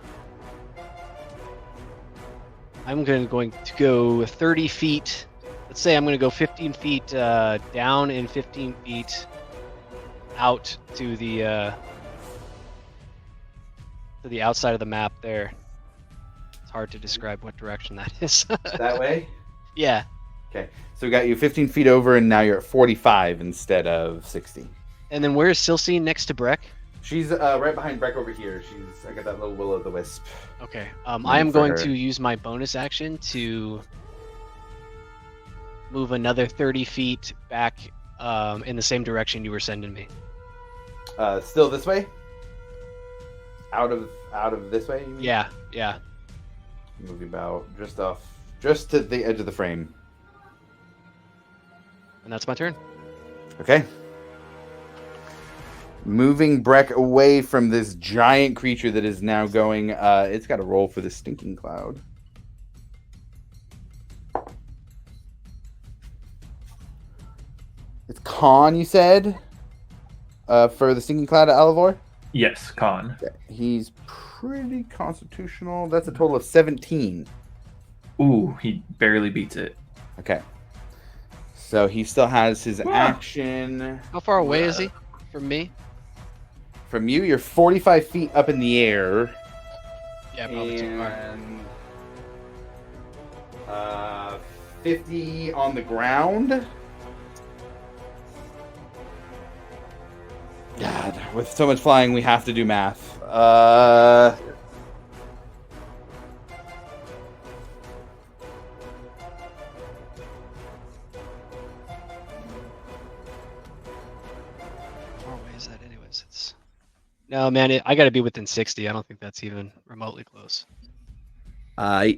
go 30 feet. Let's say I'm going to go 15 feet down and 15 feet out to the outside of the map there. It's hard to describe what direction that is. That way? Yeah. Okay, so we got you 15 feet over, and now you're at 45 instead of 60. And then where is Silcine next to Breck? She's right behind Breck over here. I got that little will-o'-the-wisp. Okay. Room I am for going her. to use my bonus action to move another 30 feet back in the same direction you were sending me. Still this way? Out of this way? You mean? Yeah. Moving about just to the edge of the frame. And that's my turn. Okay. Moving Breck away from this giant creature that is now going. It's got a roll for the stinking cloud. It's Khan, you said? For the stinking cloud at Alavor? Yes, Con. He's pretty constitutional. That's a total of 17. Ooh, he barely beats it. Okay. So he still has his action. How far away is he from me? From you, you're 45 feet up in the air. Yeah, probably too far. And 50 on the ground. God, with so much flying, we have to do math. How far away is that, anyways? It's no, man. I got to be within 60. I don't think that's even remotely close.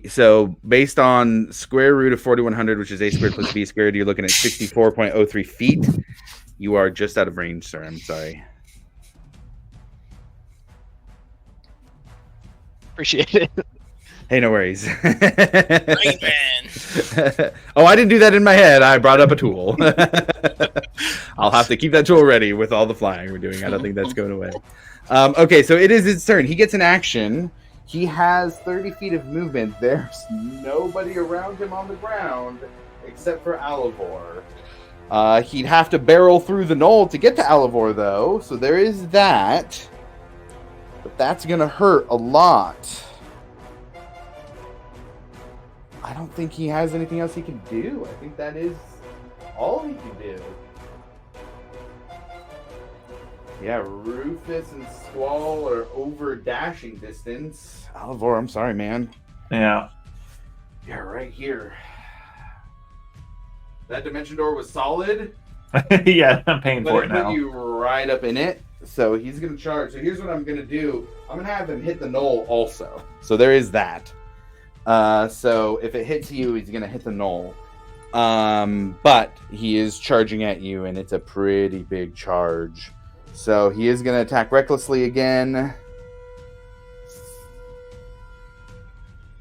So based on square root of 4100, which is a squared plus b squared, you're looking at 64.03 feet. You are just out of range, sir. I'm sorry. Appreciate it. Hey, no worries. Rain Man. Oh, I didn't do that in my head. I brought up a tool. I'll have to keep that tool ready with all the flying we're doing. I don't think that's going away. Okay, so it is his turn. He gets an action. He has 30 feet of movement. There's nobody around him on the ground except for Alivor. He'd have to barrel through the knoll to get to Alivor, though. So there is that. But that's going to hurt a lot. I don't think he has anything else he can do. I think that is all he can do. Yeah, Rufus and Squall are over dashing distance. Alivor, I'm sorry, man. Yeah. Yeah, right here. That dimension door was solid. Yeah, I'm paying But for it it put now. you right up in it. So he's going to charge. So here's what I'm going to do. I'm going to have him hit the knoll also. So there is that. So if it hits you, he's going to hit the knoll. But he is charging at you, and it's a pretty big charge. So he is going to attack recklessly again.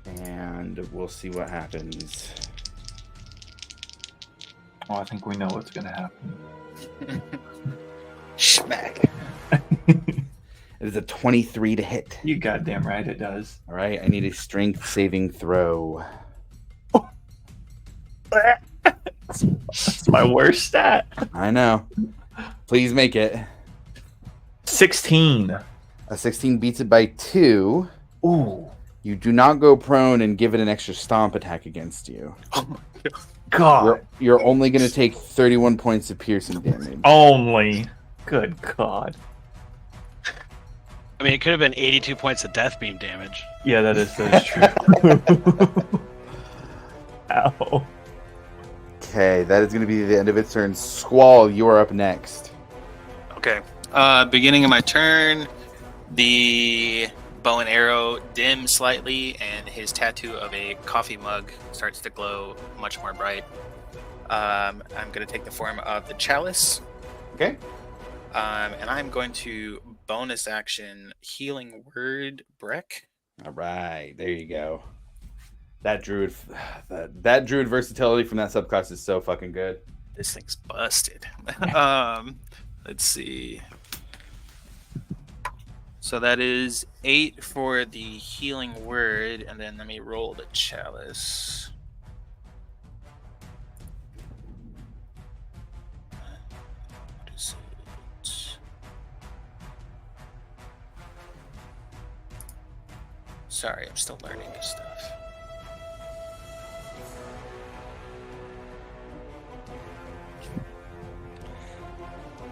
And we'll see what happens. Oh, I think we know what's going to happen. Schmack. It is a 23 to hit. You goddamn right it does. All right, I need a strength saving throw. That's my worst stat. I know. Please make it. 16. A 16 beats it by 2. Ooh. You do not go prone and give it an extra stomp attack against you. God. You're only going to take 31 points of piercing damage. Only. Good God. I mean, it could have been 82 points of death beam damage. Yeah, that is true. Ow. Okay, that is going to be the end of its turn. Squall, you are up next. Okay. Beginning of my turn, the bow and arrow dim slightly, and his tattoo of a coffee mug starts to glow much more bright. I'm going to take the form of the chalice. Okay. And I'm going to bonus action healing word Breck. All right, there you go. That druid versatility from that subclass is so fucking good. This thing's busted. Let's see. So that is 8 for the healing word, and then let me roll the chalice. What is it? Sorry, I'm still learning this stuff.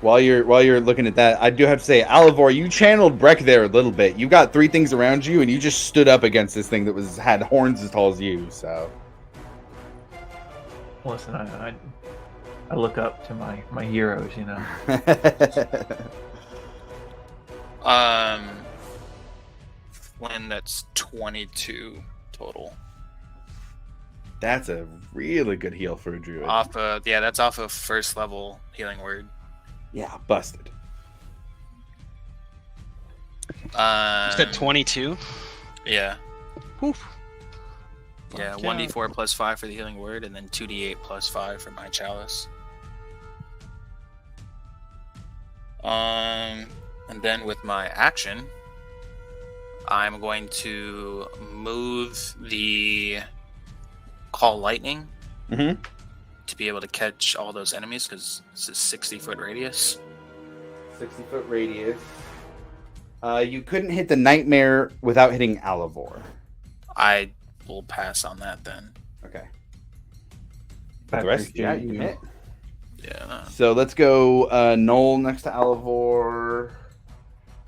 While you're looking at that, I do have to say, Alivor, you channeled Breck there a little bit. You got 3 things around you, and you just stood up against this thing that had horns as tall as you. So, Listen, I look up to my heroes, you know. When that's 22 total. That's a really good heal for a druid. That's off of first level healing word. Yeah, busted. You said 22? Yeah. Whew. Yeah, Fuck 1d4 plus 5 for the healing word, and then 2d8 plus 5 for my chalice. And then with my action, I'm going to move the call lightning Mm-hmm. to be able to catch all those enemies because it's a 60-foot radius. 60-foot radius. You couldn't hit the nightmare without hitting Alivor. I will pass on that then. Okay. I The rest, appreciate yeah, you can hit. Yeah. So let's go Knoll next to Alivor.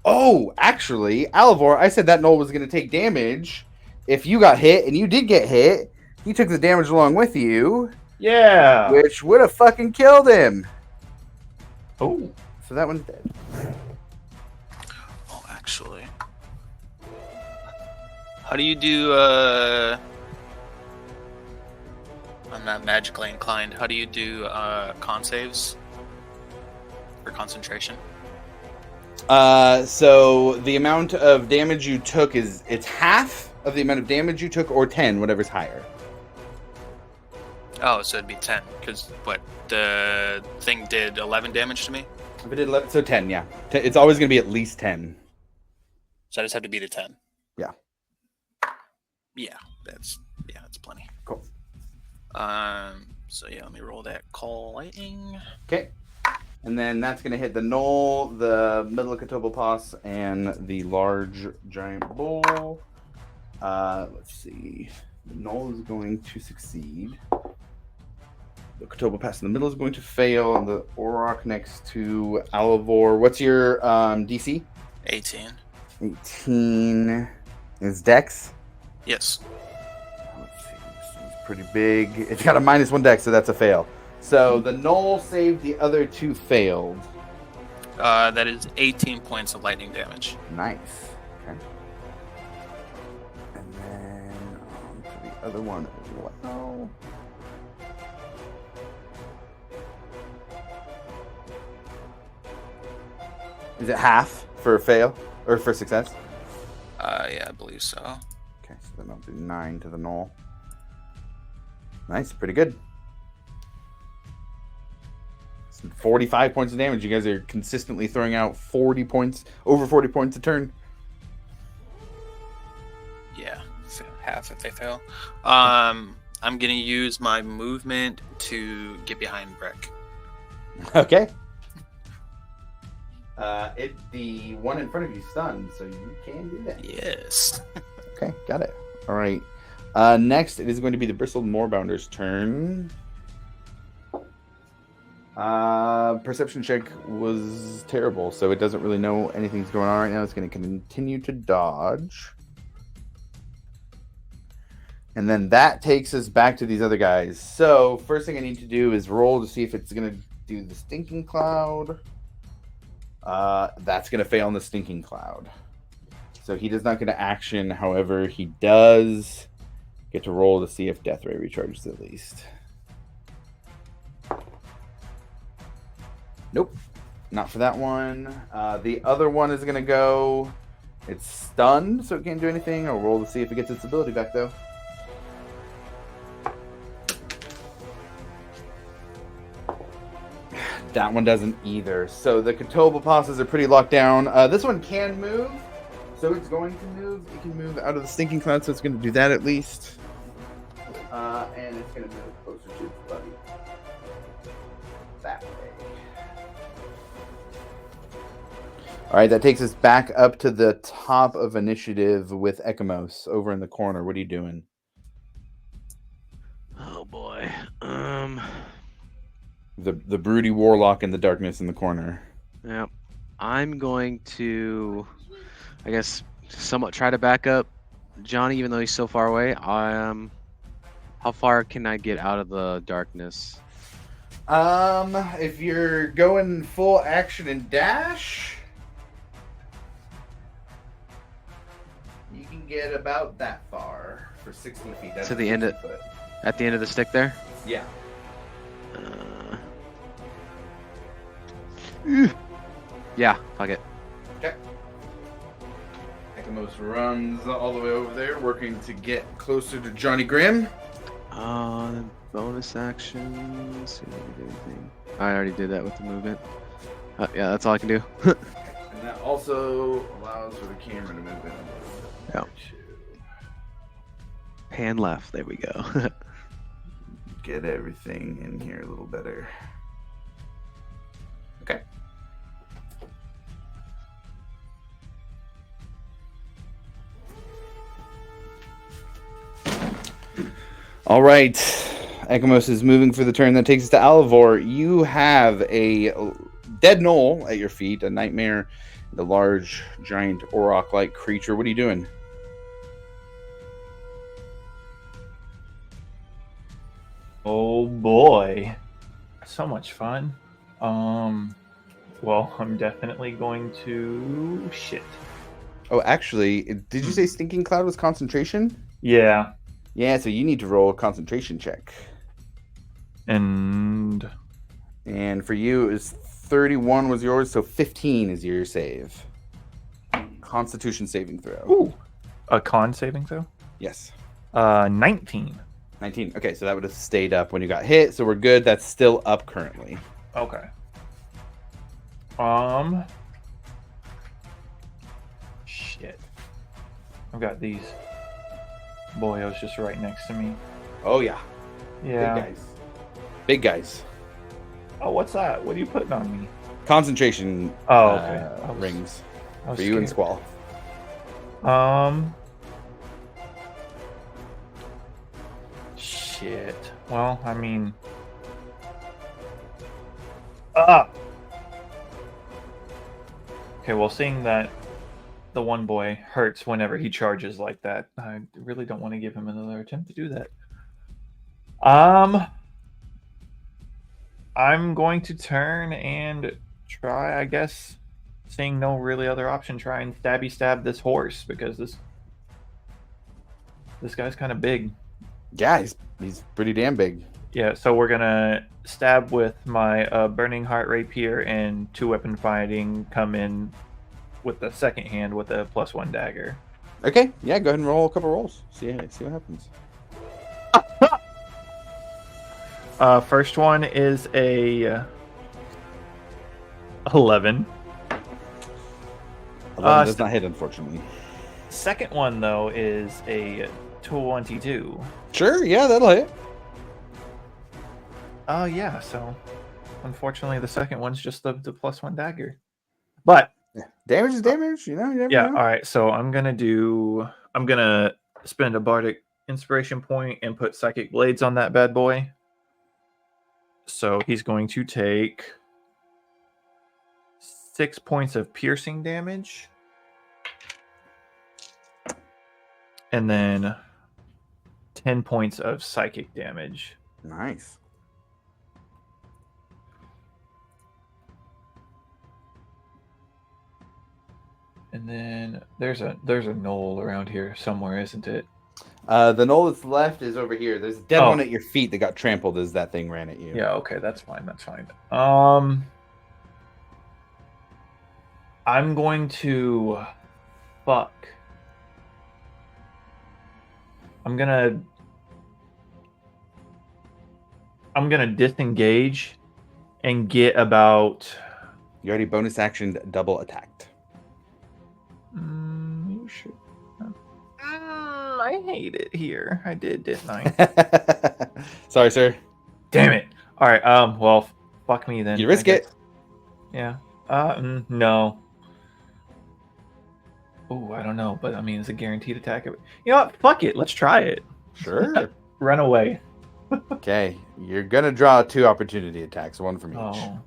Oh, actually, Alivor, I said that Knoll was going to take damage if you got hit, and you did get hit. He took the damage along with you, Yeah. which would have fucking killed him. Oh. So that one's dead. Oh, actually. How do you do, I'm not magically inclined. How do you do, con saves? For concentration? So the amount of damage you took it's half of the amount of damage you took, or 10, whatever's higher. Oh, so it'd be 10. Because, what, the thing did 11 damage to me? If it did 11, so 10, yeah. It's always going to be at least 10. So I just have to beat a 10. Yeah. Yeah, that's plenty. Cool. So yeah, let me roll that call lightning. Okay. And then that's going to hit the Knoll, the middle of Katobopas, and the large giant bull. Let's see. The Knoll is going to succeed. The Katobopas in the middle is going to fail, and the Auroch next to Alivor. What's your DC? 18. 18 is Dex. Yes. Let's see. This one's pretty big. It's got a -1 Dex, so that's a fail. So the Knoll saved, the other two failed. That is 18 points of lightning damage. Nice. Okay. And then on to the other one as well. Is it half for a fail or for success? Yeah, I believe so. Okay, so then I'll do 9 to the Knoll. Nice, pretty good. 45 points of damage. You guys are consistently throwing out 40 points, over 40 points a turn. Yeah, half if they fail. I'm gonna use my movement to get behind Breck. Okay. The one in front of you stunned, so you can do that. Yes. Okay, got it. All right. Next, it is going to be the Bristled Moorbounder's turn. Perception check was terrible, so it doesn't really know anything's going on right now. It's going to continue to dodge. And then that takes us back to these other guys. So, first thing I need to do is roll to see if it's going to do the Stinking Cloud. That's going to fail on the Stinking Cloud. So he does not get to action. However, he does get to roll to see if Death Ray recharges at least. Nope. Not for that one. The other one is going to go... It's stunned, so it can't do anything. I'll roll to see if it gets its ability back, though. That one doesn't either. So the Katobopas are pretty locked down. This one can move, so it's going to move. It can move out of the Stinking Cloud, so it's going to do that at least. And it's going to move closer to its buddy. That way. All right, that takes us back up to the top of initiative with Ekamos over in the corner. What are you doing? Oh boy. The broody warlock in the darkness in the corner. Yeah. I'm going to, I guess, somewhat try to back up Johnny, even though he's so far away. How far can I get out of the darkness? If you're going full action and dash, you can get about that far for 60 feet. That's To the end of- 60 foot. At the end of the stick there? Yeah. Yeah, fuck it. Okay. Ekamos runs all the way over there, working to get closer to Johnny Grimm. Bonus action. See if I can do anything. I already did that with the movement. Yeah, that's all I can do. And that also allows for the camera to move in a little bit. Yeah. Pan left. There we go. get everything in here a little better. Okay. All right. Ekamos is moving for the turn. That takes us to Alivor. You have a dead gnoll at your feet, a nightmare, the large, giant, Auroch-like creature. What are you doing? Oh boy, so much fun. Well, I'm definitely going to shit. Oh, actually, did you say Stinking Cloud was concentration? Yeah, Yeah, so you need to roll a concentration check. and And for you, it was 31 was yours, so 15 is your save. Constitution saving throw. ooh, a con saving throw. Yes. 19. 19. Okay, so that would have stayed up when you got hit, so we're good. That's still up currently. Okay. Shit. I've got these boyos just right next to me. Oh, yeah. Yeah. Big guys. Big guys. Oh, what's that? What are you putting on me? Concentration Oh, okay. rings I was for you and scared. Squall. Shit. Well, I mean. Ah! Okay, well, seeing that the one boy hurts whenever he charges like that, I really don't want to give him another attempt to do that. I'm going to turn and try, I guess, seeing no really other option, try and stab this horse because this guy's kind of big. Yeah, he's pretty damn big. Yeah, so we're gonna stab with my burning heart rapier and 2-weapon fighting. Come in with the second hand with a +1 dagger. Okay, yeah, go ahead and roll a couple rolls. See what happens. First one is a 11. 11 does not hit, unfortunately. Second one though is a 22. Sure, yeah, that'll hit. Yeah, so unfortunately the second one's just the +1 dagger. But Damage is damage, you never yeah, know. all right, so I'm gonna spend a bardic inspiration point and put psychic blades on that bad boy. So he's going to take 6 points of piercing damage. And then 10 points of psychic damage. Nice. And then there's a gnoll around here somewhere, isn't it? The gnoll that's left is over here. There's a dead Oh. one at your feet that got trampled as that thing ran at you. Yeah, okay, that's fine. I'm going to fuck. I'm gonna disengage and get about. You already bonus action double attacked. You should. I hate it here. I did, didn't I? Sorry, sir. Damn it. All right. Well, fuck me then. You risk I it. guess. Yeah. No. Oh, I don't know, but I mean, it's a guaranteed attack. You know what? Fuck it. Let's try it. Sure. Run away. Okay. You're going to draw 2 opportunity attacks, one from each. Oh.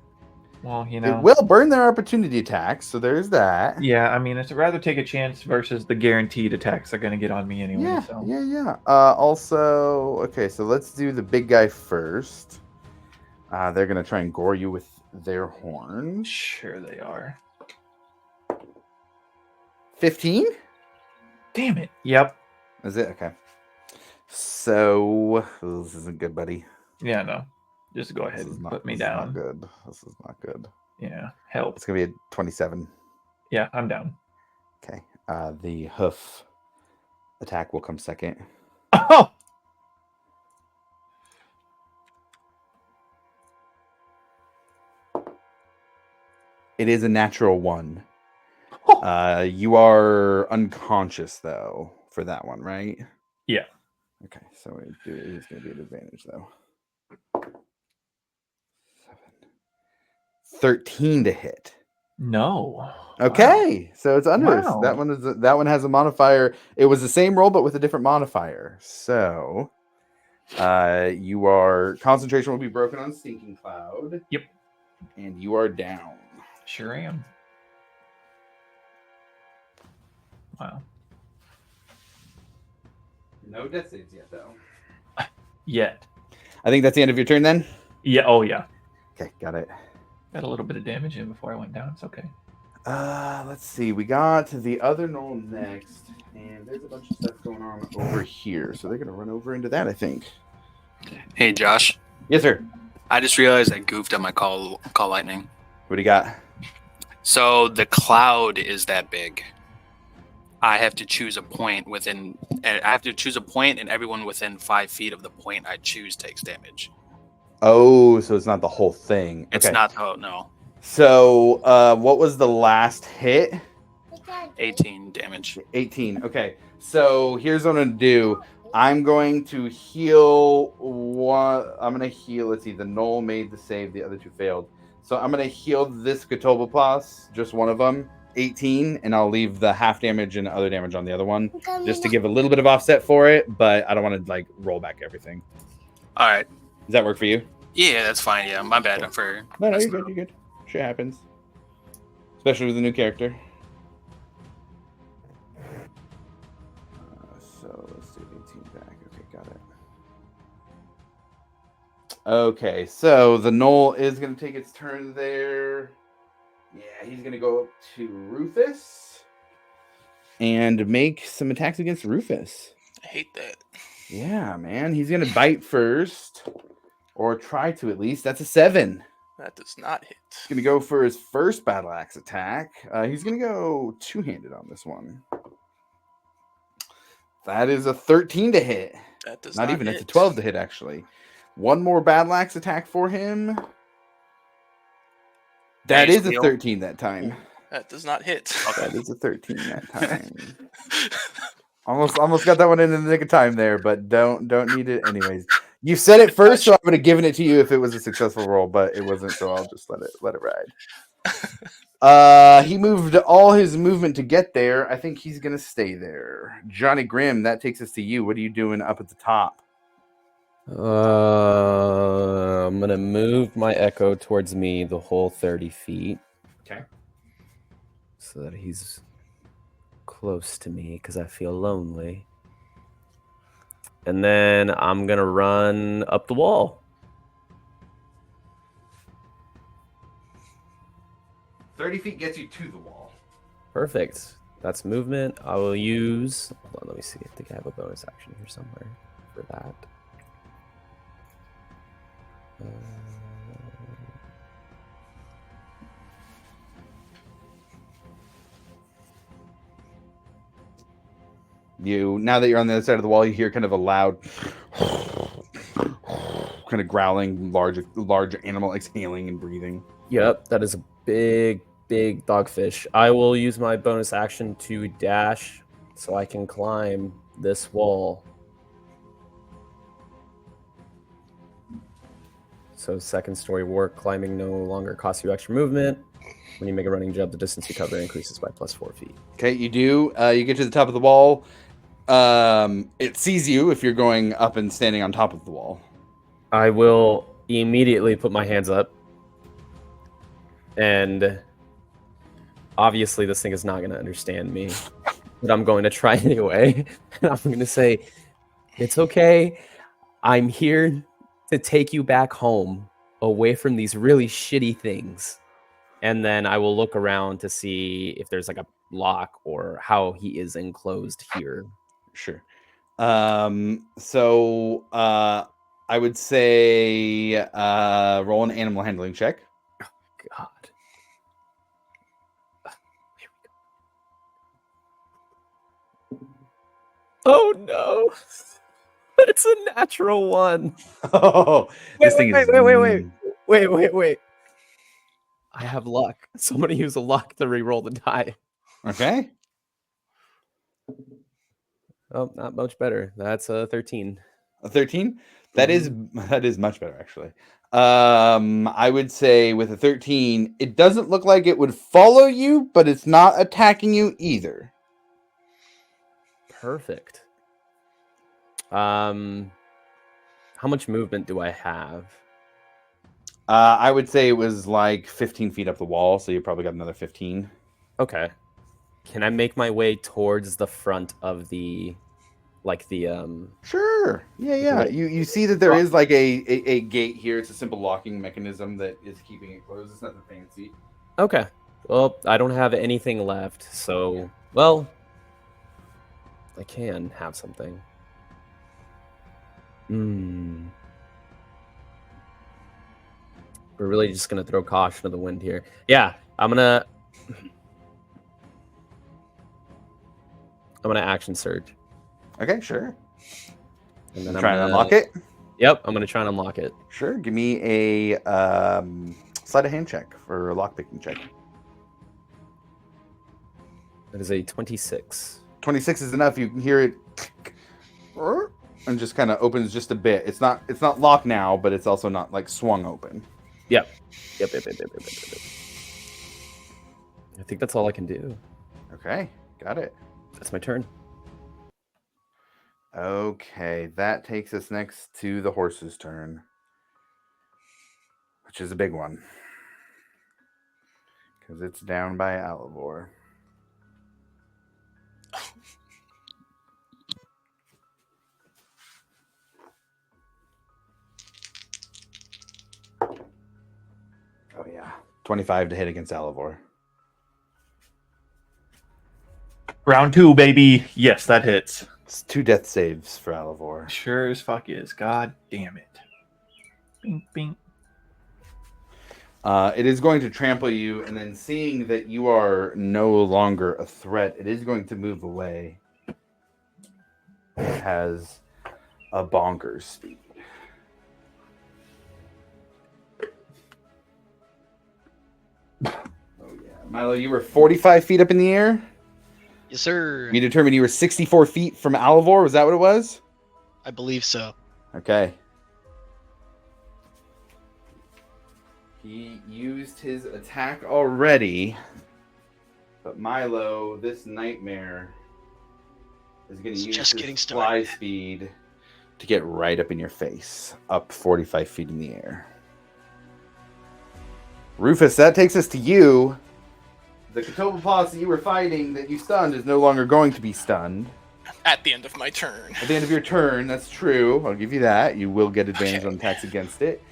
Well, you It know. will burn their opportunity attacks, so there's that. Yeah, I mean, it's rather take a chance versus the guaranteed attacks they're going to get on me anyway. Yeah, So. yeah. Also, okay, so let's do the big guy first. They're going to try and gore you with their horn. Sure they are. 15? Damn it. Yep. Is it? Okay. So, this isn't good, buddy. Yeah, no. Just go ahead This is and not, put me this is not down. good. This is not good. Yeah, help. It's going to be a 27. Yeah, I'm down. Okay. The hoof attack will come second. Oh! It is a natural 1. You are unconscious, though, for that one, right? Yeah. Okay, so it is going to be an advantage, though. 13 to hit. No. Okay, so it's under. Wow. That one has a modifier. It was the same roll, but with a different modifier. So, your concentration will be broken on Stinking Cloud. Yep. And you are down. Sure am. Wow. No death saves yet, though. Yet. I think that's the end of your turn, then. Yeah. Oh, yeah. Okay, got it. Got a little bit of damage in before I went down. It's okay. Let's see. We got the other knoll next, and there's a bunch of stuff going on over here. So they're gonna run over into that, I think. Hey, Josh. Yes, sir. I just realized I goofed on my call lightning. What do you got? So the cloud is that big. I have to choose a point within. I have to choose a point, and everyone within 5 feet of the point I choose takes damage. Oh, so it's not the whole thing. It's Okay. not. Oh no. So, what was the last hit? 18 damage. 18. Okay. So here's what I'm gonna do. I'm going to heal one. I'm gonna heal. Let's see. The knoll made the save. The other two failed. So I'm gonna heal this Gotoboplas, just one of them, 18, and I'll leave the half damage and other damage on the other one, just to give a little bit of offset for it. But I don't want to like roll back everything. All right. Does that work for you? Yeah, that's fine. Yeah, my bad for. No, you're good. You're good. Shit happens, especially with a new character. So let's do 18 back. Okay, got it. Okay, so the knoll is going to take its turn there. Yeah, he's going to go up to Rufus and make some attacks against Rufus. I hate that. Yeah, man. He's going to bite first, or try to at least. That's a 7. That does not hit. He's going to go for his first battle axe attack. He's going to go two-handed on this one. That is a 13 to hit. That does Not not even. hit. It's a 12 to hit, actually. One more battle axe attack for him. That Nice is a deal. 13 that time. That does not hit. That is a 13 that time. Almost got that one in the nick of time there, but don't need it anyways. You said it first, so I would have given it to you if it was a successful roll, but it wasn't, so I'll just let it ride. He moved all his movement to get there. I think he's gonna stay there. Johnny Grimm, that takes us to you. What are you doing up at the top? I'm gonna move my echo towards me the whole 30 feet. Okay. So that he's close to me because I feel lonely. And then I'm gonna run up the wall. 30 feet gets you to the wall. Perfect. That's movement. I will use. Hold on, let me see. I think I have a bonus action here somewhere for that. Now that you're on the other side of the wall, you hear kind of a loud, kind of growling, large animal exhaling and breathing. Yep, that is a big dogfish. I will use my bonus action to dash so I can climb this wall. So second story work, climbing no longer costs you extra movement. When you make a running jump, the distance you cover increases by +4 feet. Okay, you do. You get to the top of the wall. It sees you if you're going up and standing on top of the wall. I will immediately put my hands up. And obviously this thing is not going to understand me. But I'm going to try anyway. And I'm going to say, it's okay. I'm here to take you back home, away from these really shitty things. And then I will look around to see if there's like a lock or how he is enclosed here. Sure. So I would say roll an animal handling check. God. Oh no. It's a natural one. Oh, Wait, this thing is. Wait. I have luck. So I'm going to use a luck to re-roll the die. Okay. Oh, not much better. That's a 13. A 13? That is much better, actually. I would say with a 13, it doesn't look like it would follow you, but it's not attacking you either. Perfect. How much movement do I have? I would say it was like 15 feet up the wall, so you probably got another 15. Okay. Can I make my way towards the front of Sure. Yeah. Right. You see that there is like a gate here. It's a simple locking mechanism that is keeping it closed. It's nothing fancy. Okay. Well, I don't have anything left, so well, I can have something. We're really just gonna throw caution to the wind here. Yeah, I'm gonna action surge. Okay, sure. And then Try and unlock it? Yep, I'm gonna try and unlock it. Sure. Give me a sleight of hand check for a lockpicking check. That is a 26. 26 is enough. You can hear it and just kind of opens just a bit. It's not locked now, but it's also not like swung open. Yep. I think that's all I can do. Okay, got it. That's my turn. Okay, that takes us next to the horse's turn, which is a big one because it's down by Alivor. Oh yeah, 25 to hit against Alivor. Round 2, baby. Yes, that hits. It's 2 death saves for Alivor. Sure as fuck is. God damn it. Bing, bing. It is going to trample you, and then seeing that you are no longer a threat, it is going to move away. It has a bonkers speed. Oh yeah, Milo, you were 45 feet up in the air. Yes, sir. You determined you were 64 feet from Alivor. Was that what it was? I believe so. Okay. He used his attack already, but Milo, this nightmare, is going to use just his getting fly started. speed to get right up in your face, up 45 feet in the air. Rufus, that takes us to you. The Katobapas that you were fighting that you stunned is no longer going to be stunned. At the end of my turn. At the end of your turn, that's true. I'll give you that. You will get advantage on attacks against it.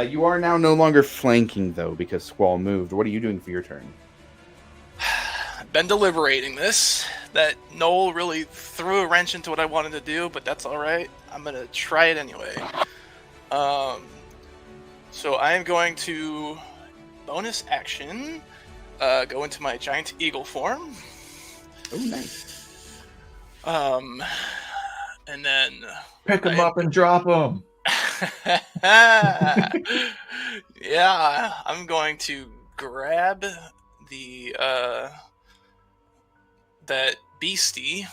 You are now no longer flanking, though, because Squall moved. What are you doing for your turn? I've been deliberating this. That Noel really threw a wrench into what I wanted to do, but that's all right. I'm going to try it anyway. So I am going to bonus action go into my giant eagle form. Oh, nice. And then Pick him up and drop him. Yeah, I'm going to grab the that beastie,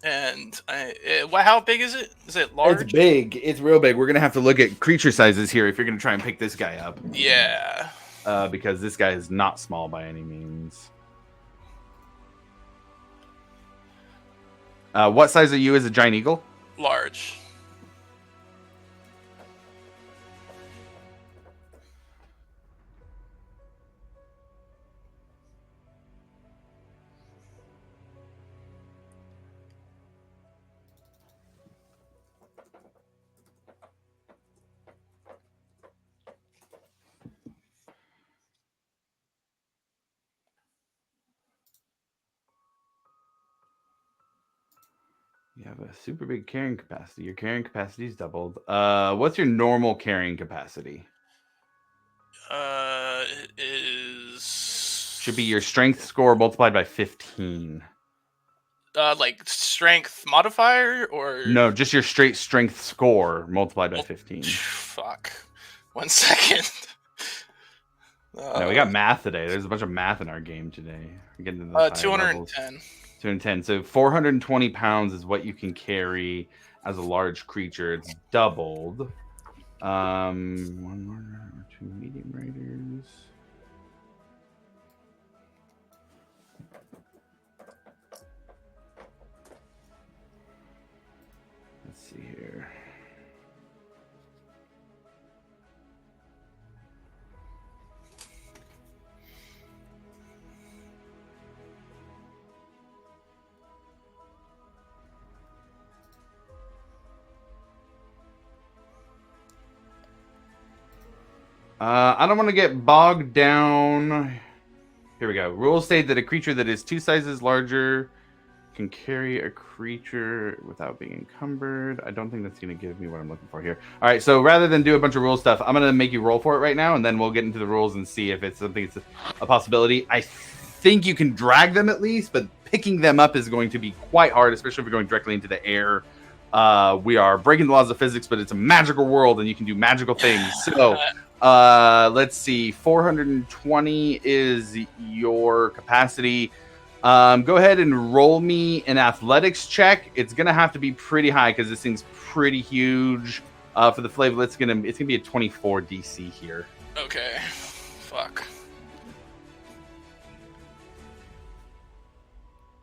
and how big is it? Is it large? It's big. It's real big. We're gonna have to look at creature sizes here if you're gonna try and pick this guy up. Yeah. Because this guy is not small by any means. What size are you as a giant eagle? Large. You have a super big carrying capacity. Your carrying capacity is doubled. What's your normal carrying capacity? It is Should be your strength score multiplied by 15. like strength modifier or No, just your straight strength score multiplied by 15. Fuck. 1 second. No, we got math today. There's a bunch of math in our game today. We're getting into the higher levels. 210. 210. So 420 pounds is what you can carry as a large creature. It's doubled. One more or two medium raiders. Let's see here. I don't want to get bogged down. Here we go. Rules state that a creature that is 2 sizes larger can carry a creature without being encumbered. I don't think that's going to give me what I'm looking for here. All right, so rather than do a bunch of rule stuff, I'm going to make you roll for it right now, and then we'll get into the rules and see if it's something that's a possibility. I think you can drag them at least, but picking them up is going to be quite hard, especially if you're going directly into the air. We are breaking the laws of physics, but it's a magical world, and you can do magical things. So... let's see. 420 is your capacity. Go ahead and roll me an athletics check. It's gonna have to be pretty high because this thing's pretty huge. For the flavor, it's gonna be a 24 DC here. Okay. Fuck.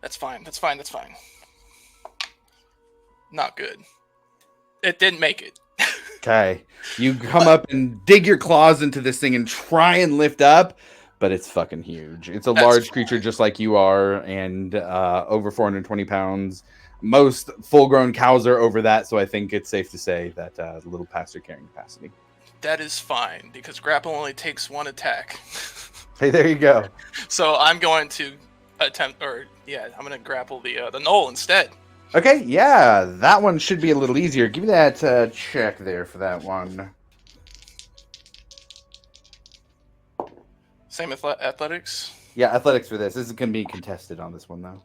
That's fine. Not good. It didn't make it. Okay. You come up and dig your claws into this thing and try and lift up, but it's fucking huge. It's a large creature just like you are, and over 420 pounds. Most full-grown cows are over that, so I think it's safe to say that a little past your carrying capacity. That is fine, because grapple only takes 1 attack. Hey, there you go. So I'm going to I'm going to grapple the gnoll instead. Okay, yeah, that one should be a little easier. Give me that check there for that one. Same athletics? Yeah, athletics for this. This is going to be contested on this one, though.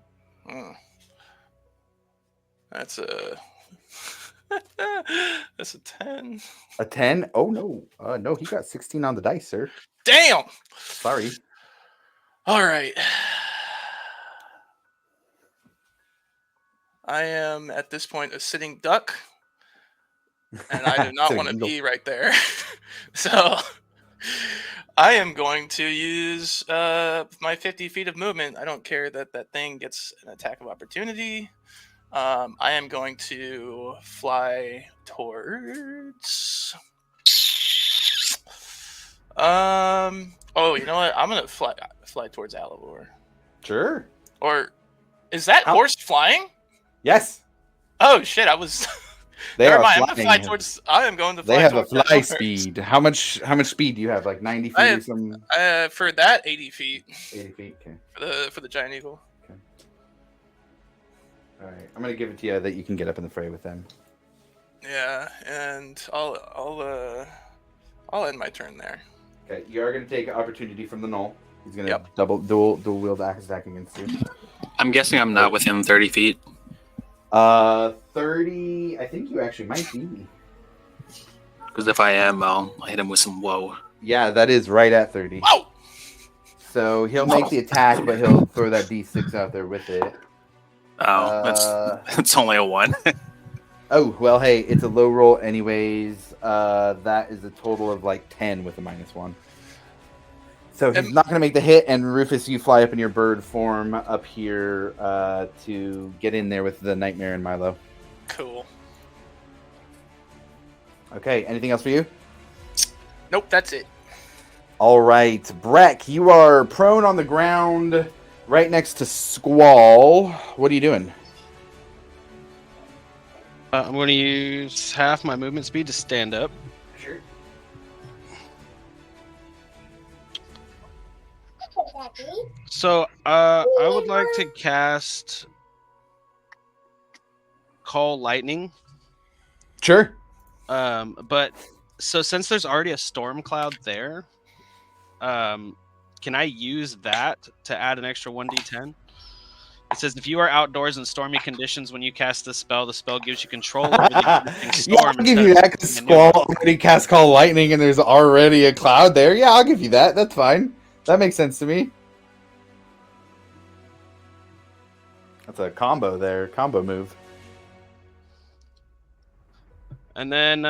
That's a... That's a 10. A 10? Oh, no. No, he got 16 on the dice, sir. Damn! Sorry. All right. I am, at this point, a sitting duck. And I do not want to be right there. So... I am going to use my 50 feet of movement. I don't care that that thing gets an attack of opportunity. I am going to fly towards... Oh, you know what? I'm gonna fly towards Alivor. Sure. Or is that horse flying? Yes. Oh shit! I was. They Never are mind. flying. I'm gonna fly towards. I am going to fly. They have towards a fly Alivor. speed. How much speed do you have? Like 90 feet or something? For that 80 feet. 80 feet. Okay. For the giant eagle. Okay. All right. I'm gonna give it to you that you can get up in the fray with them. Yeah, and I'll end my turn there. Okay, you are going to take opportunity from the Gnoll. He's going to dual wield axe attack against you. I'm guessing I'm not within 30 feet. 30. I think you actually might be. Because if I am, I'll hit him with some whoa. Yeah, that is right at 30. Whoa! So he'll make the attack, but he'll throw that D6 out there with it. Oh, that's only a 1. Oh, well, hey, it's a low roll anyways. That is a total of like 10 with a -1. So he's not going to make the hit, and Rufus, you fly up in your bird form up here to get in there with the Nightmare and Milo. Cool. Okay, anything else for you? Nope, that's it. All right, Breck, you are prone on the ground right next to Squall. What are you doing? I'm going to use half my movement speed to stand up. Sure. So, I would like to cast Call Lightning. Sure. But so since there's already a storm cloud there, can I use that to add an extra 1d10? It says if you are outdoors in stormy conditions when you cast this spell, the spell gives you control over the existing storm. Yeah, I'll give you that because Squall already cast Call Lightning and there's already a cloud there. Yeah, I'll give you that. That's fine. That makes sense to me. That's a combo there. Combo move. And then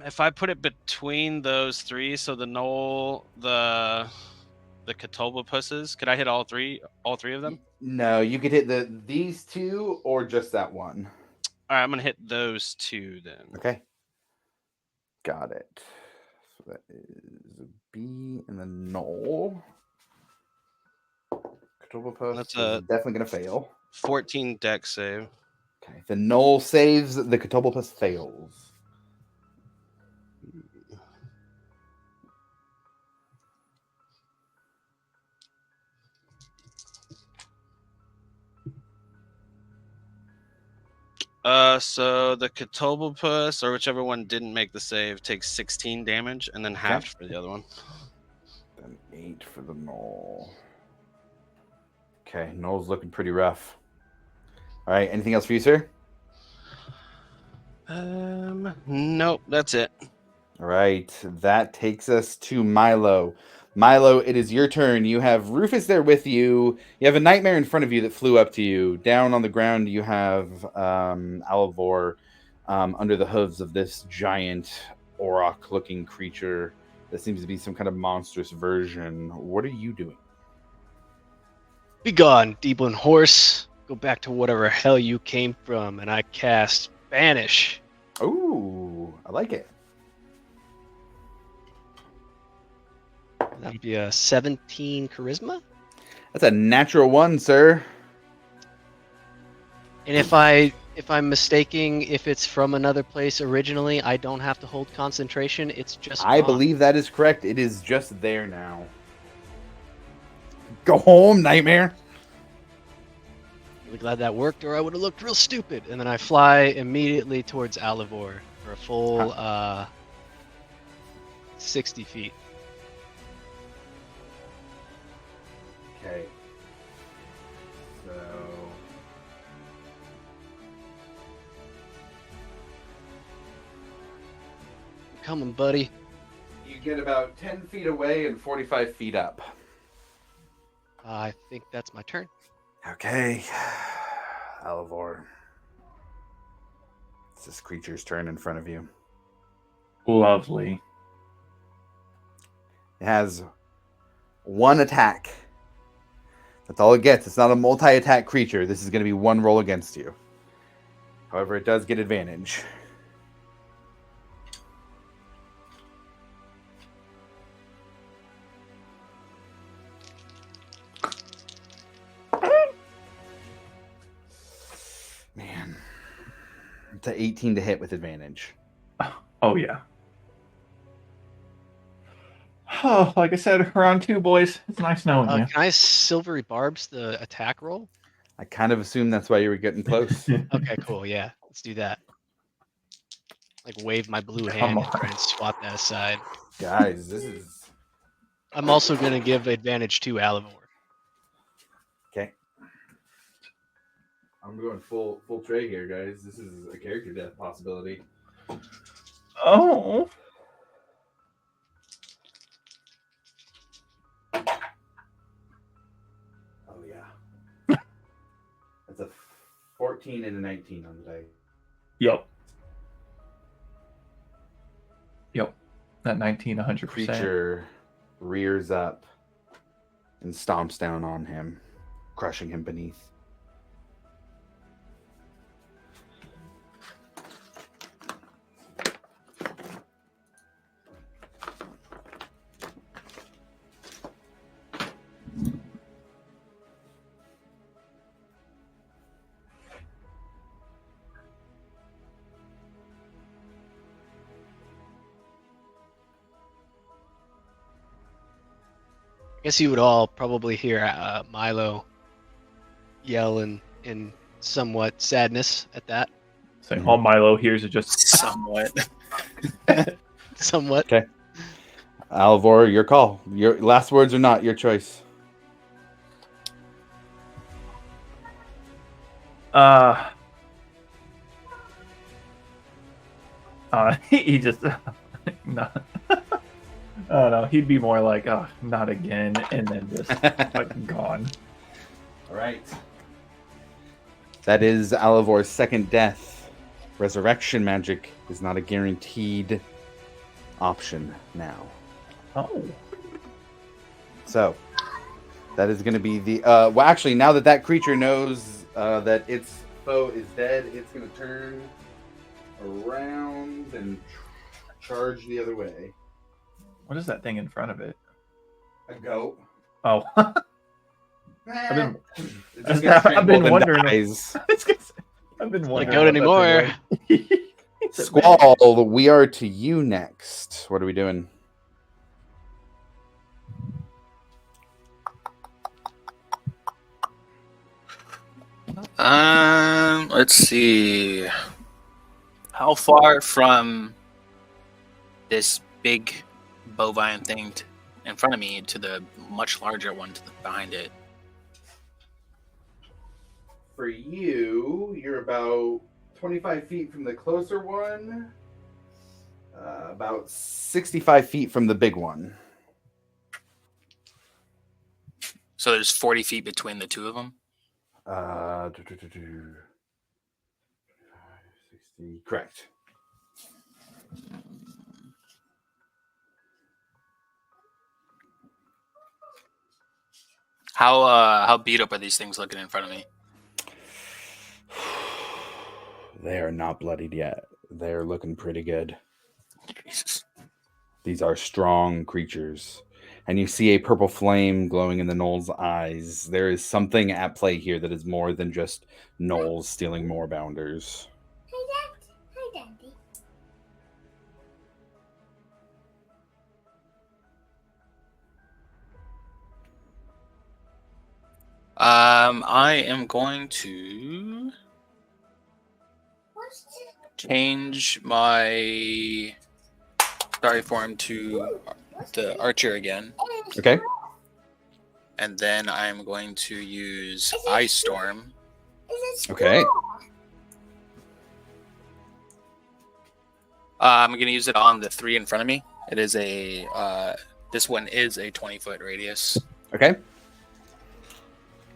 if I put it between those three, so the Knoll, the Catobopusses, could I hit all three of them? No, you could hit these two or just that one. All right, I'm gonna hit those two then. Okay. Got it. So that is a B and the Knoll. Catobopus That's is definitely going to fail. 14 deck save. Okay. The Knoll saves, the Catobopus fails. So the Catobopus, or whichever one didn't make the save, takes 16 damage, and then halved for the other one. Then 8 for the Knoll. Okay, Knoll's looking pretty rough. All right, anything else for you, sir? Nope, that's it. All right, that takes us to Milo. Milo, it is your turn. You have Rufus there with you. You have a nightmare in front of you that flew up to you. Down on the ground, you have Alivor under the hooves of this giant auroch-looking creature that seems to be some kind of monstrous version. What are you doing? Be gone, Deeblin horse. Go back to whatever hell you came from, and I cast Banish. Ooh, I like it. That'd be a 17 charisma. That's a natural 1, sir. And if I'm mistaking, if it's from another place originally, I don't have to hold concentration. It's just I gone. believe that is correct. It is just there now. Go home, nightmare. Really glad that worked, or I would have looked real stupid. And then I fly immediately towards Alivor for a full 60 feet. Okay. So I'm coming, buddy. you get about 10 feet away and 45 feet up. I think that's my turn. Okay. Alivor. It's this creature's turn in front of you. Lovely. It has one attack. That's all it gets. It's not a multi-attack creature. This is going to be one roll against you. However, it does get advantage. Man. It's an 18 to hit with advantage. Oh, yeah. Oh, like I said, round 2, boys. It's nice knowing you. Can I silvery barbs the attack roll? I kind of assumed that's why you were getting close. Okay, cool. Yeah, let's do that. Like wave my blue hand and try and swat that aside. Guys, this is... I'm also gonna give advantage to Alivor. Okay. I'm going full tray here, guys. This is a character death possibility. Oh. Oh, yeah. That's a 14 and a 19 on the dice. Yep. That 19, 100%. Creature rears up and stomps down on him, crushing him beneath. I guess you would all probably hear Milo yell in somewhat sadness at that. So all Milo hears is just Somewhat. Somewhat. Okay. Alivor, your call. Your last words or not, your choice. He just no. Oh no, he'd be more like, oh, not again, and then just like gone. All right. That is Alivor's second death. Resurrection magic is not a guaranteed option now. Oh. So that is going to be the well, actually, now that creature knows that its foe is dead, it's going to turn around and charge the other way. What is that thing in front of it? A goat. Oh. I've I've been wondering. I've been Not wondering. goat anymore. Squall, we are to you next. What are we doing? Let's see. How far from this big bovine thing in front of me to the much larger one behind it? For you, you're about 25 feet from the closer one, about 65 feet from the big one. So there's 40 feet between the two of them? 60, correct. How beat up are these things looking in front of me? They are not bloodied yet. They're looking pretty good. Jesus. These are strong creatures. And you see a purple flame glowing in the Knoll's eyes. There is something at play here that is more than just Knolls stealing more bounders. Hi, Daddy. I am going to change my starry form to the archer again. Okay. And then I'm going to use Ice Storm. Okay. I'm going to use it on the 3 in front of me. It is this one is a 20-foot radius. Okay.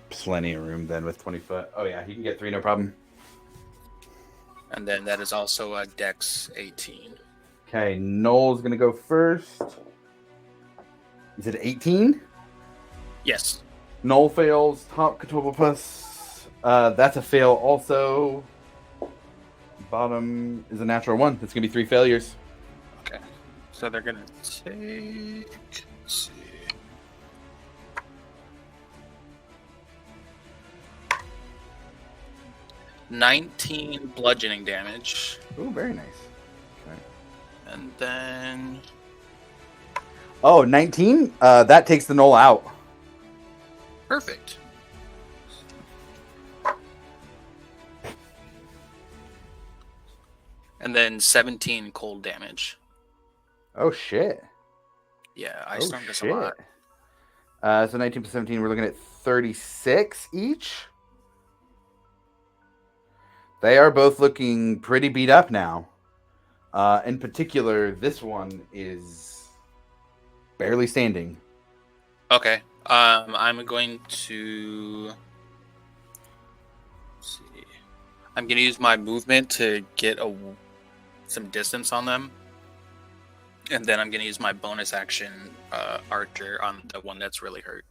Plenty of room then with 20 foot. Oh yeah, you can get 3, no problem. And then that is also a Dex 18. Okay, Knoll's gonna go first. Is it 18? Yes. Knoll fails. Top Catobopus. That's a fail also. Bottom is a natural 1. It's gonna be 3 failures. Okay. So they're gonna take. Let's see. $19 bludgeoning damage. Oh, very nice. Okay. And then Oh, 19? That takes the Knoll out. perfect. And then 17 cold damage. Oh shit. Yeah, Ice Storm does a lot. So 19 plus 17, we're looking at 36 each. They are both looking pretty beat up now. In particular, this one is barely standing. Okay. I'm going to let's see. I'm going to use my movement to get some distance on them. And then I'm going to use my bonus action archer on the one that's really hurt.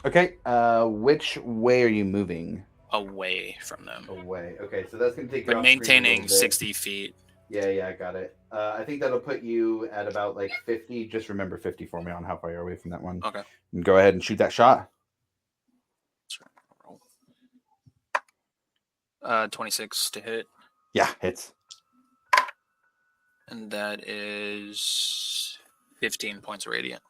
Okay. Which way are you moving? Away from them. Away. Okay, so that's going to take you But off screen a maintaining little bit. 60 feet. Yeah, I got it. I think that'll put you at about like 50. Just remember 50 for me on how far you're away from that one. Okay. And go ahead and shoot that shot. 26 to hit. Yeah, hits. And that is 15 points of radiant.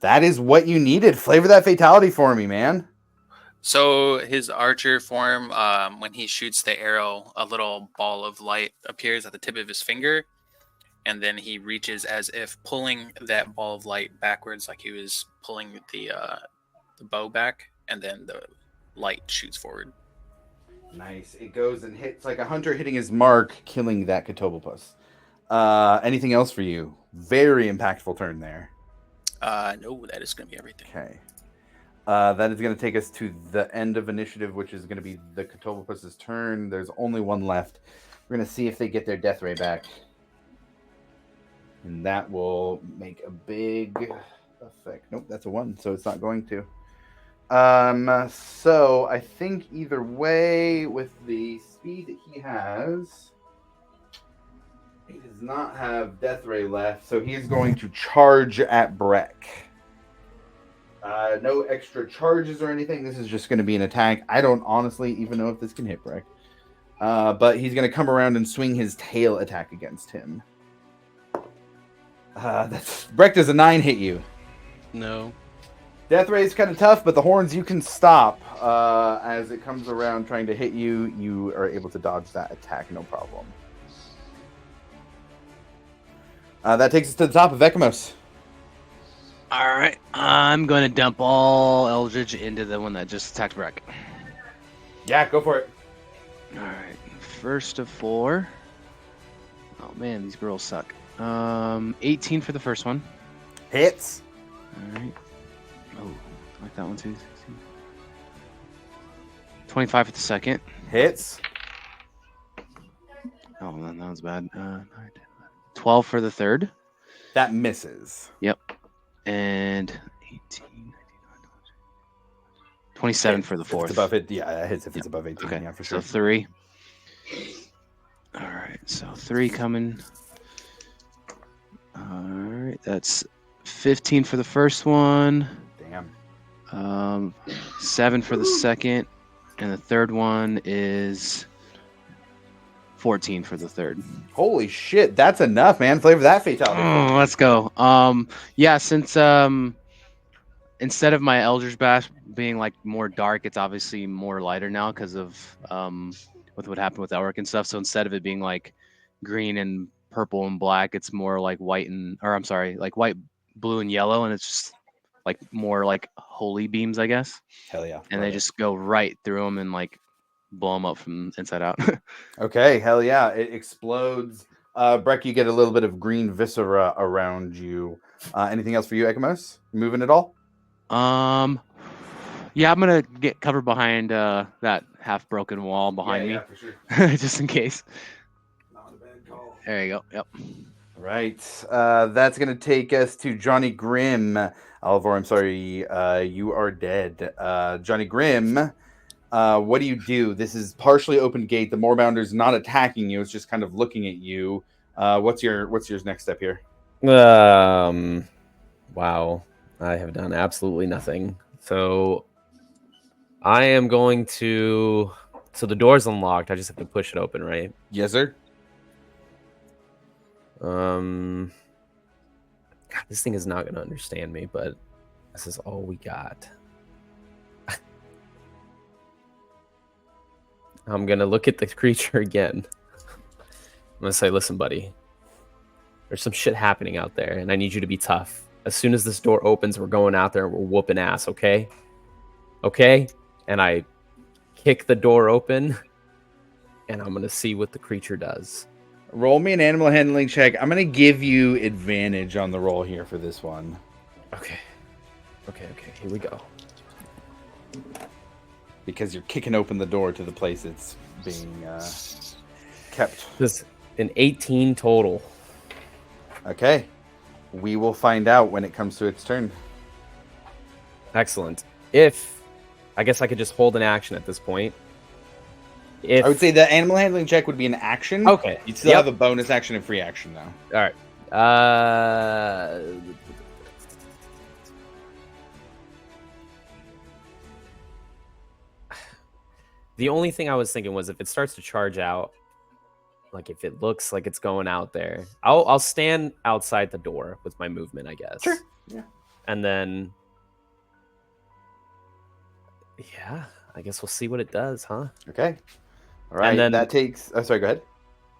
That is what you needed. Flavor that fatality for me, man. So his archer form, when he shoots the arrow, a little ball of light appears at the tip of his finger, and then he reaches as if pulling that ball of light backwards, like he was pulling the bow back, and then the light shoots forward. Nice. It goes and hits like a hunter hitting his mark, killing that Catobopus. Anything else for you? Very impactful turn there. No, that is going to be everything. Okay. That is going to take us to the end of initiative, which is going to be the Catobopus's turn. There's only one left. We're going to see if they get their death ray back. And that will make a big effect. Nope, that's a 1, so it's not going to. So I think either way, with the speed that he has, he does not have death ray left, so he is going to charge at Breck. No extra charges or anything. This is just going to be an attack. I don't honestly even know if this can hit Breck. But he's going to come around and swing his tail attack against him. Breck, does a 9 hit you? No. Death ray is kind of tough, but the horns you can stop. As it comes around trying to hit you, you are able to dodge that attack, no problem. That takes us to the top of Ekamos. All right, I'm going to dump all Eldritch into the one that just attacked Breck. Yeah, go for it. All right, first of 4. Oh man, these girls suck. 18 for the first one. Hits. All right. Oh, I like that one too. 16. 25 for the second. Hits. Oh, man, that was bad. 12 for the third. That misses. Yep. And 18, 19, 27 for the fourth. It's above it. Yeah, that hits if it's above 18. Okay. Yeah, for sure. So 3. All right. So 3 coming. All right. That's 15 for the first one. Damn. 7 for the second. And the third one is 14 for the third. Holy shit, that's enough, man. Flavor that fatality. Oh, let's go. Yeah, since instead of my Eldritch Bash being like more dark, it's obviously more lighter now because of with what happened with Elric and stuff. So instead of it being like green and purple and black, it's more like white, blue and yellow, and it's just like more like holy beams, I guess. Hell yeah. And they just go right through them and like blow them up from inside out. Okay, hell yeah. It explodes. Breck, you get a little bit of green viscera around you. Anything else for you, Ekamos? Moving at all? Yeah, I'm gonna get covered behind that half broken wall behind me, for sure. just in case. Not a bad call. There you go. Yep. Right. That's going to take us to Johnny Grimm. Alvor, I'm sorry. You are dead. Johnny Grimm, what do? This is partially open gate. The Moorbounder's not attacking you. It's just kind of looking at you. What's your next step here? Wow. I have done absolutely nothing. So I am going to... So the door's unlocked. I just have to push it open, right? Yes, sir. God, this thing is not going to understand me, but this is all we got. I'm going to look at the creature again. I'm going to say, listen, buddy, there's some shit happening out there, and I need you to be tough. As soon as this door opens, we're going out there and we're whooping ass, okay? Okay? And I kick the door open, and I'm going to see what the creature does. Roll me an animal handling check. I'm going to give you advantage on the roll here for this one. Okay. Here we go. Because you're kicking open the door to the place it's being kept. This an 18 total. Okay. We will find out when it comes to its turn. Excellent. I guess I could just hold an action at this point. I would say the animal handling check would be an action. Okay. You'd still have a bonus action and free action, though. All right. The only thing I was thinking was if it starts to charge out, like if it looks like it's going out there, I'll stand outside the door with my movement, I guess. Sure. Yeah. And then, yeah, I guess we'll see what it does, huh? Okay. All right. And then that takes. Oh, sorry. Go ahead.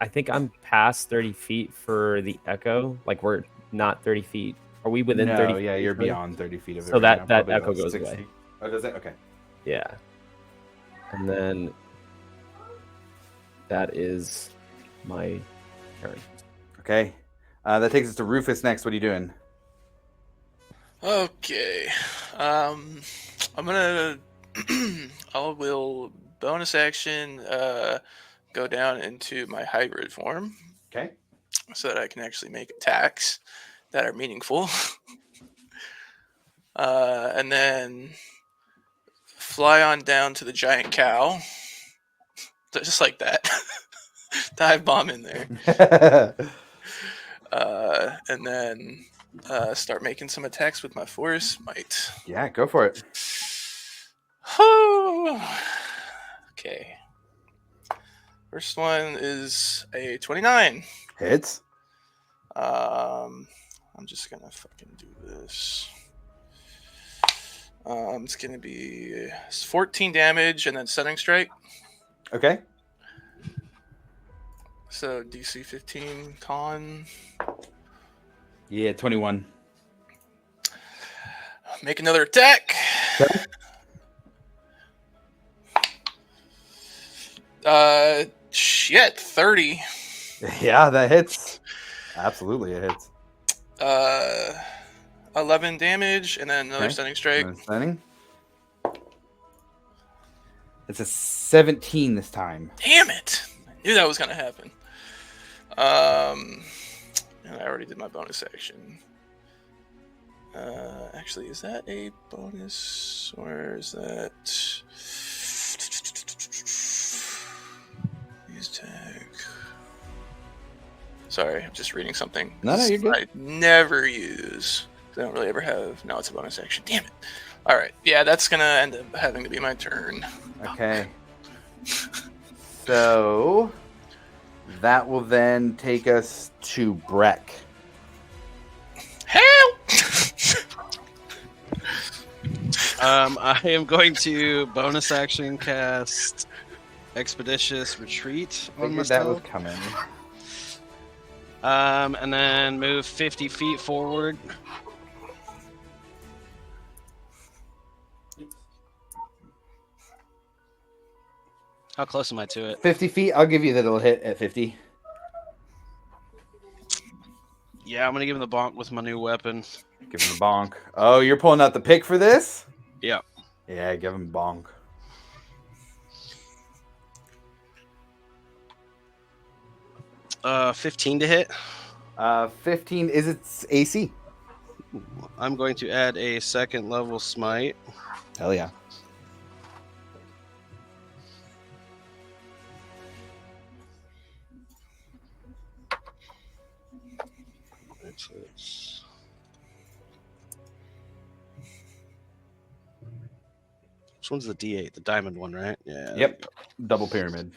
I think I'm past 30 feet for the echo. Like we're not 30 feet. Are we within 30 feet? Yeah, you're beyond 30 feet of it. So right that now, echo about goes 6 away. feet. Oh, does it? Okay. Yeah. And then that is my turn. Okay. That takes us to Rufus next. What are you doing? Okay. I'm gonna. I will bonus action go down into my hybrid form Okay. so that I can actually make attacks that are meaningful. And then fly on down to the giant cow, just like that. Dive bomb in there, and then start making some attacks with my force might. Yeah, go for it. Okay. First one is a 29. Hits. I'm just gonna fucking do this. It's gonna be 14 damage and then stunning strike. Okay. So DC 15 con. Yeah, 21. Make another attack. Okay. Shit, 30. Yeah, that hits. Absolutely, it hits. 11 damage and then another Okay. stunning strike. Stunning. It's a 17 this time. Damn it! I knew that was gonna happen. And I already did my bonus action. Actually, is that a bonus or is that? Use tag. Sorry, I'm just reading something. No, you're good. I never use. I don't really ever have. No, it's a bonus action. Damn it! All right, yeah, that's gonna end up having to be my turn. Okay. So that will then take us to Breck. Help! I am going to bonus action cast Expeditious Retreat on Figured that was myself. coming. And then move 50 feet forward. How close am I to it? 50 feet. I'll give you that it'll hit at 50. Yeah, I'm gonna give him the bonk with my new weapon. Give him a bonk. Oh, you're pulling out the pick for this? Yeah. Yeah, give him a bonk. Uh, 15 to hit. 15 is its AC. I'm going to add a second level smite. Hell yeah. Which one's the D8? The diamond one, right? Yeah. Yep. Double pyramid.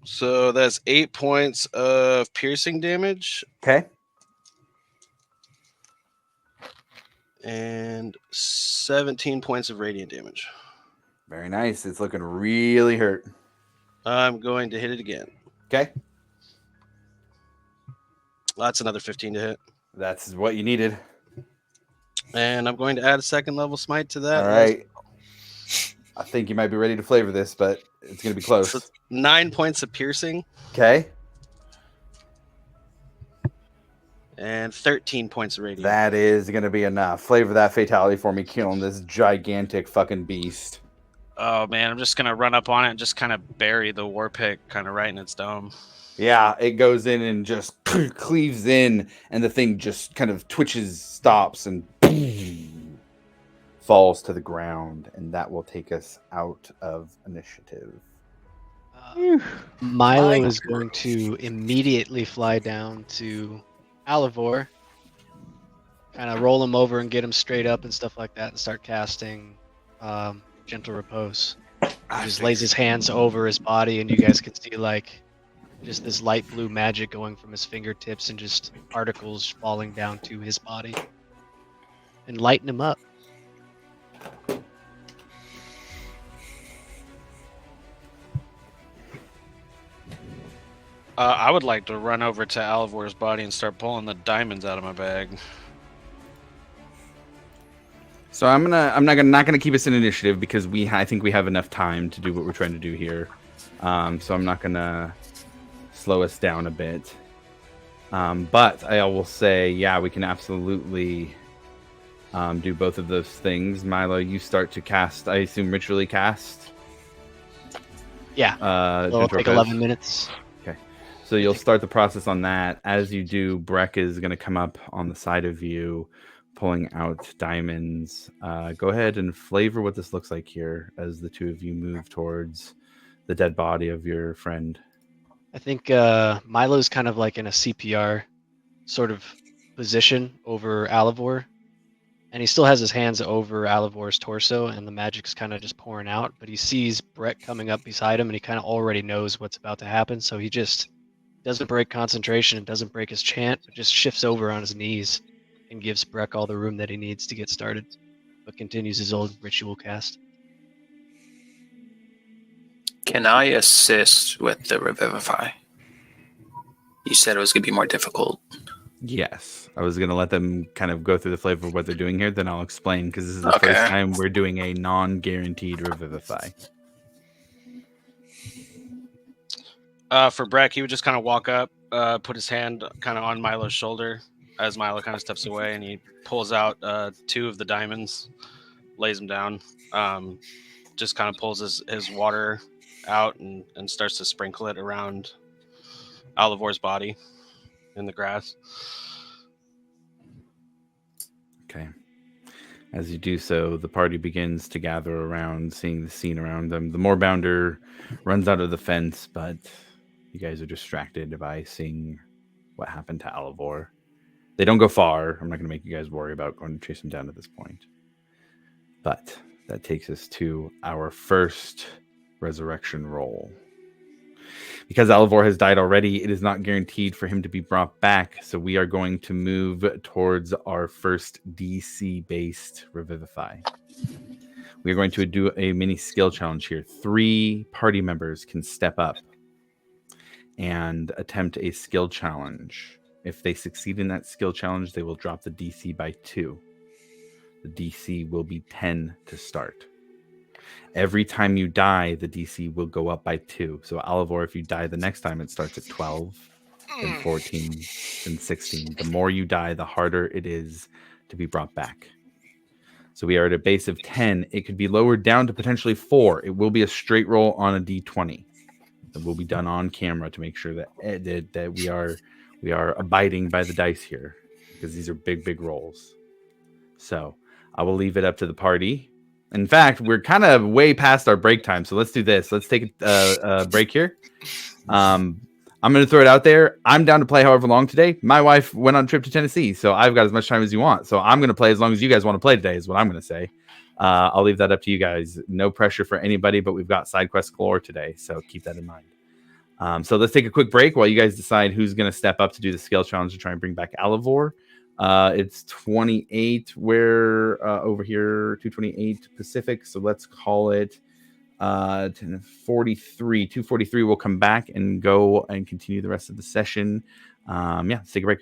So that's 8 points of piercing damage Okay. and 17 points of radiant damage. Very nice. It's looking really hurt. I'm going to hit it again. Okay. That's another 15 to hit. That's what you needed. And I'm going to add a second level smite to that. All right. I think you might be ready to flavor this, but it's going to be close. So 9 points of piercing Okay. and 13 points of radiant. That is going to be enough. Flavor that fatality for me, killing this gigantic fucking beast. Oh man, I'm just gonna run up on it and just kind of bury the war pick kind of right in its dome. Yeah, it goes in and just cleaves in, and the thing just kind of twitches, stops, and falls to the ground. And that will take us out of initiative. Milo is going to immediately fly down to Alivor, kind of roll him over and get him straight up and stuff like that, and start casting Gentle Repose. He just lays his hands over his body, and you guys can see like just this light blue magic going from his fingertips and just particles falling down to his body and lighten him up. I would like to run over to Alivor's body and start pulling the diamonds out of my bag. So I'm not gonna keep us in initiative because I think we have enough time to do what we're trying to do here. So I'm not gonna slow us down a bit. But I will say, yeah, we can absolutely do both of those things. Milo, you start to cast, I assume, ritually cast. Yeah. It'll take 11 minutes. Okay. So you'll start the process on that. As you do, Breck is going to come up on the side of you, pulling out diamonds. Go ahead and flavor what this looks like here as the two of you move towards the dead body of your friend. I think Milo's kind of like in a CPR sort of position over Alivor. And he still has his hands over Alivor's torso, and the magic's kind of just pouring out. But he sees Brett coming up beside him, and he kind of already knows what's about to happen. So he just doesn't break concentration and doesn't break his chant, but just shifts over on his knees and gives Breck all the room that he needs to get started, but continues his old ritual cast. Can I assist with the Revivify? You said it was going to be more difficult. Yes. I was going to let them kind of go through the flavor of what they're doing here. Then I'll explain, because this is the first time we're doing a non-guaranteed Revivify. For Breck, he would just kind of walk up, put his hand kind of on Milo's shoulder as Milo kind of steps away, and he pulls out 2 of the diamonds, lays them down, just kind of pulls his water out and starts to sprinkle it around Alivor's body in the grass. Okay. As you do so, the party begins to gather around, seeing the scene around them. The Moorbounder runs out of the fence, but you guys are distracted by seeing what happened to Alivor. They don't go far. I'm not going to make you guys worry about going to chase them down at this point. But that takes us to our first resurrection roll. Because Alivor has died already, it is not guaranteed for him to be brought back. So we are going to move towards our first DC-based Revivify. We are going to do a mini skill challenge here. 3 party members can step up and attempt a skill challenge. If they succeed in that skill challenge, they will drop the DC by 2. The DC will be 10 to start. Every time you die, the DC will go up by 2. So Alivor, if you die the next time, it starts at 12, then 14, then 16. The more you die, the harder it is to be brought back. So we are at a base of 10. It could be lowered down to potentially 4. It will be a straight roll on a D20. It will be done on camera to make sure that we are abiding by the dice here, because these are big rolls. So I will leave it up to the party. In fact, we're kind of way past our break time, so let's do this. Let's take a break here. I'm going to throw it out there. I'm down to play however long today. My wife went on a trip to Tennessee, so I've got as much time as you want. So I'm going to play as long as you guys want to play today is what I'm going to say. I'll leave that up to you guys. No pressure for anybody, but we've got side quest galore today, so keep that in mind. So let's take a quick break while you guys decide who's going to step up to do the skill challenge to try and bring back Alivor. It's 28. We're over here, 228 Pacific. So let's call it 10:43. 2:43. We'll come back and go and continue the rest of the session. Let's take a break.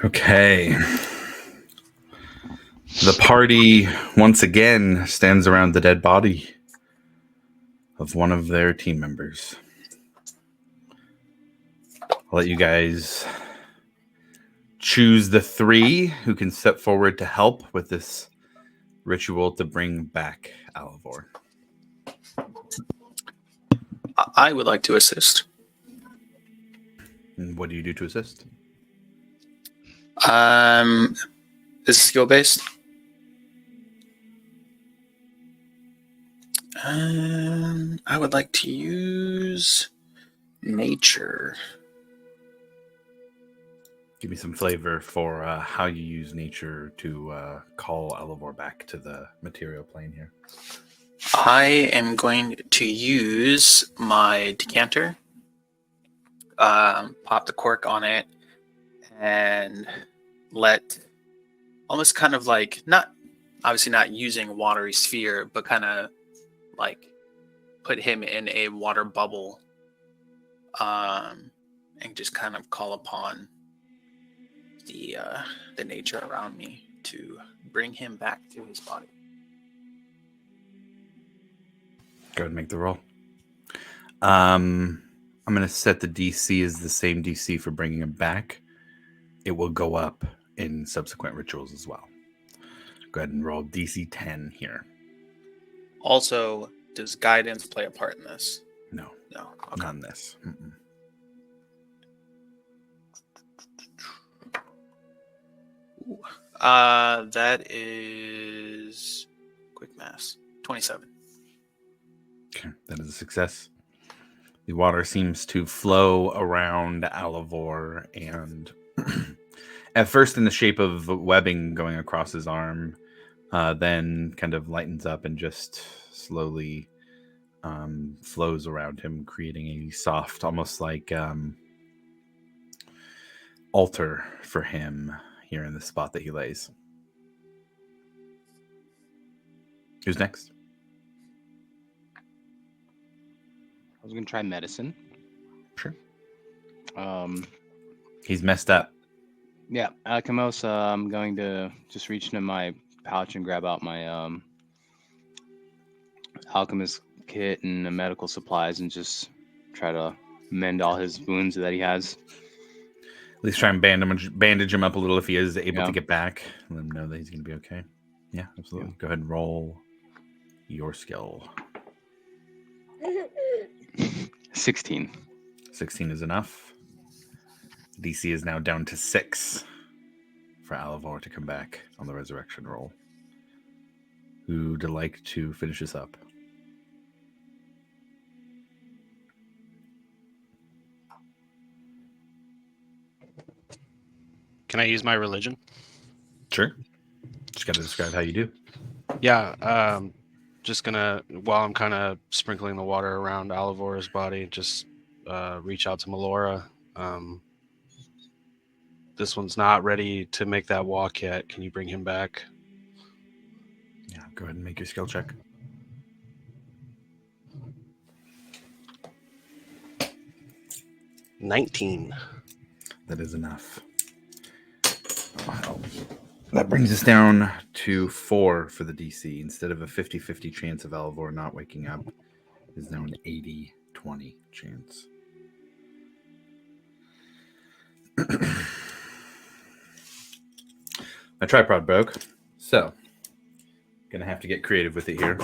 Okay. The party once again stands around the dead body of one of their team members. I'll let you guys choose the 3 who can step forward to help with this ritual to bring back Alivor. I would like to assist. And what do you do to assist? Is it skill based? I would like to use nature. Give me some flavor for how you use nature to call Alivor back to the material plane here. I am going to use my decanter, pop the cork on it, and let almost kind of like obviously not using watery sphere, but kind of like put him in a water bubble, and just kind of call upon the nature around me to bring him back to his body. Go ahead and make the roll. I'm going to set the DC as the same DC for bringing him back. It will go up in subsequent rituals as well. Go ahead and roll DC 10 here. Also, does guidance play a part in this? No, No. not in this. Mm-mm. That is quick math. 27. Okay, that is a success. The water seems to flow around Alivor, and at first in the shape of webbing going across his arm, then kind of lightens up and just slowly flows around him, creating a soft, almost like altar for him here in the spot that he lays. Who's next? I was gonna try medicine. Sure. Yeah, He's messed up. Alchemos, I'm going to just reach into my pouch and grab out my alchemist kit and the medical supplies and just try to mend all his wounds that he has. At least try and bandage him up a little if he is able Yeah. to get back. Let him know that he's going to be okay. Yeah, absolutely. Go ahead and roll your skill. 16. 16 is enough. DC is now down to 6 for Alivor to come back on the resurrection roll. Who'd like to finish this up? Can I use my religion? Sure. Just got to describe how you do. Yeah. Just gonna, while I'm kind of sprinkling the water around Alivor's body, just reach out to Melora. This one's not ready to make that walk yet. Can you bring him back? Yeah, go ahead and make your skill check. $19. That is enough. Wow. That brings us down to 4 for the DC. Instead of a 50-50 chance of Alivor not waking up, is now an 80-20 chance. My tripod broke, so gonna have to get creative with it here.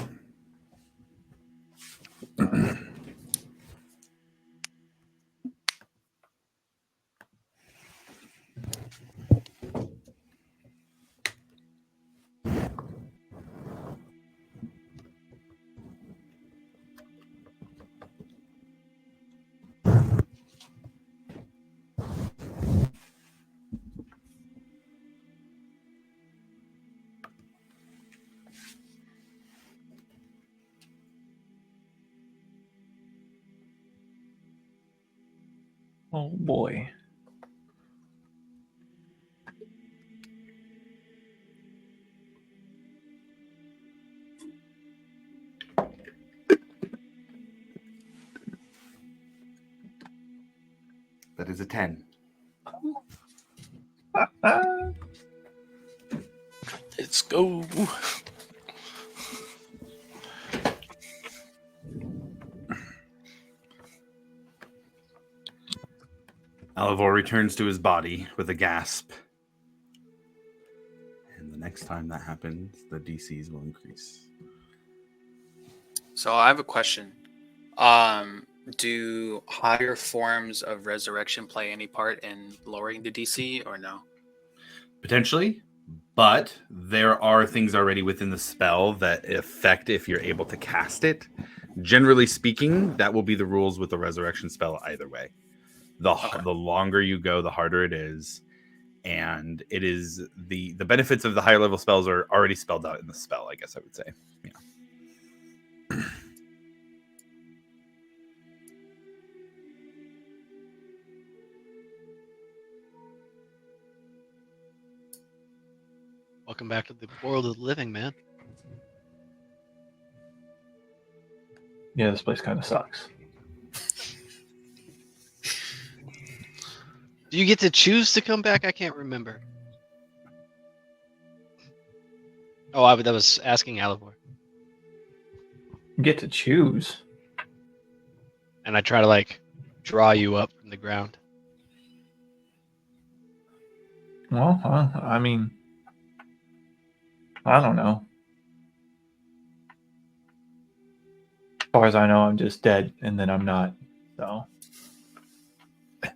Oh boy. That is a 10. Let's go. Alivor returns to his body with a gasp. And the next time that happens, the DCs will increase. So I have a question. Do higher forms of resurrection play any part in lowering the DC or no? Potentially, but there are things already within the spell that affect if you're able to cast it. Generally speaking, that will be the rules with the resurrection spell either way. The longer you go, the harder it is. And it is the benefits of the higher level spells are already spelled out in the spell, I guess I would say. Yeah. Welcome back to the world of the living, man. Yeah, this place kind of sucks. Do you get to choose to come back? I can't remember. Oh, that was asking Alivor. You get to choose. And I try to like draw you up from the ground. Well, I mean, I don't know. As far as I know, I'm just dead, and then I'm not. So, I'm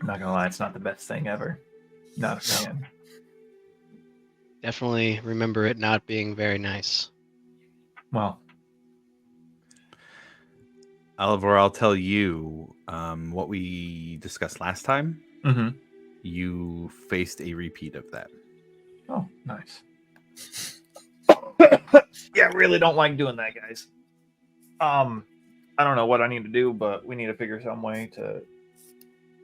not gonna lie, it's not the best thing ever. Not a fan. Definitely remember it not being very nice. Well, Alivor, I'll tell you what we discussed last time. mm-hmm. You faced a repeat of that. Oh, nice. Yeah, really don't like doing that, guys. I don't know what I need to do, but we need to figure some way to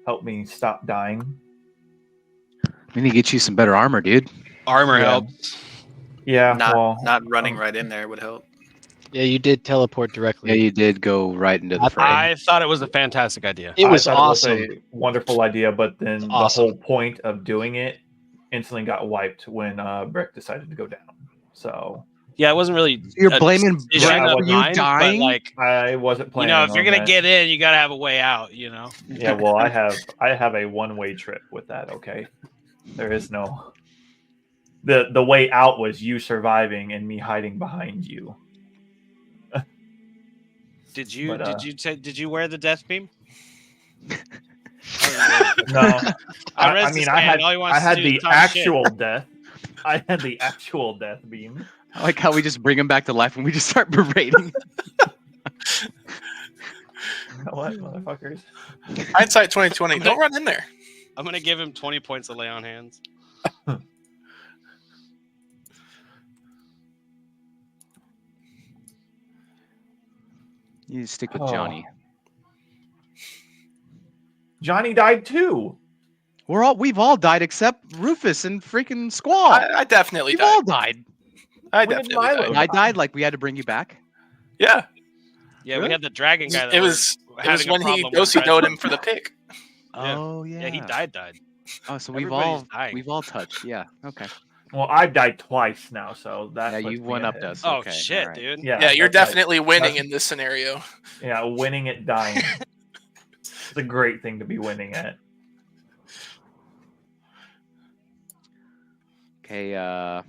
help me stop dying. We need to get you some better armor, dude. Armor Yeah. helps. Yeah, Not running right in there would help. Yeah, you did teleport directly. Yeah, you did go right into the fray. I thought it was a fantastic idea. It was I thought awesome. It was a wonderful idea, but then awesome. the whole point of doing it instantly got wiped when Brick decided to go down. So Yeah, it wasn't really. You're a blaming decision Brett of for you mine, dying? But like, I wasn't you planning. know, if you're on gonna that. get in, you gotta have a way out. You know. Yeah, well, I have a one-way trip with that. Okay, there is no. The way out was you surviving and me hiding behind you. Did you But, did you wear the death beam? No, I Resistance mean Man, all he wants I to had do is the talk actual death. I had the actual death beam. I like how we just bring him back to life and we just start berating. You know what, motherfuckers? Hindsight 2020. Don't run in there. I'm gonna give him 20 points of lay on hands. You need to stick with Oh. Johnny. Johnny died too. We've all died except Rufus and freaking Squall. I definitely We've died. all died. I When did definitely Milo died. And I died like we had to bring you back. Yeah, Yeah, Really? we had the dragon guy. That it was when he dosey-doed him for the pick. Yeah. Oh yeah. Yeah, he died. Oh, so Everybody's dying. we've all touched. Yeah. Okay. Well, I've died twice now, so that Yeah, puts you me one upped ahead. us. Oh Okay, shit, alright. dude. Yeah, you're that's right. definitely winning That's- in this scenario. Yeah, winning at dying. It's a great thing to be winning at. Okay. All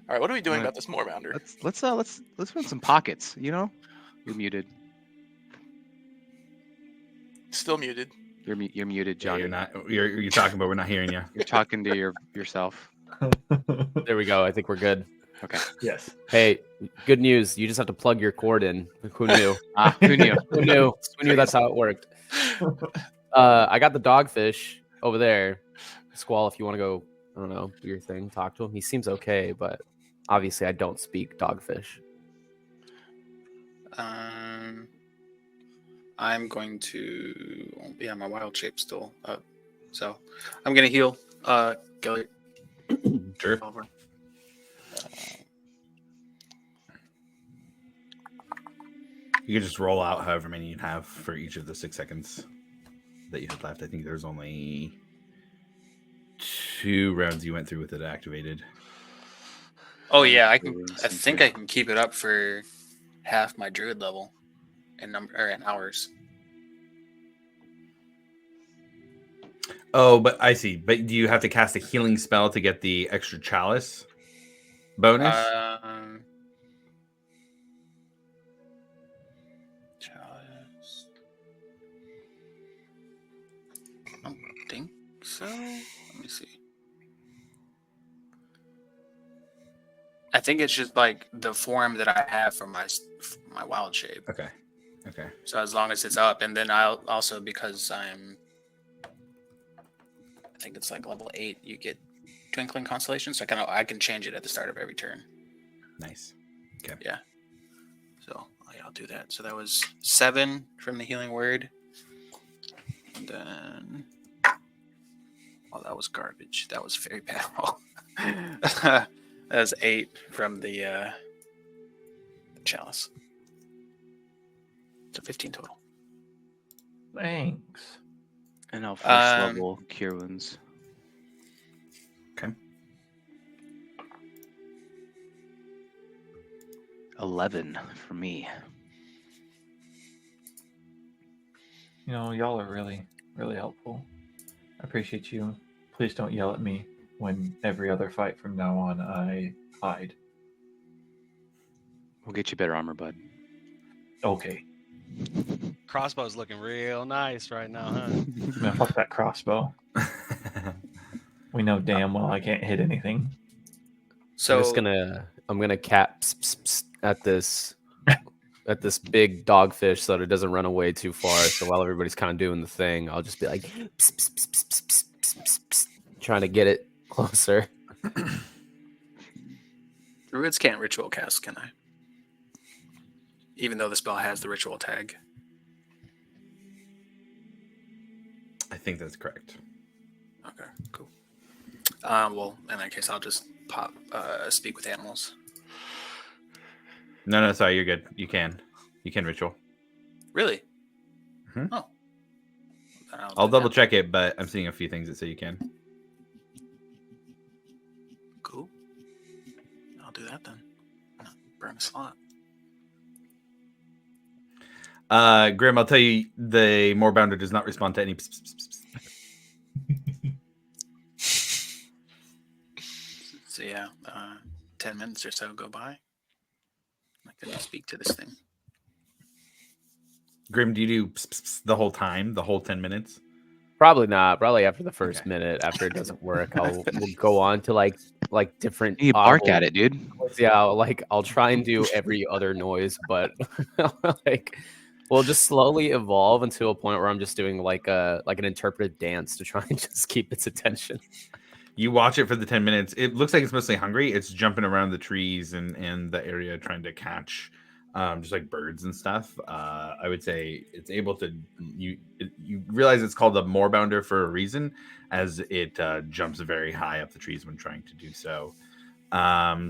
right, what are we doing Alright. about this Moorbounder? Let's run some pockets. You know, you're muted. Still muted. You're muted, Yeah, Johnny. you're not. You're talking, but we're not hearing you. You're talking to yourself. There we go. I think we're good. Okay. Yes. Hey, good news. You just have to plug your cord in. Who knew? Who knew? Who knew? Who knew that's how it worked? I got the dogfish over there. Squall, if you want to go, I don't know, do your thing, talk to him. He seems okay, but obviously I don't speak dogfish. I'm going to. Yeah, my wild shape's still up, so I'm gonna heal. Gilly. Sure. Over. You can just roll out however many you have for each of the 6 seconds that you had left. I think there's only 2 rounds you went through with it activated. Oh yeah, I can. Experience I and think two. I can keep it up for half my druid level in hours. Oh, but I see. But do you have to cast a healing spell to get the extra chalice bonus? Chalice. I don't think so. Let me see. I think it's just like the form that I have for my wild shape. Okay. Okay. So as long as it's up, and then I'll also, because I think it's like level 8, you get Twinkling Constellation, so I can change it at the start of every turn. Nice. Okay. Yeah. So yeah, I'll do that. So that was 7 from the Healing Word, and then that was garbage. That was a very bad roll. That was 8 from the Chalice. So 15 total. Thanks. And now first level cure wounds. Okay. 11 for me. You know, y'all are really, really helpful. I appreciate you. Please don't yell at me when every other fight from now on I hide. We'll get you better armor, bud. Okay. Crossbow's looking real nice right now, huh? Man, fuck that crossbow. We know damn well I can't hit anything. So I'm gonna cap at this big dogfish so that it doesn't run away too far. So while everybody's kind of doing the thing, I'll just be like trying to get it closer. Druids can't ritual cast, can I? Even though the spell has the ritual tag. I think that's correct. Okay, cool. Well, in that case, I'll just speak with animals. No, sorry, you're good. You can ritual. Really? Mhm. Oh. I'll double check it, but I'm seeing a few things that say you can. Cool. I'll do that then. Burn a slot. Grim, I'll tell you, the Moorbounder does not respond to any. So yeah, 10 minutes or so go by. I can speak to this thing. Grim, do you do the whole time, the whole 10 minutes? Probably not. Probably after the first minute, after it doesn't work, we'll go on to like different. You bark at it, dude. Yeah, I'll try and do every other noise, but like we'll just slowly evolve into a point where I'm just doing like an interpretive dance to try and just keep its attention. You watch it for the 10 minutes. It looks like it's mostly hungry. It's jumping around the trees and the area trying to catch just like birds and stuff. I would say it's able to. You realize it's called a Moorbounder for a reason, as it jumps very high up the trees when trying to do so.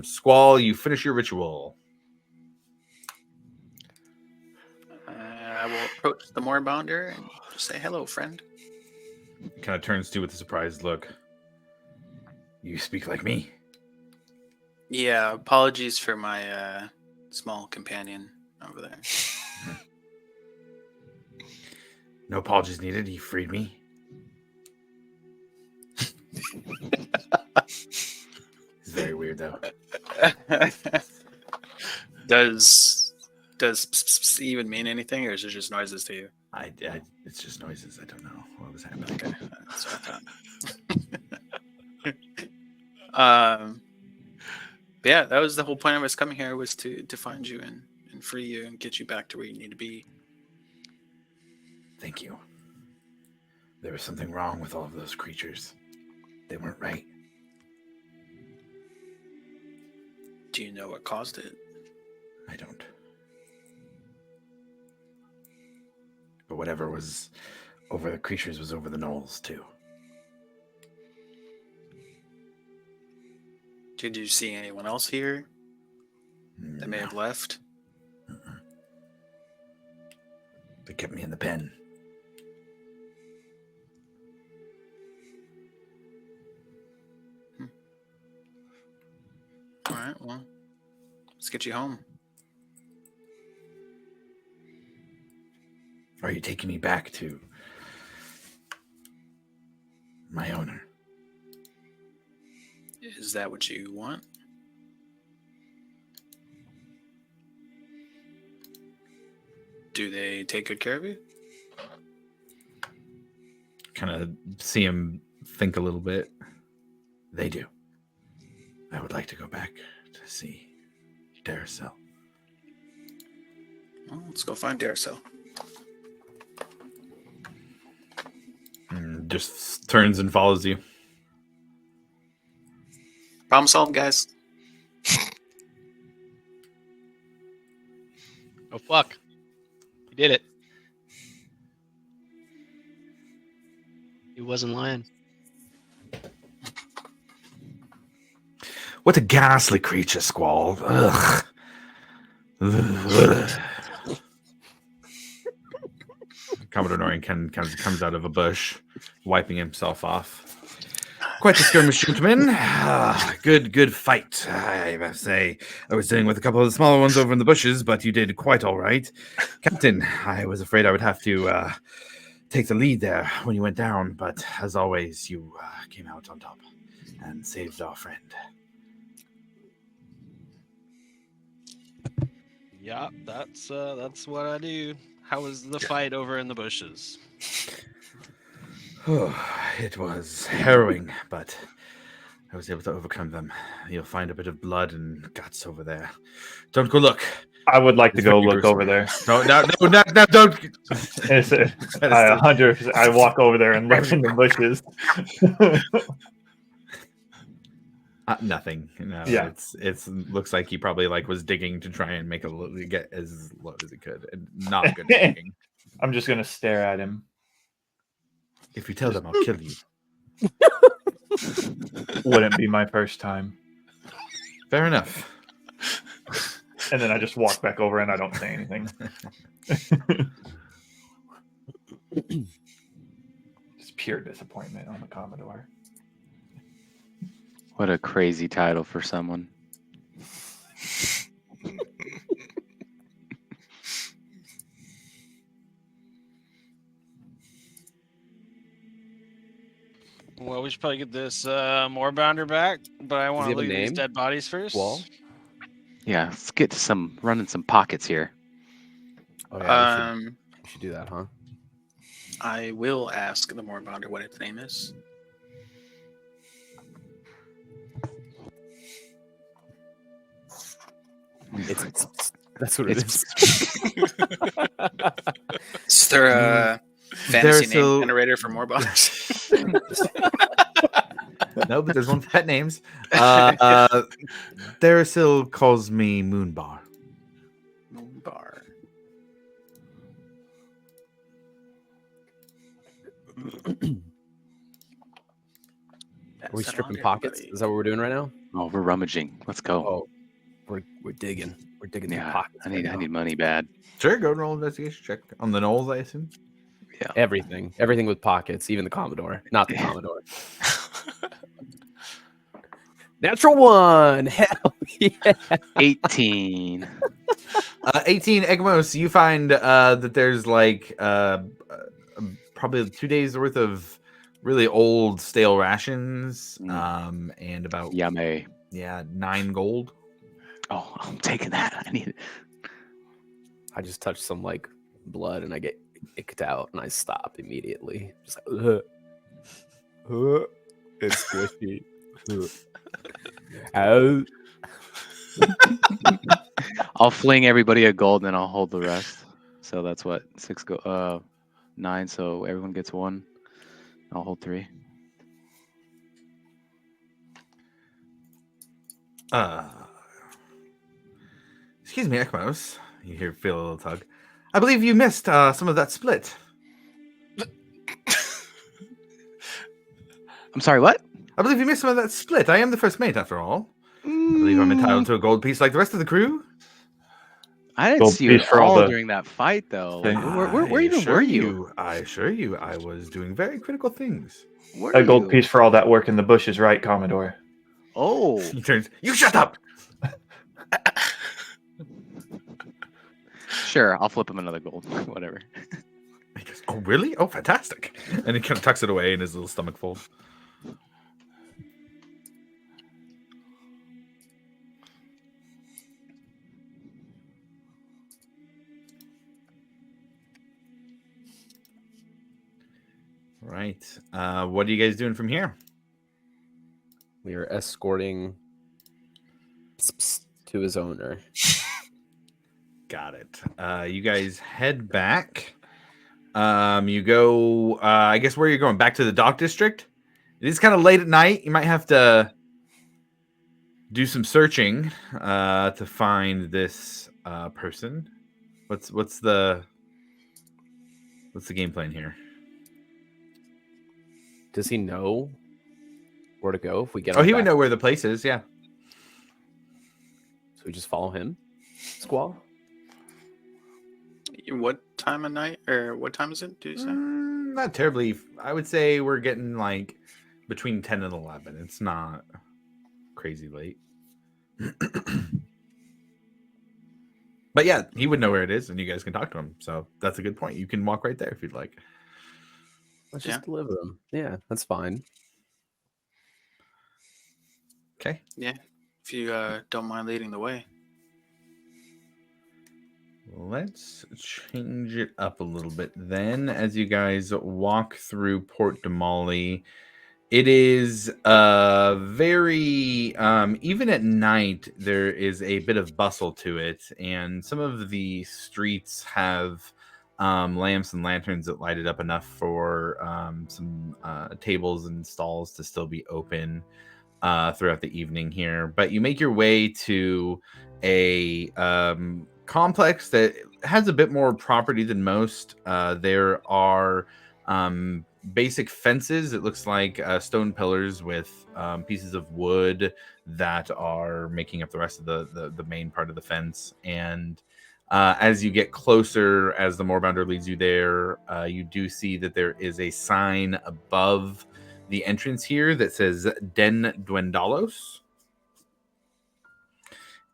Squall, you finish your ritual. I will approach the Moorbounder and just say, "Hello, friend." Kind of turns to with a surprised look. You speak like me. Yeah, apologies for my small companion over there. No apologies needed. He freed me. It's very weird, though. Does even mean anything, or is it just noises to you? It's just noises. I don't know what was happening. Okay, that's what I thought. But yeah, that was the whole point of us coming here, was to find you and free you and get you back to where you need to be. Thank you. There was something wrong with all of those creatures. They weren't right. Do you know what caused it? I don't. But whatever was over the creatures was over the knolls, too. Did you see anyone else here that may have left? They kept me in the pen. right, well, let's get you home. Are you taking me back to my owner? Is that what you want? Do they take good care of you? Kind of see him think a little bit. They do. I would like to go back to see Daracel. Well, let's go find Daracel. And just turns and follows you. Problem solved, guys. Oh fuck! He did it. He wasn't lying. What a ghastly creature, Squall. Ugh. Ugh. Commodore Norian comes out of a bush, wiping himself off. Quite the skirmish, gentlemen. Good fight, I must say. I was dealing with a couple of the smaller ones over in the bushes, but you did quite all right. Captain, I was afraid I would have to take the lead there when you went down, but as always, you came out on top and saved our friend. Yeah, that's what I do. How was the fight over in the bushes? It was harrowing, but I was able to overcome them. You'll find a bit of blood and guts over there. Don't go look. I would like to It's go very look gruesome. over there. No, don't. I 100%. I walk over there and look in the bushes. Nothing. No, Yeah. It's looks like he probably was digging to try and make get as low as he could, and not good digging. I'm just gonna stare at him. If you tell them, I'll kill you. Wouldn't be my first time. Fair enough. And then I just walk back over and I don't say anything. Just pure disappointment on the Commodore. What a crazy title for someone. Well, we should probably get this Moorbounder back, but I want he to have a look at these name? dead bodies first. Wall? Yeah, let's get to running some pockets here. Oh, yeah, Um, we should do that, huh? I will ask the Moorbounder what its name is. That's what it is. Is there a fantasy name Daracel- generator for Moorbounders? No, but there's one for pet names. Daracel calls me Moonbar. Moonbar. Are we stripping pockets? Is that what we're doing right now? Oh, we're rummaging. Let's go. Oh, we're digging. We're digging through yeah, pockets. I need right now. money bad. Sure, go and roll investigation check on the Knolls, I assume. Everything with pockets, even the Commodore, not the Commodore. Natural one. Hell yeah. 18. 18 Egmos, you find that there's probably 2 days worth of really old stale rations and about Yummy. 9 gold. Oh, I'm taking that. I need it. I just touch some blood and I get icked out and I stop immediately. Just like, it's squishy. Ow. I'll fling everybody a gold and then I'll hold the rest. So that's what 9. So everyone gets 1. I'll hold 3. Excuse me, Ekmos. You feel a little tug. I believe you missed some of that split. I'm sorry, what? I believe you missed some of that split. I am the first mate, after all. I believe I'm entitled to a gold piece like the rest of the crew. I didn't Gold see you piece for all all the during that fight, though. thing. Where even were you? I assure you, I was doing very critical things. Where A are gold you? piece for all that work in the bushes, right, Commodore? Oh, He turns. You shut up. Sure, I'll flip him another gold. Whatever. He goes, "Oh, really? Oh, fantastic!" And he kind of tucks it away in his little stomach fold. Right. What are you guys doing from here? We are escorting to his owner. Got it. You guys head back. You go, I guess where you're going? Back to the dock district? It is kind of late at night. You might have to do some searching to find this person. What's the game plan here? Does he know where to go if we get Oh, him he would back? know where the place is, yeah. So we just follow him? Squall? What time of night or what time is it? Do you say? Not terribly. I would say we're getting like between 10 and 11. It's not crazy late. But yeah, he would know where it is and you guys can talk to him. So that's a good point. You can walk right there if you'd like. Let's just deliver him. Yeah, that's fine. Okay. Yeah, if you don't mind leading the way. Let's change it up a little bit then as you guys walk through Port Damali. It is very, even at night, there is a bit of bustle to it. And some of the streets have lamps and lanterns that light it up enough for some tables and stalls to still be open throughout the evening here. But you make your way to a complex that has a bit more property than most. There are basic fences. It looks like stone pillars with pieces of wood that are making up the rest of the main part of the fence. And as you get closer, as the Moorbounder leads you there, you do see that there is a sign above the entrance here that says Den Duendalos.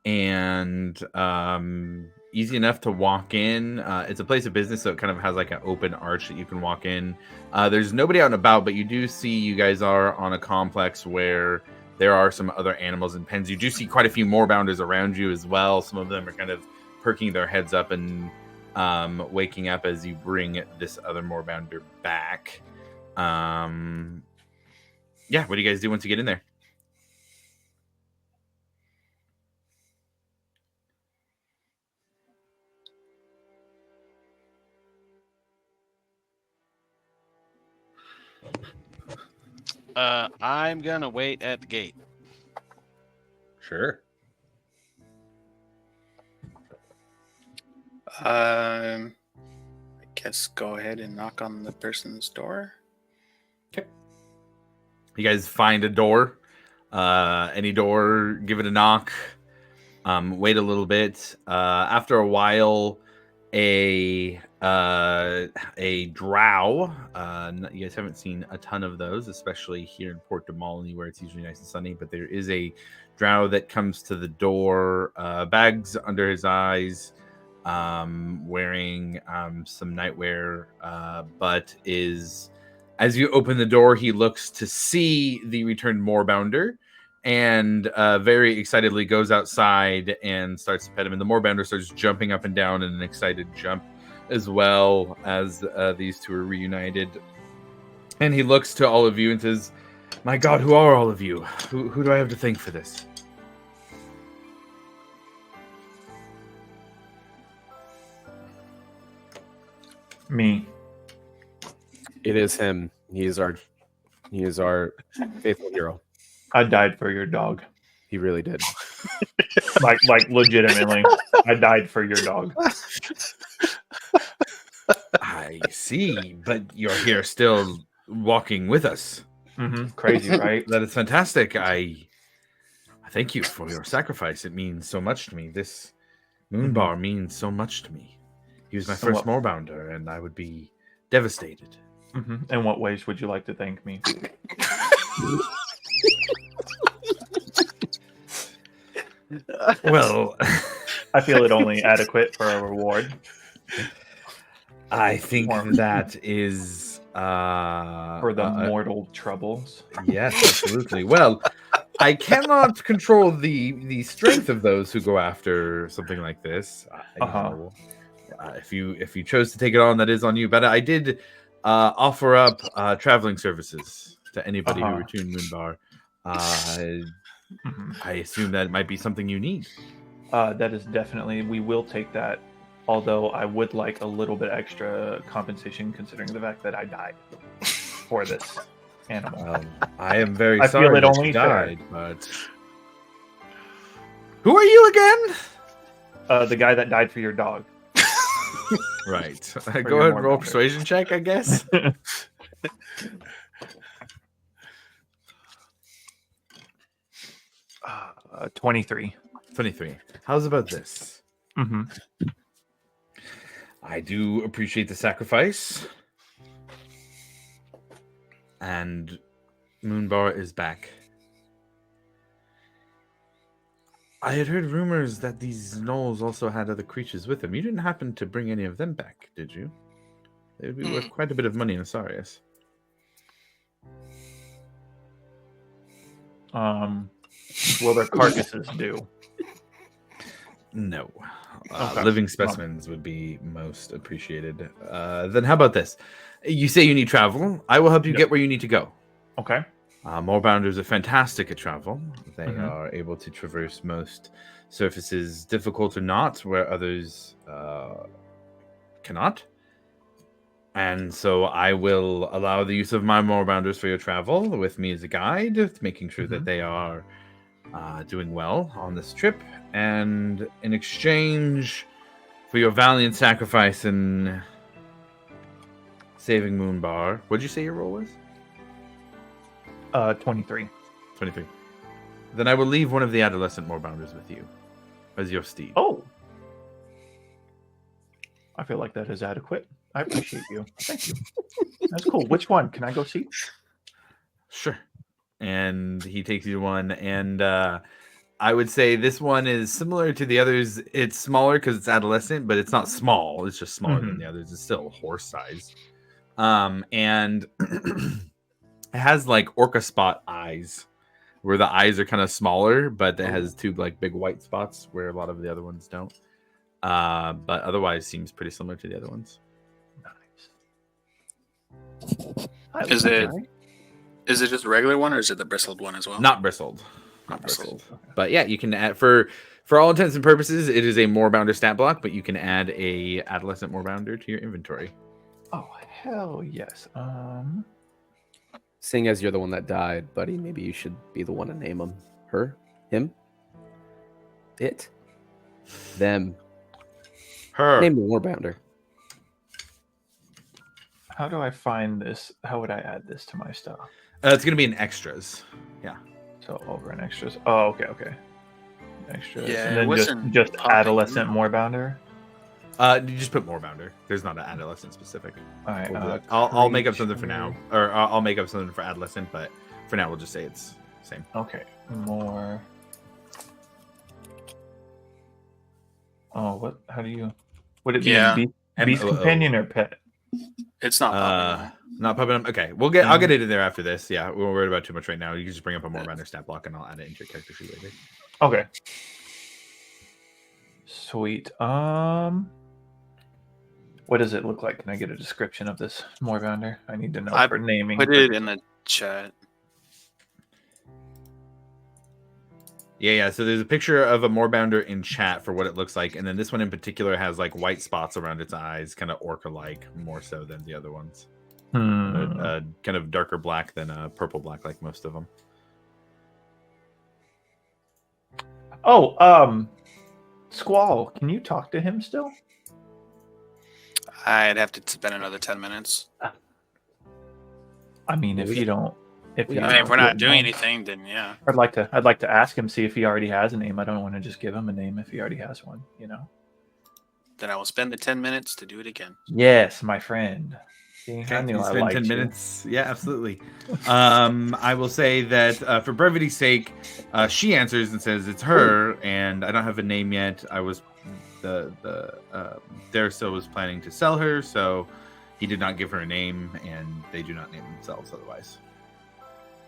And easy enough to walk in. It's a place of business, so it kind of has like an open arch that you can walk in. There's nobody out and about, but you do see you guys are on a complex where there are some other animals and pens. You do see quite a few Moorbounders around you as well. Some of them are kind of perking their heads up and waking up as you bring this other Moorbounder back. Yeah, what do you guys do once you get in there? I'm gonna wait at the gate. Sure. I guess go ahead and knock on the person's door. Okay. You guys find a door. Any door, give it a knock. Wait a little bit. After a while, a drow. You guys haven't seen a ton of those, especially here in Port Damali, where it's usually nice and sunny. But there is a drow that comes to the door, bags under his eyes, wearing some nightwear, but is, as you open the door, he looks to see the returned Moorbounder and very excitedly goes outside and starts to pet him. And the Moorbounder starts jumping up and down in an excited jump as well as these two are reunited. And he looks to all of you and says, "My God, who are all of you? Who do I have to thank for this?" Me. It is him. He is our faithful hero. I died for your dog. He really did. like legitimately. I died for your dog. I see, but you're here still walking with us. Crazy, right? That is fantastic. I thank you for your sacrifice. It means so much to me. This Moonbar means so much to me. He was my first Moorbounder, and I would be devastated. In what ways would you like to thank me? Well, I feel it only adequate for a reward. I think Perform. that is For the mortal troubles. yes, absolutely. Well, I cannot control the strength of those who go after something like this. If you chose to take it on, that is on you. But I did offer up traveling services to anybody who returned Moonbar. I assume that might be something you need. That is definitely, we will take that. Although I would like a little bit extra compensation considering the fact that I died for this animal. I am very I sorry feel it that only you died, but who are you again? The guy that died for your dog. Right. your Go ahead and more roll a boundary. persuasion check, I guess. 23. 23. How's about this? Mm-hmm. I do appreciate the sacrifice. And Moonbar is back. I had heard rumors that these gnolls also had other creatures with them. You didn't happen to bring any of them back, did you? They would be worth quite a bit of money in Asarius. Will their carcasses do? No. Okay. Living specimens would be most appreciated. Then how about this? You say you need travel. I will help you get where you need to go. Okay. Moorbounders are fantastic at travel. They Mhm. are able to traverse most surfaces, difficult or not, where others cannot. And so I will allow the use of my Moorbounders for your travel with me as a guide, making sure that they are doing well on this trip. And in exchange for your valiant sacrifice in saving Moonbar, what did you say your role was? 23. 23. Then I will leave one of the adolescent Moorbounders with you as your steed. Oh. I feel like that is adequate. I appreciate you. Thank you. That's cool. Which one? Can I go see? Sure. And he takes you to one, and I would say this one is similar to the others. It's smaller because it's adolescent, but it's not small. It's just smaller than the others. It's still horse size. And it has like orca spot eyes, where the eyes are kind of smaller, but it has two like big white spots where a lot of the other ones don't. But otherwise seems pretty similar to the other ones. Nice. Is it just a regular one, or is it the bristled one as well? Not bristled. Not bristled. But yeah, you can add for all intents and purposes, it is a Moorbounder stat block, but you can add a adolescent Moorbounder to your inventory. Oh hell yes. Seeing as you're the one that died, buddy, maybe you should be the one to name him. Her? Him? It? Them. Her. Name the Warbounder. How do I find this? How would I add this to my stuff? It's going to be in extras. Yeah. So over in extras. Oh, okay. Extras. Yeah, and it then wasn't just popping. adolescent Moorbounder. You just put Moorbounder. There's not an adolescent specific. All right. We'll do that. I'll make up something for now, or I'll make up something for adolescent, but for now we'll just say it's same. Okay. More. Oh, what? How do you? Would it be Yeah. beast MOO. companion or pet? It's not popping. Not popping up. Okay, I'll get it in there after this. Yeah, we won't worry about too much right now. You can just bring up a Moorbounder stat block, and I'll add it into your character sheet later. Okay. Sweet. What does it look like? Can I get a description of this Moorbounder? I need to know I for naming. Put it in the chat. Yeah. So there's a picture of a Moorbounder in chat for what it looks like, and then this one in particular has like white spots around its eyes, kind of orca-like, more so than the other ones. Kind of darker black than purple black, like most of them. Oh, Squall, can you talk to him still? I'd have to spend another 10 minutes. I mean, if you don't, I mean, if we're not doing anything, then yeah. I'd like to ask him, see if he already has a name. I don't want to just give him a name if he already has one, you know. Then I will spend the 10 minutes to do it again. Yes, my friend. See, Okay, I knew you I spend liked 10 you. minutes. Yeah, absolutely. I will say that for brevity's sake, she answers and says it's her, and I don't have a name yet. I was Deriso was planning to sell her, so he did not give her a name, and they do not name themselves otherwise.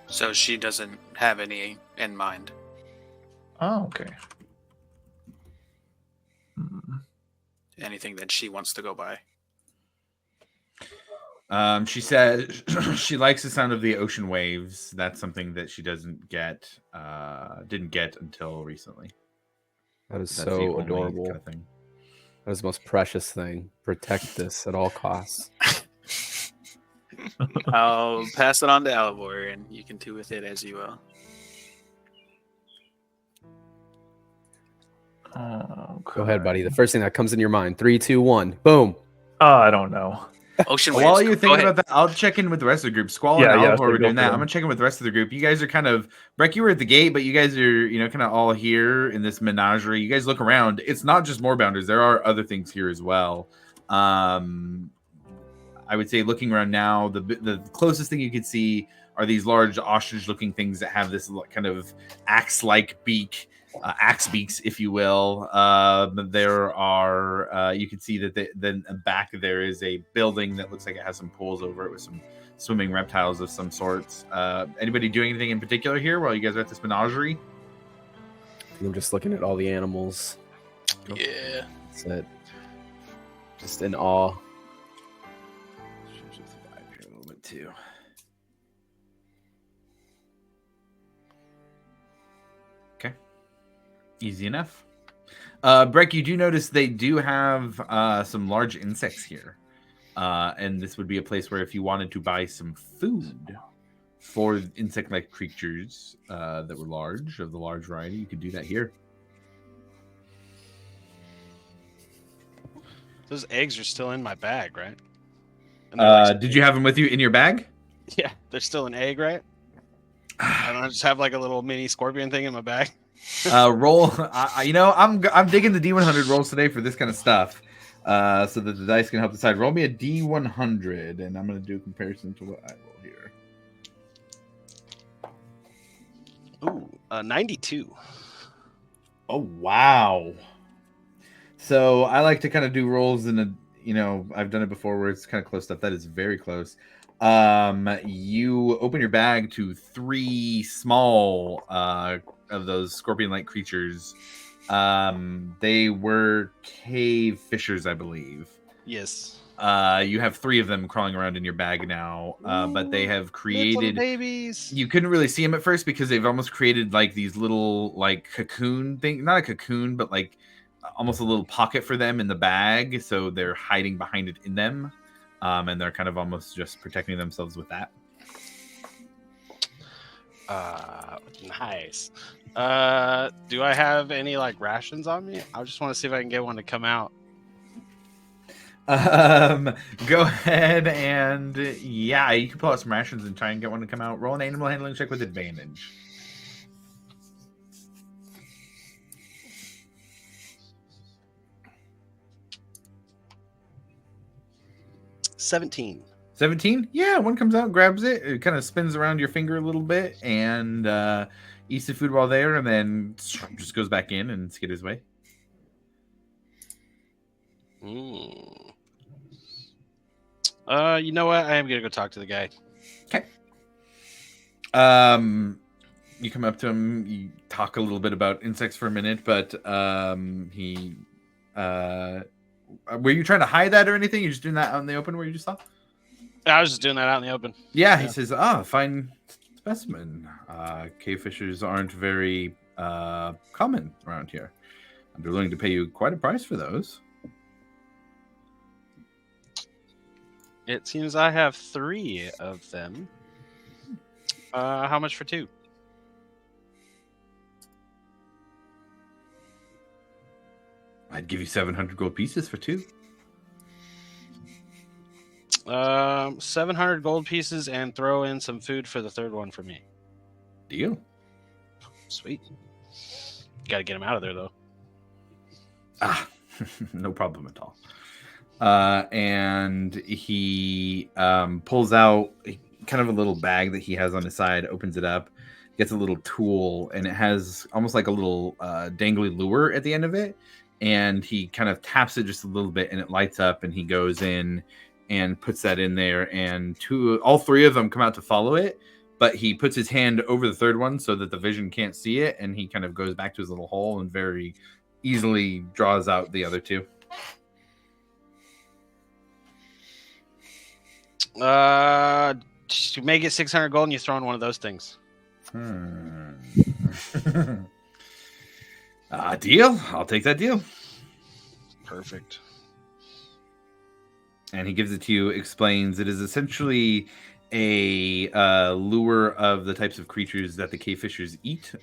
So she doesn't have any in mind. Oh, okay. Hmm. Anything that she wants to go by. She said she likes the sound of the ocean waves. That's something that she didn't get until recently. That is That's the so only adorable. kind of thing. That is the most precious thing. Protect this at all costs. I'll pass it on to Alvor, and you can do with it as you will. Go ahead, buddy. The first thing that comes in your mind. 3, 2, 1. Boom. I don't know. Ocean waves. While you're Go thinking ahead. about that, I'll check in with the rest of the group. Squall Yeah, and yeah, Alvor so were go doing for that. them. I'm gonna check in with the rest of the group. You guys are kind of Breck, you were at the gate, but you guys are, kind of all here in this menagerie. You guys look around. It's not just Moorbounders. There are other things here as well. I would say looking around now, the closest thing you could see are these large ostrich-looking things that have this kind of axe-like beak. Axe beaks, if you will. There are, you can see that then back there is a building that looks like it has some pools over it with some swimming reptiles of some sorts. Anybody doing anything in particular here while you guys are at this menagerie? I'm just looking at all the animals. Yeah. That's it. Just in awe. Change the vibe here a little bit too. Okay. Easy enough. Breck, you do notice they do have some large insects here. And this would be a place where if you wanted to buy some food for insect-like creatures that were large, of the large variety, you could do that here. Those eggs are still in my bag, right? And they're like- Did you have them with you in your bag? Yeah, they're still an egg, right? I don't just have like a little mini scorpion thing in my bag. Roll. I'm digging the D100 rolls today for this kind of stuff, so that the dice can help decide. Roll me a D100, and I'm going to do a comparison to what I roll here. Ooh, 92. Oh wow! So I like to kind of do rolls in a, I've done it before where it's kind of close stuff. That is very close. You open your bag to 3 small of those scorpion-like creatures. They were cave fishers, I believe. Yes. You have 3 of them crawling around in your bag now, but they have created Little babies. You couldn't really see them at first because they've almost created like these little like cocoon thing, not a cocoon, but like almost a little pocket for them in the bag, so they're hiding behind it in them, and they're kind of almost just protecting themselves with that. Nice. Do I have any like rations on me? I just want to see if I can get one to come out. Go ahead and yeah, you can pull out some rations and try and get one to come out. Roll an animal handling check with advantage. $17. 17? Yeah, one comes out, grabs it. It kind of spins around your finger a little bit and eats the food while there, and then just goes back in and skitters away. You know what? I am gonna go talk to the guy. Okay. You come up to him. You talk a little bit about insects for a minute, but he. Were you trying to hide that or anything? You're just doing that out in the open where you just saw? I was just doing that out in the open. Yeah, he says, fine specimen. Cave fishers aren't very common around here. I'd be willing to pay you quite a price for those. It seems I have 3 of them. How much for 2? I'd give you 700 gold pieces for 2. 700 gold pieces and throw in some food for the 3rd one for me. Deal. Sweet. Got to get him out of there though. No problem at all. and he pulls out kind of a little bag that he has on his side, opens it up, gets a little tool, and it has almost like a little dangly lure at the end of it. And he kind of taps it just a little bit, and it lights up, and he goes in and puts that in there, and all three of them come out to follow it. But he puts his hand over the third one so that the vision can't see it, and he kind of goes back to his little hole and very easily draws out the other two. You may get 600 gold and you throw in one of those things. Deal. I'll take that deal. Perfect. And he gives it to you, explains it is essentially a lure of the types of creatures that the cave fishers eat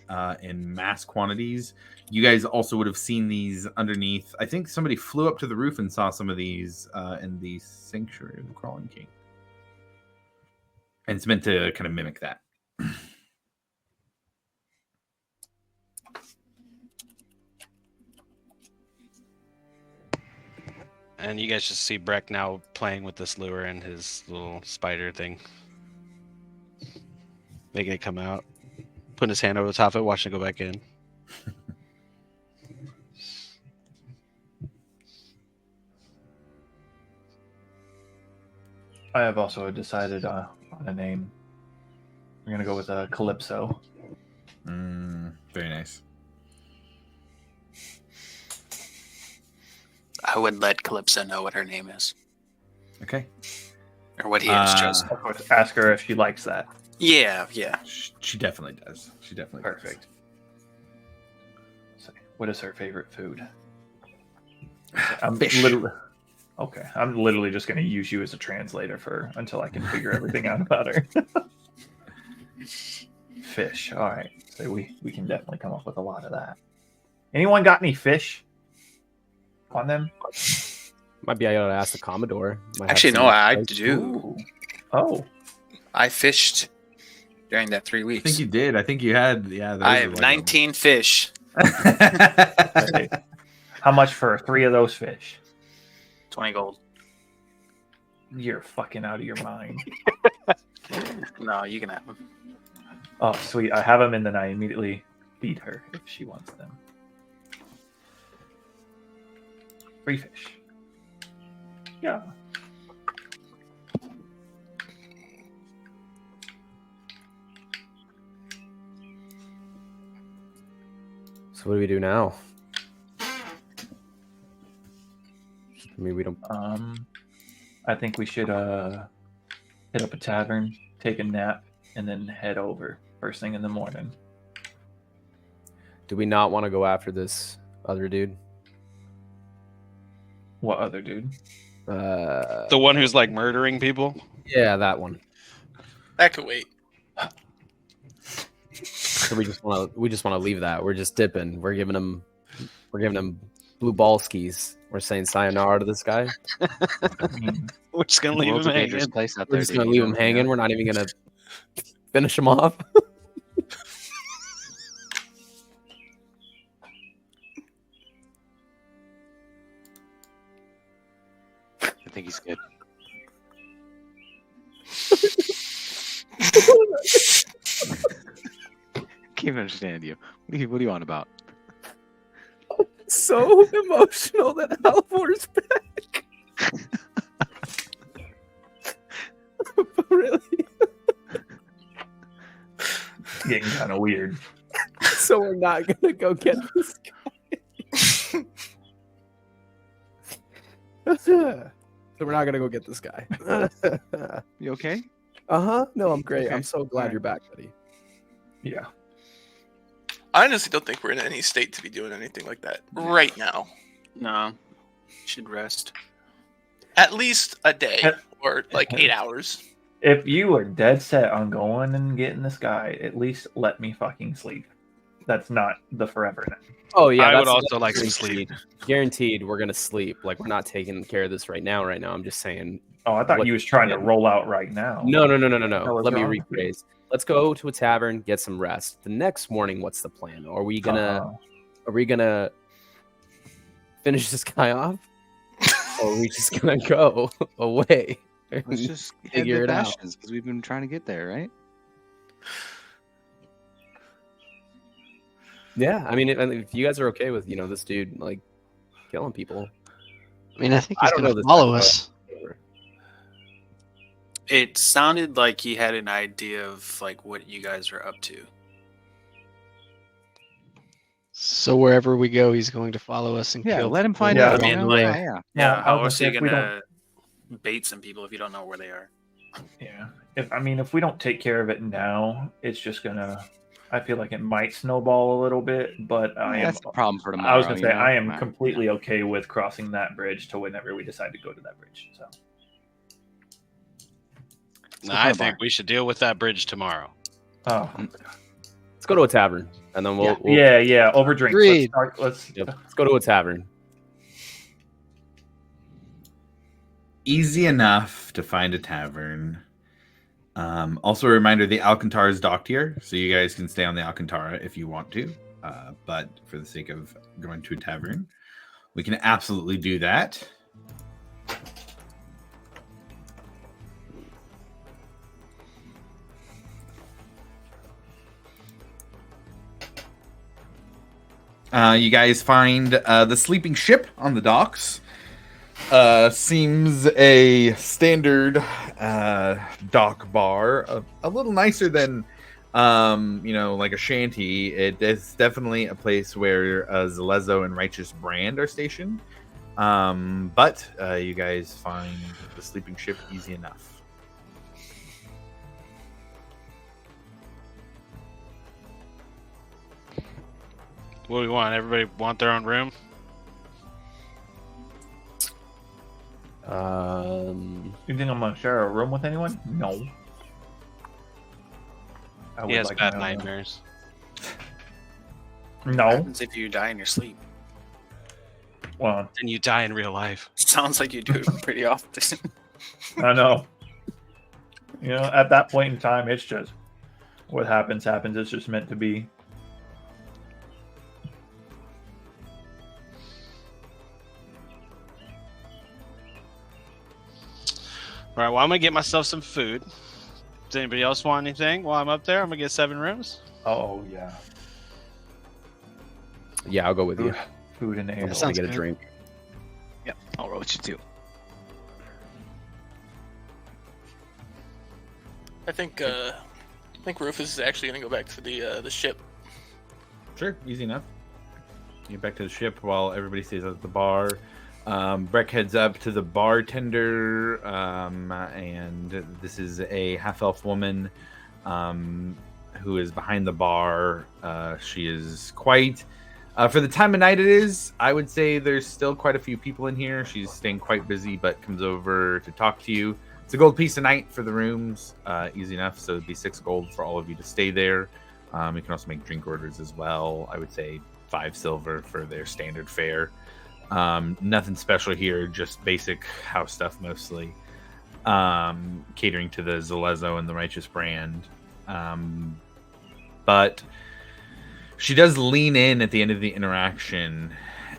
in mass quantities. You guys also would have seen these underneath. I think somebody flew up to the roof and saw some of these in the Sanctuary of the Crawling King. And it's meant to kind of mimic that. And you guys just see Breck now playing with this lure and his little spider thing. Making it come out. Putting his hand over the top of it, watching it go back in. I have also decided on a name. We're going to go with Calypso. Very nice. I would let Calypso know what her name is. Okay. Or what he has chosen. Of course, ask her if she likes that. Yeah. She definitely does. She definitely Perfect. So, what is her favorite food? I'm Fish. I'm literally just going to use you as a translator until I can figure everything out about her. Fish. All right. So we can definitely come up with a lot of that. Anyone got any fish on them? Might be able to ask the Commodore. Might have Actually, some no, I advice. do. Ooh. Oh. I fished during that 3 I weeks. think you did. I think you had. Yeah. I have 19 fish. Okay. How much for 3 of those fish? 20 gold. You're fucking out of your mind. No, you can have them. Oh, sweet. I have them, and then I immediately feed her if she wants them. 3 fish. Yeah. So what do we do now? I mean, we don't. I think we should hit up a tavern, take a nap, and then head over first thing in the morning. Do we not want to go after this other dude? What other dude? The one who's like murdering people? Yeah, that one. That could wait. So we just want to leave that. We're just dipping. We're giving him blue ball skis. We're saying sayonara to this guy. We're just gonna leave World's him a dangerous hanging. place out We're there, just dude, gonna you leave know? him hanging. Yeah. We're not even gonna finish him off. I think he's good. Can't understand you. What do you want about? So emotional that Halvor's back. Really? Getting kind of weird. So we're not gonna go get this guy. So we're not gonna go get this guy. You okay? Uh-huh. No, I'm great. Okay. I'm so glad you're back, buddy. Yeah. I honestly don't think we're in any state to be doing anything like that right now. No. Should rest. At least a day or like 8 hours. If you are dead set on going and getting this guy, at least let me fucking sleep. That's not the forever now. Oh yeah, I would that's also like some sleep. Guaranteed, we're gonna sleep. Like we're not taking care of this right now. Right now, I'm just saying. Oh, I thought What- you was trying to roll out right now. No. Hell is Let me wrong with you? rephrase. Let's go to a tavern, get some rest. The next morning, what's the plan? Are we gonna finish this guy off, Or are we just gonna go away? Let's just head Figure to it out. Bastions because we've been trying to get there, right? Yeah, I mean, if you guys are okay with this dude like killing people, I mean, I think I he's don't gonna know this follow guy, but- us. It sounded like he had an idea of like what you guys are up to. So wherever we go, he's going to follow us and Yeah, kill. let him find people out. I you mean, know? like- Yeah. Yeah, Well, I how was else are gonna you say, if we gonna bait some people if you don't know where they are? Yeah. If we don't take care of it now, it's just gonna. I feel like it might snowball a little bit, but I am. That's the problem for tomorrow. I was gonna say you know? I am Right. completely okay with crossing that bridge to whenever we decide to go to that bridge. So Nah, I think we should deal with that bridge tomorrow. oh Let's go to a tavern, and then we'll yeah, over drinks. Agreed. Let's Yep. Let's go to a tavern. Easy enough to find a tavern. Also, a reminder: the Alcantara is docked here, so you guys can stay on the Alcantara if you want to. But for the sake of going to a tavern, we can absolutely do that. You guys find the Sleeping Ship on the docks. Seems a standard dock bar, a little nicer than like a shanty. It is definitely a place where Zalezo and Righteous Brand are stationed. But you guys find the Sleeping Ship easy enough. What do we want? Everybody want their own room? You think I'm gonna share a room with anyone? No. I He would has like bad my own room. nightmares. What No. happens if you die in your sleep? Well, And you die in real life. Sounds like you do it pretty often. I know. At that point in time, it's just what happens. It's just meant to be. All right, well, I'm going to get myself some food. Does anybody else want anything while I'm up there? I'm going to get 7 rooms. Oh yeah. Yeah, I'll go with you. Food and I'm ale. just sounds gonna get a good. drink. Yep, I'll roll with you too. I think Rufus is actually going to go back to the ship. Sure, easy enough. You get back to the ship while everybody stays at the bar. Breck heads up to the bartender, and this is a half-elf woman who is behind the bar. She is quite... for the time of night it is, I would say there's still quite a few people in here. She's staying quite busy, but comes over to talk to you. It's a gold piece a night for the rooms. Easy enough, so it'd be 6 gold for all of you to stay there. You can also make drink orders as well. I would say 5 silver for their standard fare. Nothing special here, just basic house stuff mostly. Catering to the Zalezo and the Righteous Brand. But she does lean in at the end of the interaction,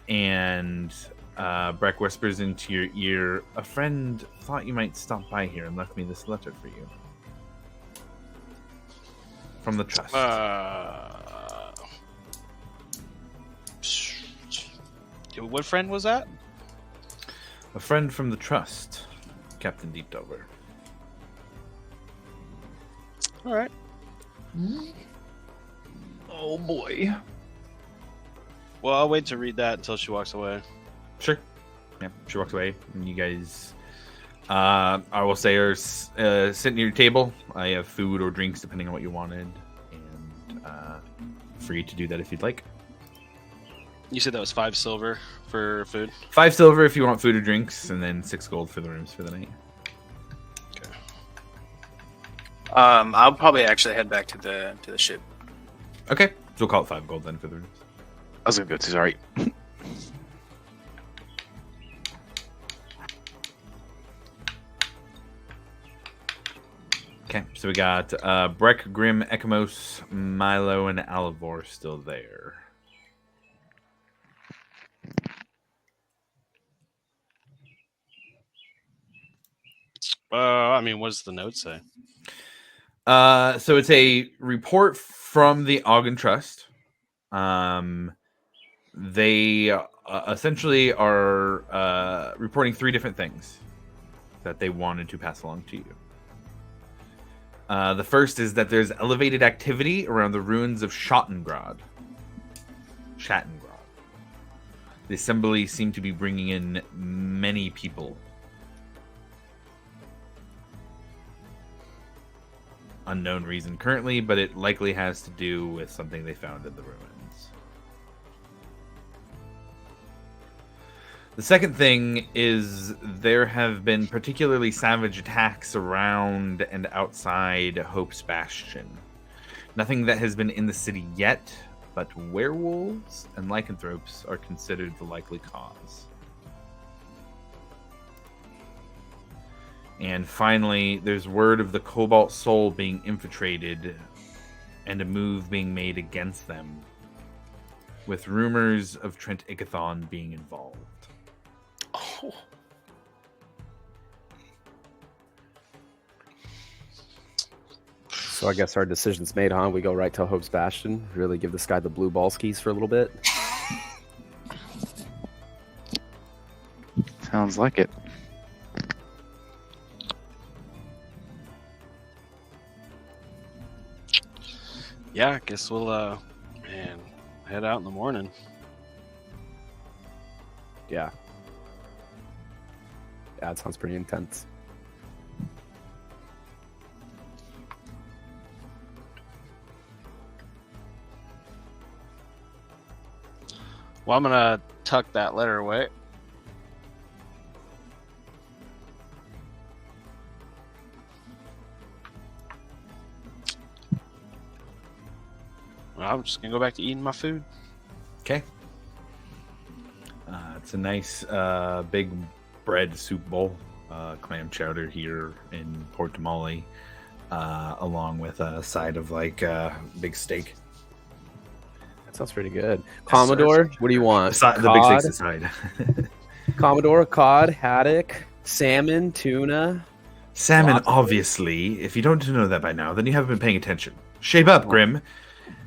and Breck whispers into your ear, "A friend thought you might stop by here and left me this letter for you. From the Trust." What friend was that? A friend from the Trust, Captain Deepdover. All right. Oh boy. Well, I'll wait to read that until she walks away. Sure. Yeah, she walks away, and you guys, I will say, are sitting at your table. I have food or drinks, depending on what you wanted, and free to do that if you'd like. You said that was 5 silver for food? 5 silver if you want food or drinks, and then 6 gold for the rooms for the night. I'll probably actually head back to the ship. Okay, so we'll call it 5 gold then for the rooms. I was gonna go too. Sorry. Okay, so we got Breck, Grim, Ekamos, Milo, and Alivor still there. I mean, what does the note say? So it's a report from the Ogden Trust. They essentially are reporting 3 different things that they wanted to pass along to you. The first is that there's elevated activity around the ruins of Schattengrad. The assembly seem to be bringing in many people. Unknown reason currently, but it likely has to do with something they found in the ruins. The second thing is there have been particularly savage attacks around and outside Hope's Bastion. Nothing that has been in the city yet, but werewolves and lycanthropes are considered the likely cause. And finally, there's word of the Cobalt Soul being infiltrated and a move being made against them, with rumors of Trent Ickathon being involved. Oh. So I guess our decision's made, huh? We go right to Hope's Bastion, really give this guy the blue ball skis for a little bit. Sounds like it. Yeah, I guess we'll head out in the morning. Yeah. Yeah, it sounds pretty intense. Well, I'm gonna tuck that letter away. I'm just gonna go back to eating my food. Okay. It's a nice big bread soup bowl, clam chowder here in Port Tamale, along with a side of like big steak. That sounds pretty good. Commodore, what do you want? The big steak's aside. Commodore, cod, haddock, salmon, tuna. Salmon, Lots of obviously. If you don't know that by now, then you haven't been paying attention. Shape up, Grim.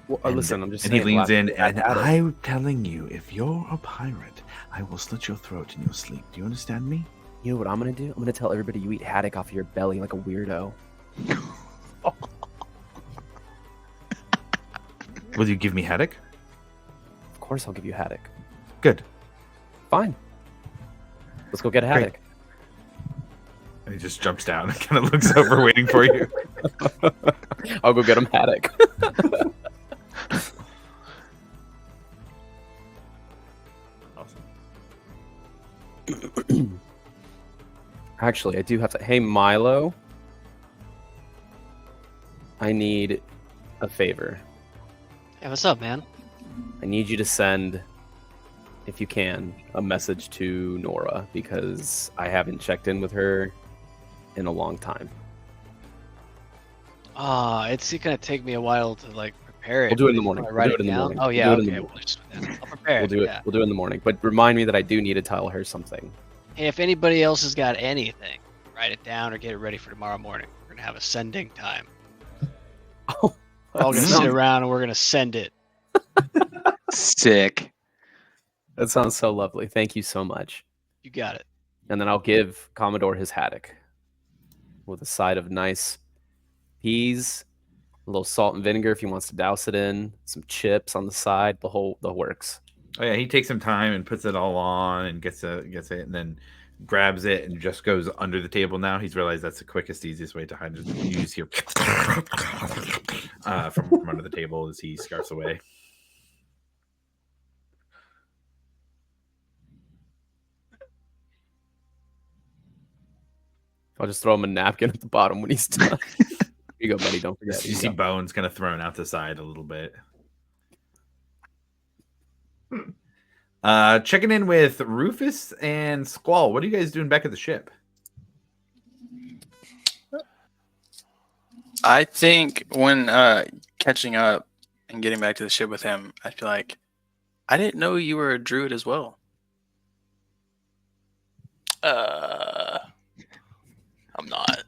Well, listen, I'm just and saying. he leans in, and haddock. I'm telling you, if you're a pirate, I will slit your throat in your sleep. Do you understand me? You know what I'm gonna do? I'm gonna tell everybody you eat haddock off of your belly like a weirdo. Will you give me haddock? Of course, I'll give you haddock. Good. Fine. Let's go get a Great. haddock. And he just jumps down and kind of looks over, waiting for you. I'll go get him haddock. Awesome. Actually, I do have to. Hey, Milo. I need a favor. Yeah, what's up, man? I need you to send, if you can, a message to Nora because I haven't checked in with her in a long time. It's gonna take me a while to like prepare it. We'll do it in the but morning. if I We'll write do it in the down- morning. Oh We'll yeah, do it in the okay. morning. We'll just do that. I'll prepare We'll do it. yeah. We'll do it in the morning. But remind me that I do need to tell her something. Hey, if anybody else has got anything, write it down or get it ready for tomorrow morning. We're gonna have a sending time. Oh, We're all gonna sit around and we're gonna send it. Sick. That sounds so lovely. Thank you so much. You got it. And then I'll give Commodore his haddock with a side of nice peas, a little salt and vinegar if he wants to douse it in, some chips on the side, the works. Oh yeah, he takes some time and puts it all on and gets it, and then grabs it and just goes under the table. Now he's realized that's the quickest, easiest way to hide it. You just hear from under the table as he scarfs away. I'll just throw him a napkin at the bottom when he's done. Here you go, buddy. Don't forget. You see bones kind of thrown out the side a little bit. Checking in with Rufus and Squall. What are you guys doing back at the ship? I think when catching up and getting back to the ship with him, I feel like I didn't know you were a druid as well. I'm not.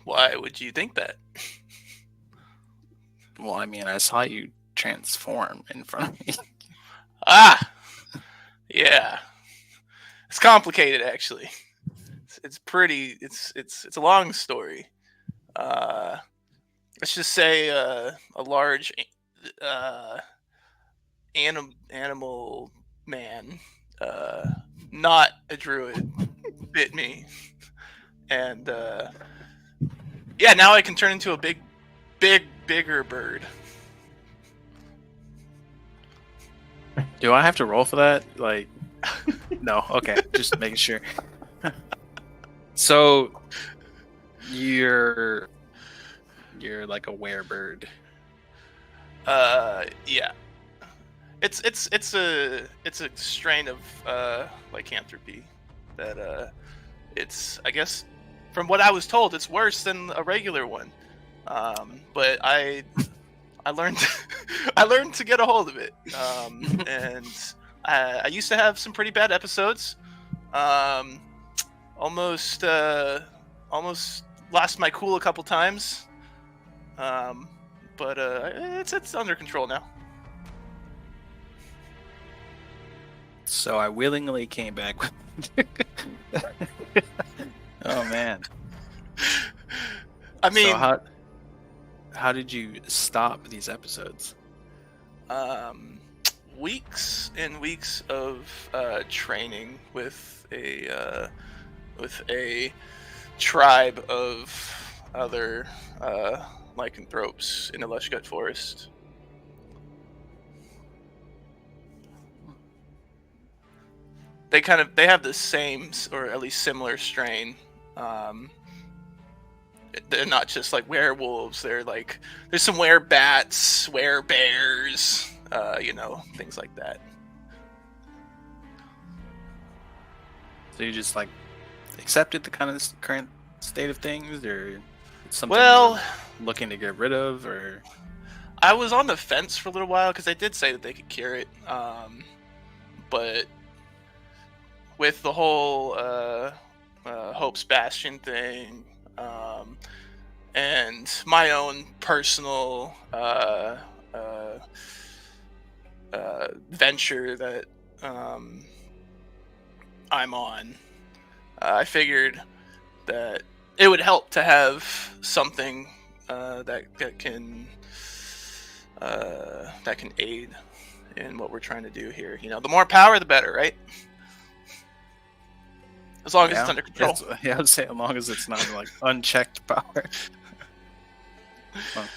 Why would you think that? Well, I mean, I saw you transform in front of me. Ah, yeah. It's complicated, actually. It's pretty. It's a long story. Let's just say a large animal man, not a druid, bit me, and yeah, now I can turn into a bigger bird. Do I have to roll for that? Like, no. Okay, just making sure. So, you're like a werebird. Yeah. It's a strain of lycanthropy that it's, I guess, from what I was told, it's worse than a regular one. But I learned I learned to get a hold of it. And I used to have some pretty bad episodes. Almost lost my cool a couple times. But it's under control now. So I willingly came back with. Oh man. I mean, so how did you stop these episodes? Weeks and weeks of training with a tribe of other lycanthropes in the Lushgut Forest. They have the same, or at least similar strain. They're not just like werewolves. They're like, there's some werebats, werebears, things like that. So you just like accepted the kind of current state of things, or something Well, you're looking to get rid of, or I was on the fence for a little while because they did say that they could cure it, but with the whole Hope's Bastion thing, and my own personal venture that I'm on, I figured that it would help to have something that can aid in what we're trying to do here. The more power, the better, right? As long as it's under control. Yeah, I'd say as long as it's not like unchecked power. Well,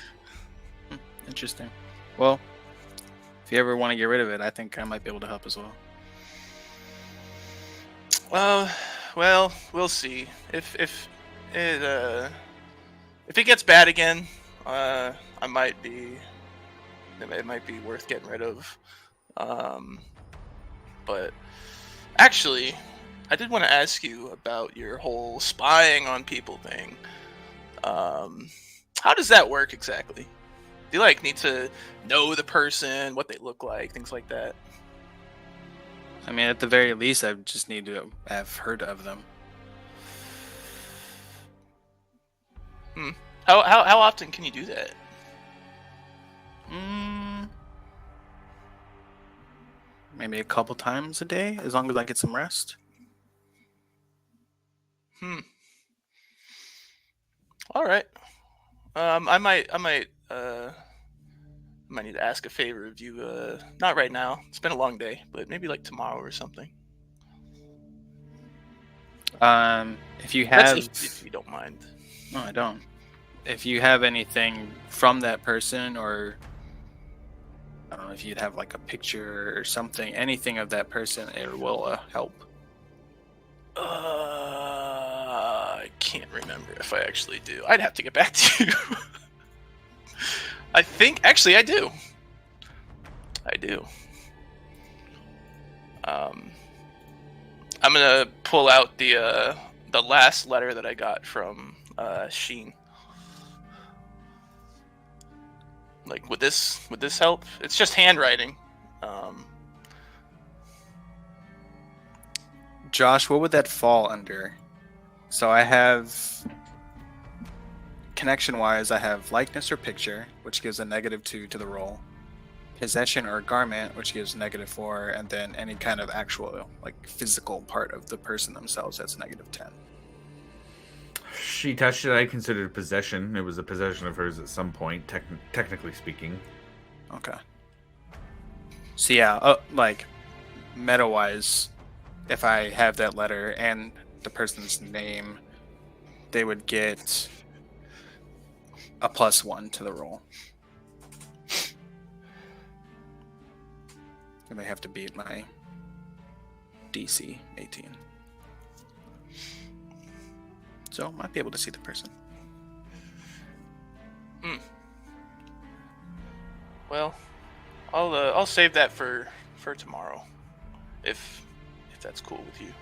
interesting. Well, if you ever want to get rid of it, I think I might be able to help as well. Well, we'll see. If it gets bad again, it might be worth getting rid of. But actually, I did want to ask you about your whole spying on people thing. How does that work exactly? Do you need to know the person, what they look like, things like that? I mean, at the very least, I just need to have heard of them. How often can you do that? Maybe a couple times a day, as long as I get some rest. All right. I might need to ask a favor of you. Not right now. It's been a long day, but maybe tomorrow or something. If you have, if you don't mind. No, I don't. If you have anything from that person, or I don't know if you'd have like a picture or something, anything of that person, it will help. I can't remember if I actually do. I'd have to get back to you. I think actually I do. I'm gonna pull out the last letter that I got from Sheen. Would this help? It's just handwriting. Josh, what would that fall under? So I have connection-wise, I have likeness or picture, which gives a -2 to the roll. Possession or garment, which gives -4, and then any kind of actual, like, physical part of the person themselves, that's -10. She touched it. I considered possession. It was a possession of hers at some point, technically speaking. Okay. So yeah, like, meta-wise, if I have that letter and the person's name, they would get a +1 to the roll. And they have to beat my DC 18. So might be able to see the person. Well, I'll save that for tomorrow, if that's cool with you.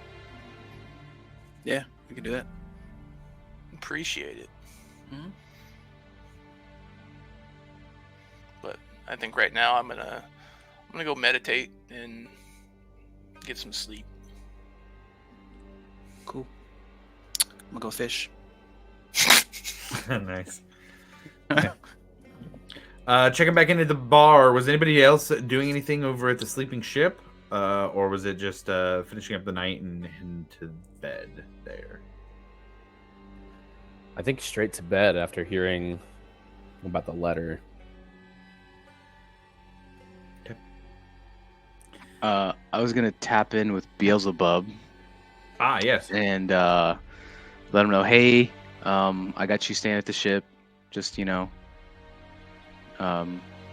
Yeah, we can do that. Appreciate it. Mhm. But I think right now I'm gonna go meditate and get some sleep. Cool. I'm gonna go fish. Nice. Okay. Checking back into the bar. Was anybody else doing anything over at the sleeping ship, or was it just finishing up the night and into bed there? I think straight to bed after hearing about the letter. I was gonna tap in with Beelzebub Ah, yes. and let him know, hey, I got you staying at the ship. Just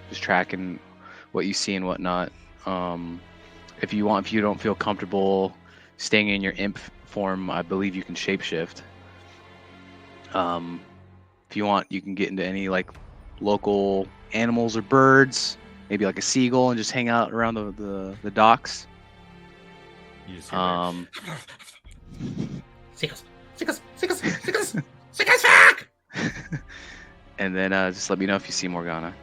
just tracking what you see and whatnot. If you don't feel comfortable staying in your imp form, I believe you can shapeshift. If you want, you can get into any like local animals or birds, maybe like a seagull, and just hang out around the docks. You just hear Seagulls, back! And then just let me know if you see Morgana.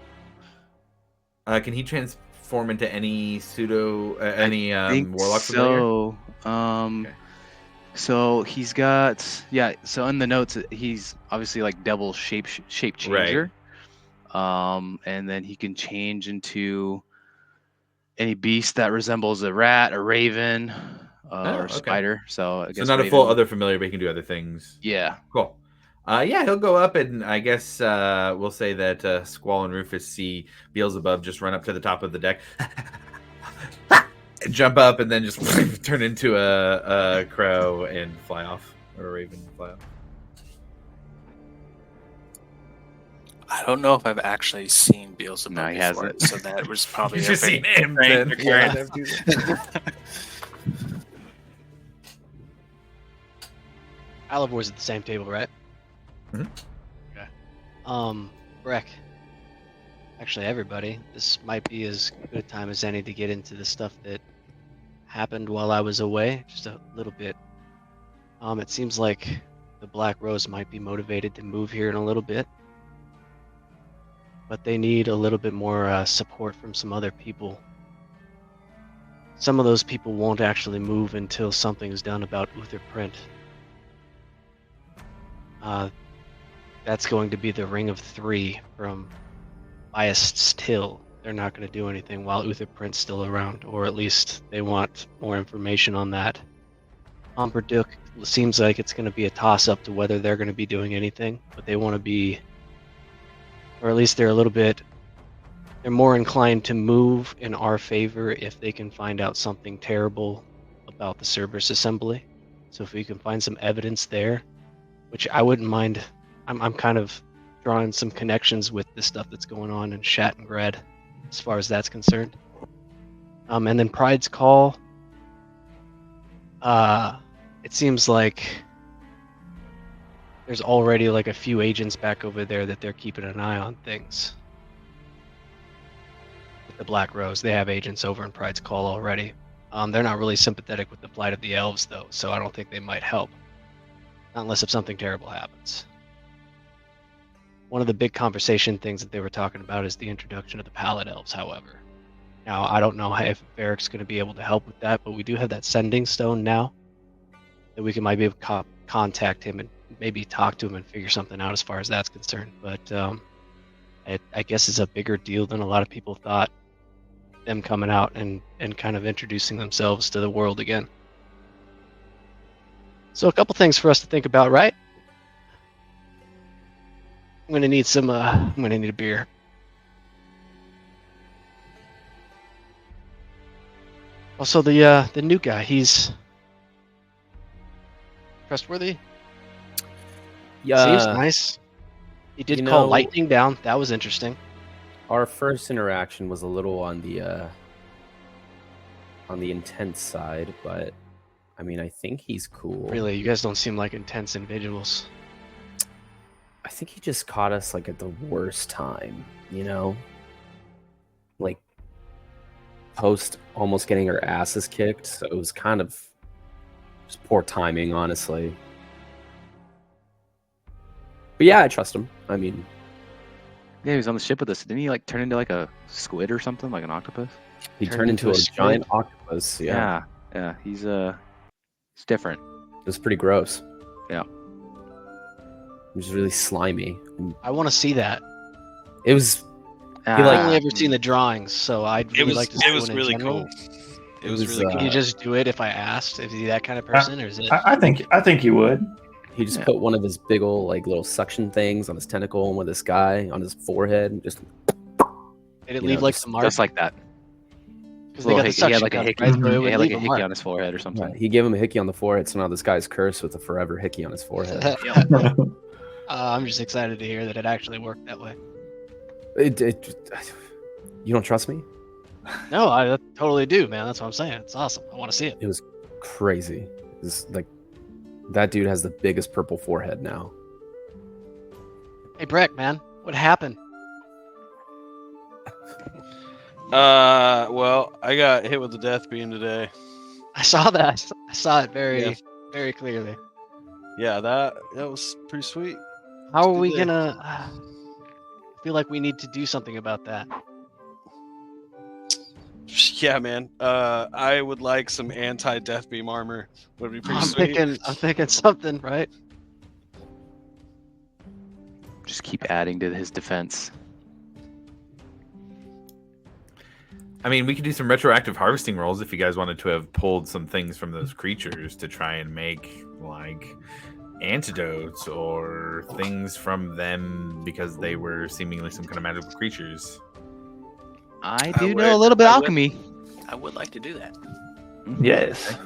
Can he transform into any any Think warlock familiar? so. Okay. So he's got So in the notes, he's obviously like devil shape changer. And then he can change into any beast that resembles a rat, a raven, or okay. spider. So I So guess not a raven. full other familiar, but he can do other things. Yeah. Cool. Yeah, he'll go up, and I guess we'll say that Squall and Rufus see Beelzebub just run up to the top of the deck, jump up, and then just turn into a crow and fly off, or a raven and fly off. I don't know if I've actually seen Beelzebub No, he before, hasn't. so that was probably You've a just big seen him, thing then. to Yeah. carry. Alivor's at the same table, right? Mhm. Okay. Breck. Actually, everybody. This might be as good a time as any to get into the stuff that happened while I was away, just a little bit. It seems like the Black Rose might be motivated to move here in a little bit, but they need a little bit more support from some other people. Some of those people won't actually move until something's done about Uther Print. That's going to be the Ring of Three from Biased Hill. They're not going to do anything while Uther Print's still around, or at least they want more information on that. Omperduk seems like it's going to be a toss-up to whether they're going to be doing anything, but they want to be, or at least they're more inclined to move in our favor if they can find out something terrible about the Cerberus Assembly. So if we can find some evidence there, which I wouldn't mind. I'm kind of drawing some connections with the stuff that's going on in Shat and Gred, as far as that's concerned. And then Pride's Call. It seems like there's already like a few agents back over there that they're keeping an eye on things. With the Black Rose, they have agents over in Pride's Call already. They're not really sympathetic with the flight of the elves, though, so I don't think they might help. Not unless if something terrible happens. One of the big conversation things that they were talking about is the introduction of the Pallet Elves, however. Now, I don't know if Eric's going to be able to help with that, but we do have that Sending Stone now that we might be able to contact him and maybe talk to him and figure something out as far as that's concerned. But I guess it's a bigger deal than a lot of people thought. Them coming out and kind of introducing themselves to the world again. So a couple things for us to think about, right? I'm gonna need some. I'm gonna need a beer. Also, the new guy, he's trustworthy. Yeah, Seems nice. He did you call know- lightning down. That was interesting. our first interaction was a little on the intense side, but I mean, I think he's cool. Really, you guys don't seem like intense individuals. I think he just caught us like at the worst time, you know? Like post almost getting our asses kicked, so it was kind of just poor timing, honestly. But yeah, I trust him. I mean, Yeah, he was on the ship with us. Didn't he like turn into like a squid or something, like an octopus? he Turned turned into into a a squid? giant octopus. Yeah. Yeah. He's different. It was pretty gross. Yeah. It was really slimy. I want to see that. It was I've like- only ever seen the drawings, so I'd really like to see it was one in really general. cool. It was really Could cool. you just do it if I asked? Is he that kind of person, or is it? I think he would. He just Yeah. put one of his big old like little suction things on his tentacle and with this guy on his forehead. And just Did it you leave know, like just- the mark? Just like that. Because they got the He suction had like a cup, hickey. right? So it He would had like leave a a hickey mark. on his forehead or something. he gave him a hickey on the forehead, so now this guy's cursed with a forever hickey on his forehead. I'm just excited to hear that it actually worked that way. You don't trust me? No, I totally do, man. That's what I'm saying. It's awesome. I want to see it. It was crazy. It's like that dude has the biggest purple forehead now. Hey, Breck, man, what happened? Well, I got hit with the death beam today. I saw that. I saw it very, Yeah. very clearly. Yeah, that was pretty sweet. How are Good we day. gonna? I feel like we need to do something about that. Yeah, man. I would like some anti-death beam armor. Would be pretty I'm sweet. I'm thinking something, right? Just keep adding to his defense. I mean, we could do some retroactive harvesting rolls if you guys wanted to have pulled some things from those creatures to try and make like antidotes or things from them because they were seemingly some kind of magical creatures. I I do would- know a little bit I of would- alchemy. I would like to do that. Yes.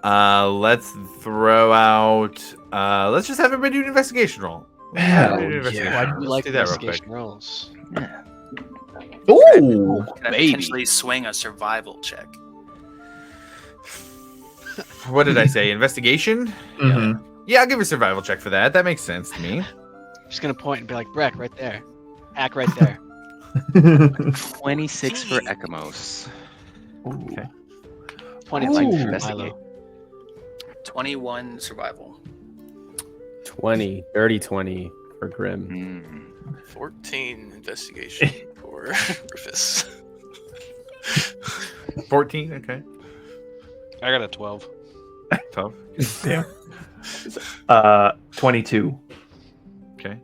Let's throw out. Let's just have everybody do an investigation roll. Hell Do an investigation roll. We Let's like do that real quick. investigation rolls. Yeah. Ooh. Can I Baby. potentially swing a survival check? What did I say? Investigation? Mhm. Yeah, I'll give a survival check for that. That makes sense to me. I'm just gonna point and be like, Breck, right there. Hack right there. 26 for Ekamos. Okay. 20 Ooh. for Investigate. Milo. 21 survival. 20, dirty 20 for Grim. Mm. 14 investigation for Rufus. 14. Okay. I got a 12. Tough. Damn. 22. Okay.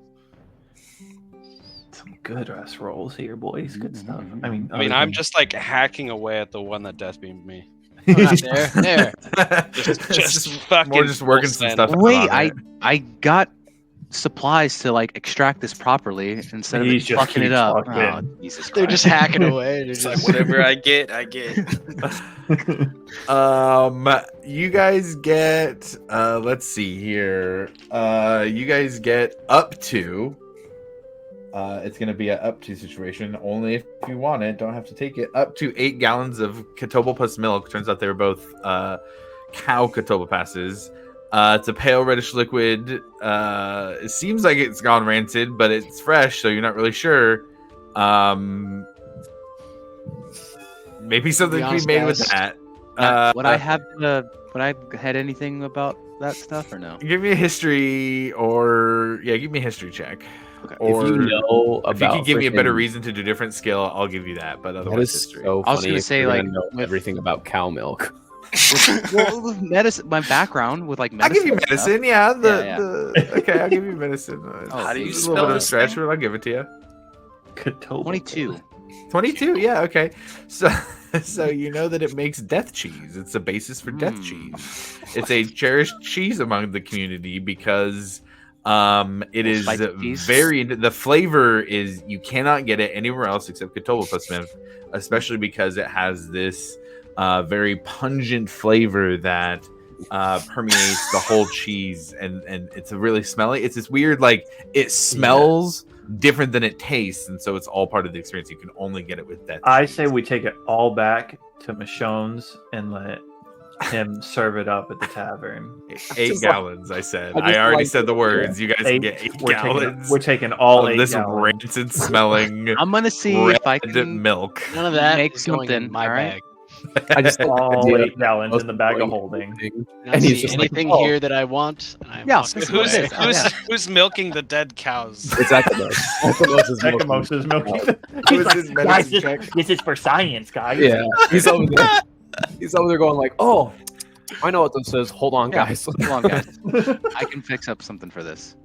Some good ass rolls here, boys. Good stuff. I mean, I mean, other I'm than- just like hacking away at the one that death beamed me. Oh, not there. There. Just More fucking just working full some send. stuff out Wait, on it. I got supplies to like extract this properly instead of He it just fucking it keeps up. fucking. Oh, Jesus They're Christ. just hacking away. They're It's like just whatever I get, I get. You guys get let's see here. You guys get up to it's gonna be an up to situation. Only if you want it, don't have to take it. Up to 8 gallons of Katoba plus milk. Turns out they were both cow Katoba passes. It's a pale reddish liquid. It seems like it's gone rancid, but it's fresh, so you're not really sure. Maybe something be can be honest, made with guys. that. Would I have would I had anything about that stuff or no? Give me a history, or give me a history check. Okay. Or if you know if you about could give me a better freaking- reason to do different skill, I'll give you that. But That otherwise, is history. so funny. I was gonna if say, you're like, know with- everything about cow milk. Well, with medicine, my background with like I'll medicine. give you and stuff. medicine. Yeah, Yeah, okay, I'll give you medicine. How do you It's a spell little bit of a this stretch, thing? but I'll give it to you. Katoba. 22. 22. Yeah, okay. So you know that it makes death cheese. It's the basis for death cheese. It's a cherished cheese among the community because it is Spicy cheese. very the flavor is you cannot get it anywhere else except Katoba Smith, especially because it has this very pungent flavor that permeates the whole cheese, and it's a really smelly. It's this weird, like it smells different than it tastes, and so it's all part of the experience. You can only get it with death. I cheese. say we take it all back to Michonne's and let him serve it up at the tavern. 8 Just gallons. I said. I just I already like said the it, words. You guys can get 8 We're gallons. we're taking all of 8 this gallons. rancid smelling I'm gonna see red if I can milk. None of that make is going in something, my all right? bag. I just All 8 gallons in the bag of holding. Not And he's see just like, anything "Oh." here that I want. And I'm Yeah, walking who's- away. Who's milking the dead cows? It's Ekamos. Ekamos is milking. Ekamos is milking. was his medicine guys, check. this is for science, guys. Yeah, he's over there. He's over there going like, "Oh, I know what this says. Hold on, Yeah. guys." Hold on, guys. I can fix up something for this.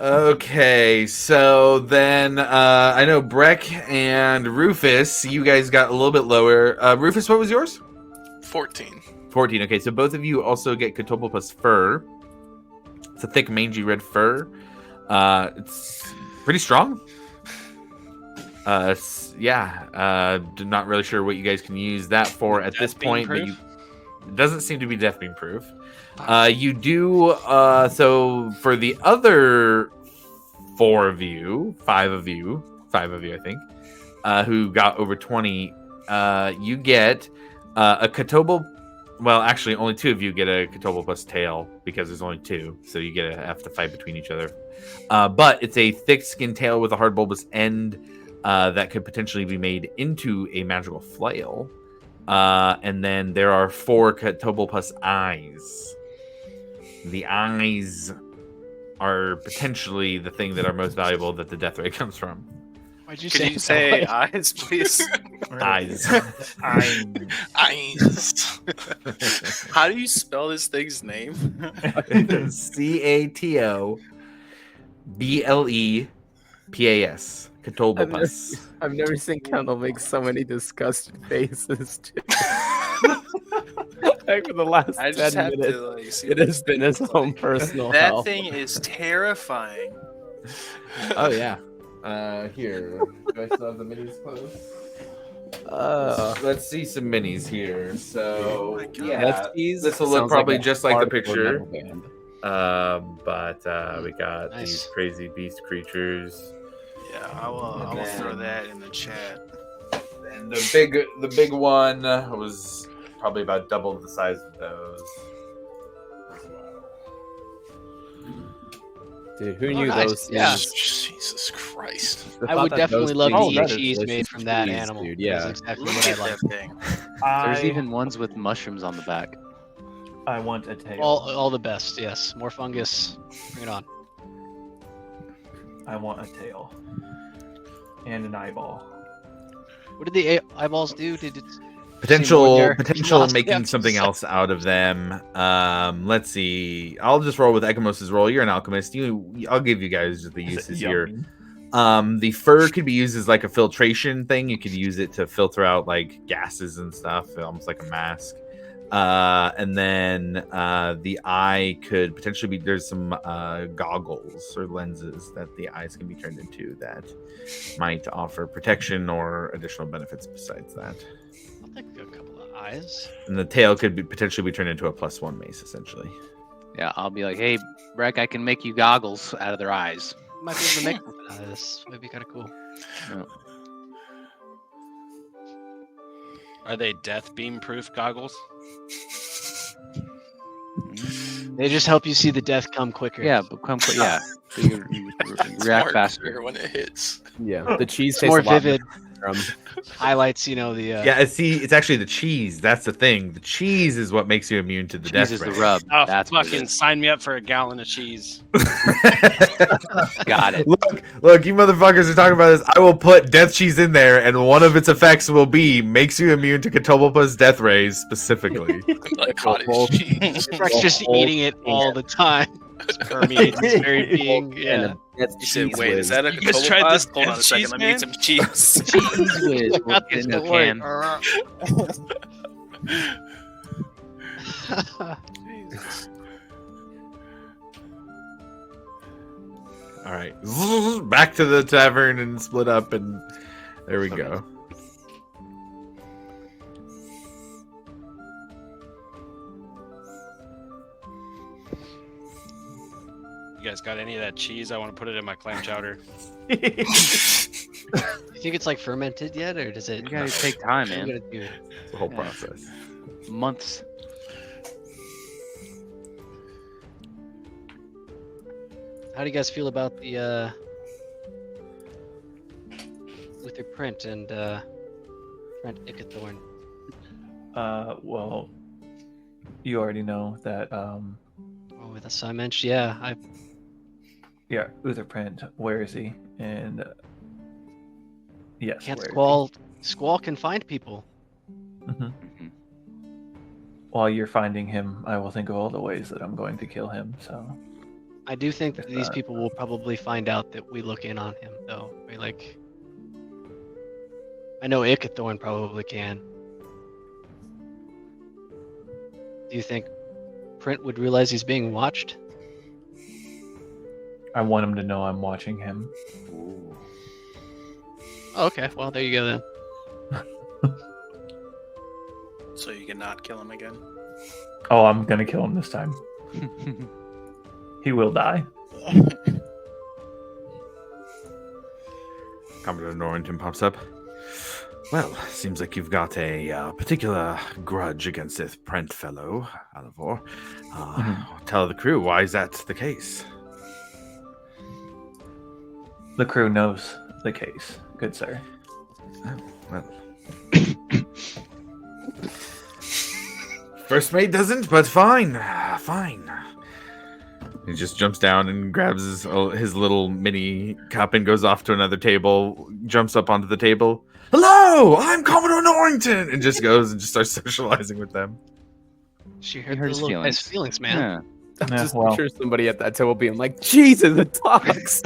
Okay, so then I know Breck and Rufus, you guys got a little bit lower. Rufus, what was yours? 14. 14. Okay, so both of you also get Katoba plus fur. It's a thick, mangy red fur. It's pretty strong. Not really sure what you guys can use that for at this Death beam point, but proof? it doesn't seem to be death beam proof. You do so for the other 5 of you, I think, who got over 20. You get a Katoba. Well, actually, only 2 of you get a Katoba plus tail because there's only 2, so you have to fight between each other. But it's a thick skin tail with a hard bulbous end that could potentially be made into a magical flail. And then there are 4 Katoba plus eyes. The eyes are potentially the thing that are most valuable that the death ray comes from. Why'd you Could say you it say that way? eyes, please? Eyes. Eyes. How do you spell this thing's name? Catoblepas. Catoblepas. I've never seen Kendall make so many disgusted faces. Like for the last I just 10 have minutes, to like see it has been his own personal that hell. thing is terrifying. Oh yeah. Here. Do I still have the minis closed? Let's see some minis here. So my God. yeah, this will look Sounds probably like a just like the hardcore picture. metal band. But we got Nice. these crazy beast creatures. Yeah, I will throw that in the chat. And the big one was probably about double the size of those. Dude, who Oh, knew nice. those Yeah. things? Jesus Christ. The I thought would that definitely those love to things- eat that is cheese made delicious from that cheese, animal. dude. That's Yeah. exactly Look what I at like. that thing. There's I even ones with mushrooms on the back. want a tail. All the best. Yes, more fungus. Bring it on. I want a tail. And an eyeball. What did the eyeballs do? Did it? Potential Lost making episode. something else out of them. Let's see. I'll just roll with Ekamos' roll. You're an alchemist. I'll give you guys the Is it uses here. yummy? The fur could be used as like a filtration thing. You could use it to filter out like gases and stuff, almost like a mask. And then the eye could potentially be, there's some goggles or lenses that the eyes can be turned into that might offer protection or additional benefits besides that. I'll take a couple of eyes. And the tail could be potentially be turned into a +1 mace, essentially. Yeah, I'll be like, hey, Breck, I can make you goggles out of their eyes. Might be able to make something out of this. Might be kind of cool. Are they death beam proof goggles? They just help you see the death come quicker. Yeah, but come quick. Yeah, so you It's react more faster. clear when it hits. Yeah, the cheese It's tastes more a lot vivid. better. highlights, the Yeah, see, it's actually the cheese. That's the thing. The cheese is what makes you immune to the Cheese death is the ray. rub. Oh, That's what it fucking is. sign me up for a gallon of cheese. Got it. Look, you motherfuckers are talking about this. I will put death cheese in there, and one of its effects will be makes you immune to Cthulhu's death rays specifically. Like cottage cheese. Breck's just eating it all the time. Just permeates his very being. Yeah. That's You said, cheese wait, whiz. is that a You guys Cthulhu tried this pod? Hold on a death second. cheese, Let me eat some cheese. cheese whiz? Check out this in a story. can. All right, back to the tavern and split up, and there we go. You guys got any of that cheese? I want to put it in my clam chowder. You think it's like fermented yet, or does it? You gotta take time, You man. gotta do it. The whole Yeah. process. Months. How do you guys feel about the Luther Print and Trent Ickethorn? Well, you already know that. Oh, that's I mentioned. Yeah, Yeah, Uther Print. Where is he? And yes, can't where is Squall. Squall can find people. he? Mhm. While you're finding him, I will think of all the ways that I'm going to kill him. So I do think that If these not- people will probably find out that we look in on him, though. I mean, like, I know Ickethorn probably can. Do you think Print would realize he's being watched? I want him to know I'm watching him. Oh, okay, well, there you go then. So you cannot kill him again. Oh, I'm gonna kill him this time. He will die. Commodore Norrington pops up. Well, seems like you've got a particular grudge against this Prent fellow, Alivor. Tell the crew, why is that the case? The crew knows the case, good sir. Oh, well. First mate doesn't, but fine. Fine. He just jumps down and grabs his little mini cup and goes off to another table, jumps up onto the table. Hello, I'm Commodore Norrington! And just goes and just starts socializing with them. She heard hurt the his little guy's feelings. feelings, man. Yeah. I'm Yeah, just well. picture somebody at that table being like, Jesus, it talks.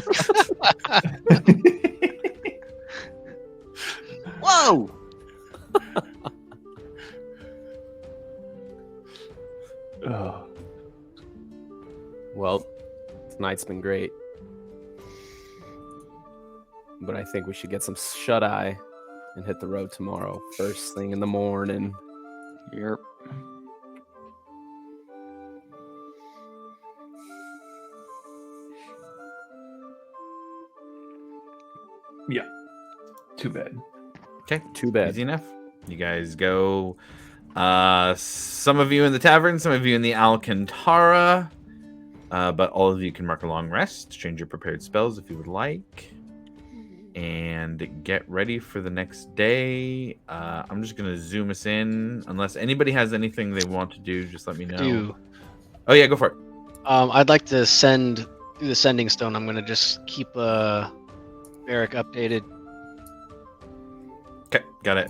Whoa! Oh, Well, tonight's been great. But I think we should get some shut eye and hit the road tomorrow, first thing in the morning. Yep. too bad. Okay, Too bad. easy enough. You guys go. Some of you in the tavern, some of you in the Alcantara. But all of you can mark a long rest, change your prepared spells if you would like, and get ready for the next day. I'm just gonna zoom us in. Unless anybody has anything they want to do, just let me know. Do Oh yeah, go for it. I'd like to send through the sending stone. I'm gonna just keep Barrick updated. Okay, got it.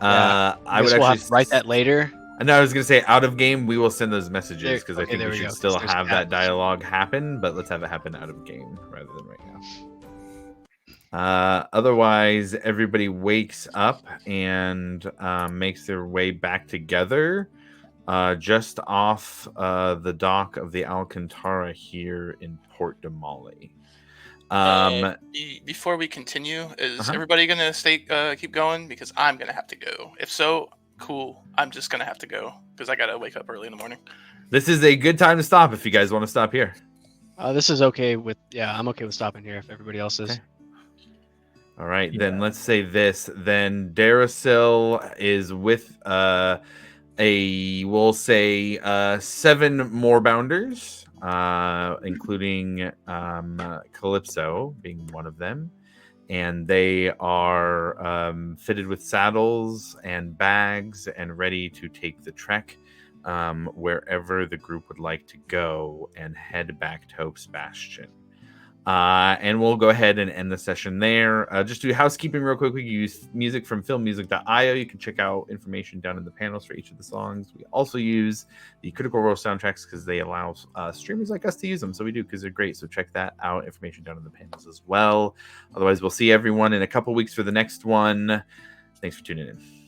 Yeah. I would guess we'll actually have to write that later. I know I was gonna say out of game we will send those messages There- because okay, I think there we we should go, still 'cause there's have that gaps. dialogue happen, but let's have it happen out of game rather than right now. Otherwise, everybody wakes up and makes their way back together, just off the dock of the Alcantara here in Port de Mali. Before we continue, is Uh-huh. everybody gonna keep going? Because I'm gonna have to go. If so, cool. I'm just gonna have to go because I gotta wake up early in the morning. This is a good time to stop if you guys want to stop here. This is okay with I'm okay with stopping here if everybody else is. Okay. All right, then Yeah. let's say this. Then Darasil is with we'll say 7 more bounders, including Calypso being one of them. and they are fitted with saddles and bags and ready to take the trek wherever the group would like to go and head back to Hope's Bastion. And we'll go ahead and end the session there. Just do housekeeping real quick. We use music from filmmusic.io. You can check out information down in the panels for each of the songs. We also use the Critical Role soundtracks because they allow streamers like us to use them. So we do, because they're great. So check that out. Information down in the panels as well. Otherwise, we'll see everyone in a couple weeks for the next one. Thanks for tuning in.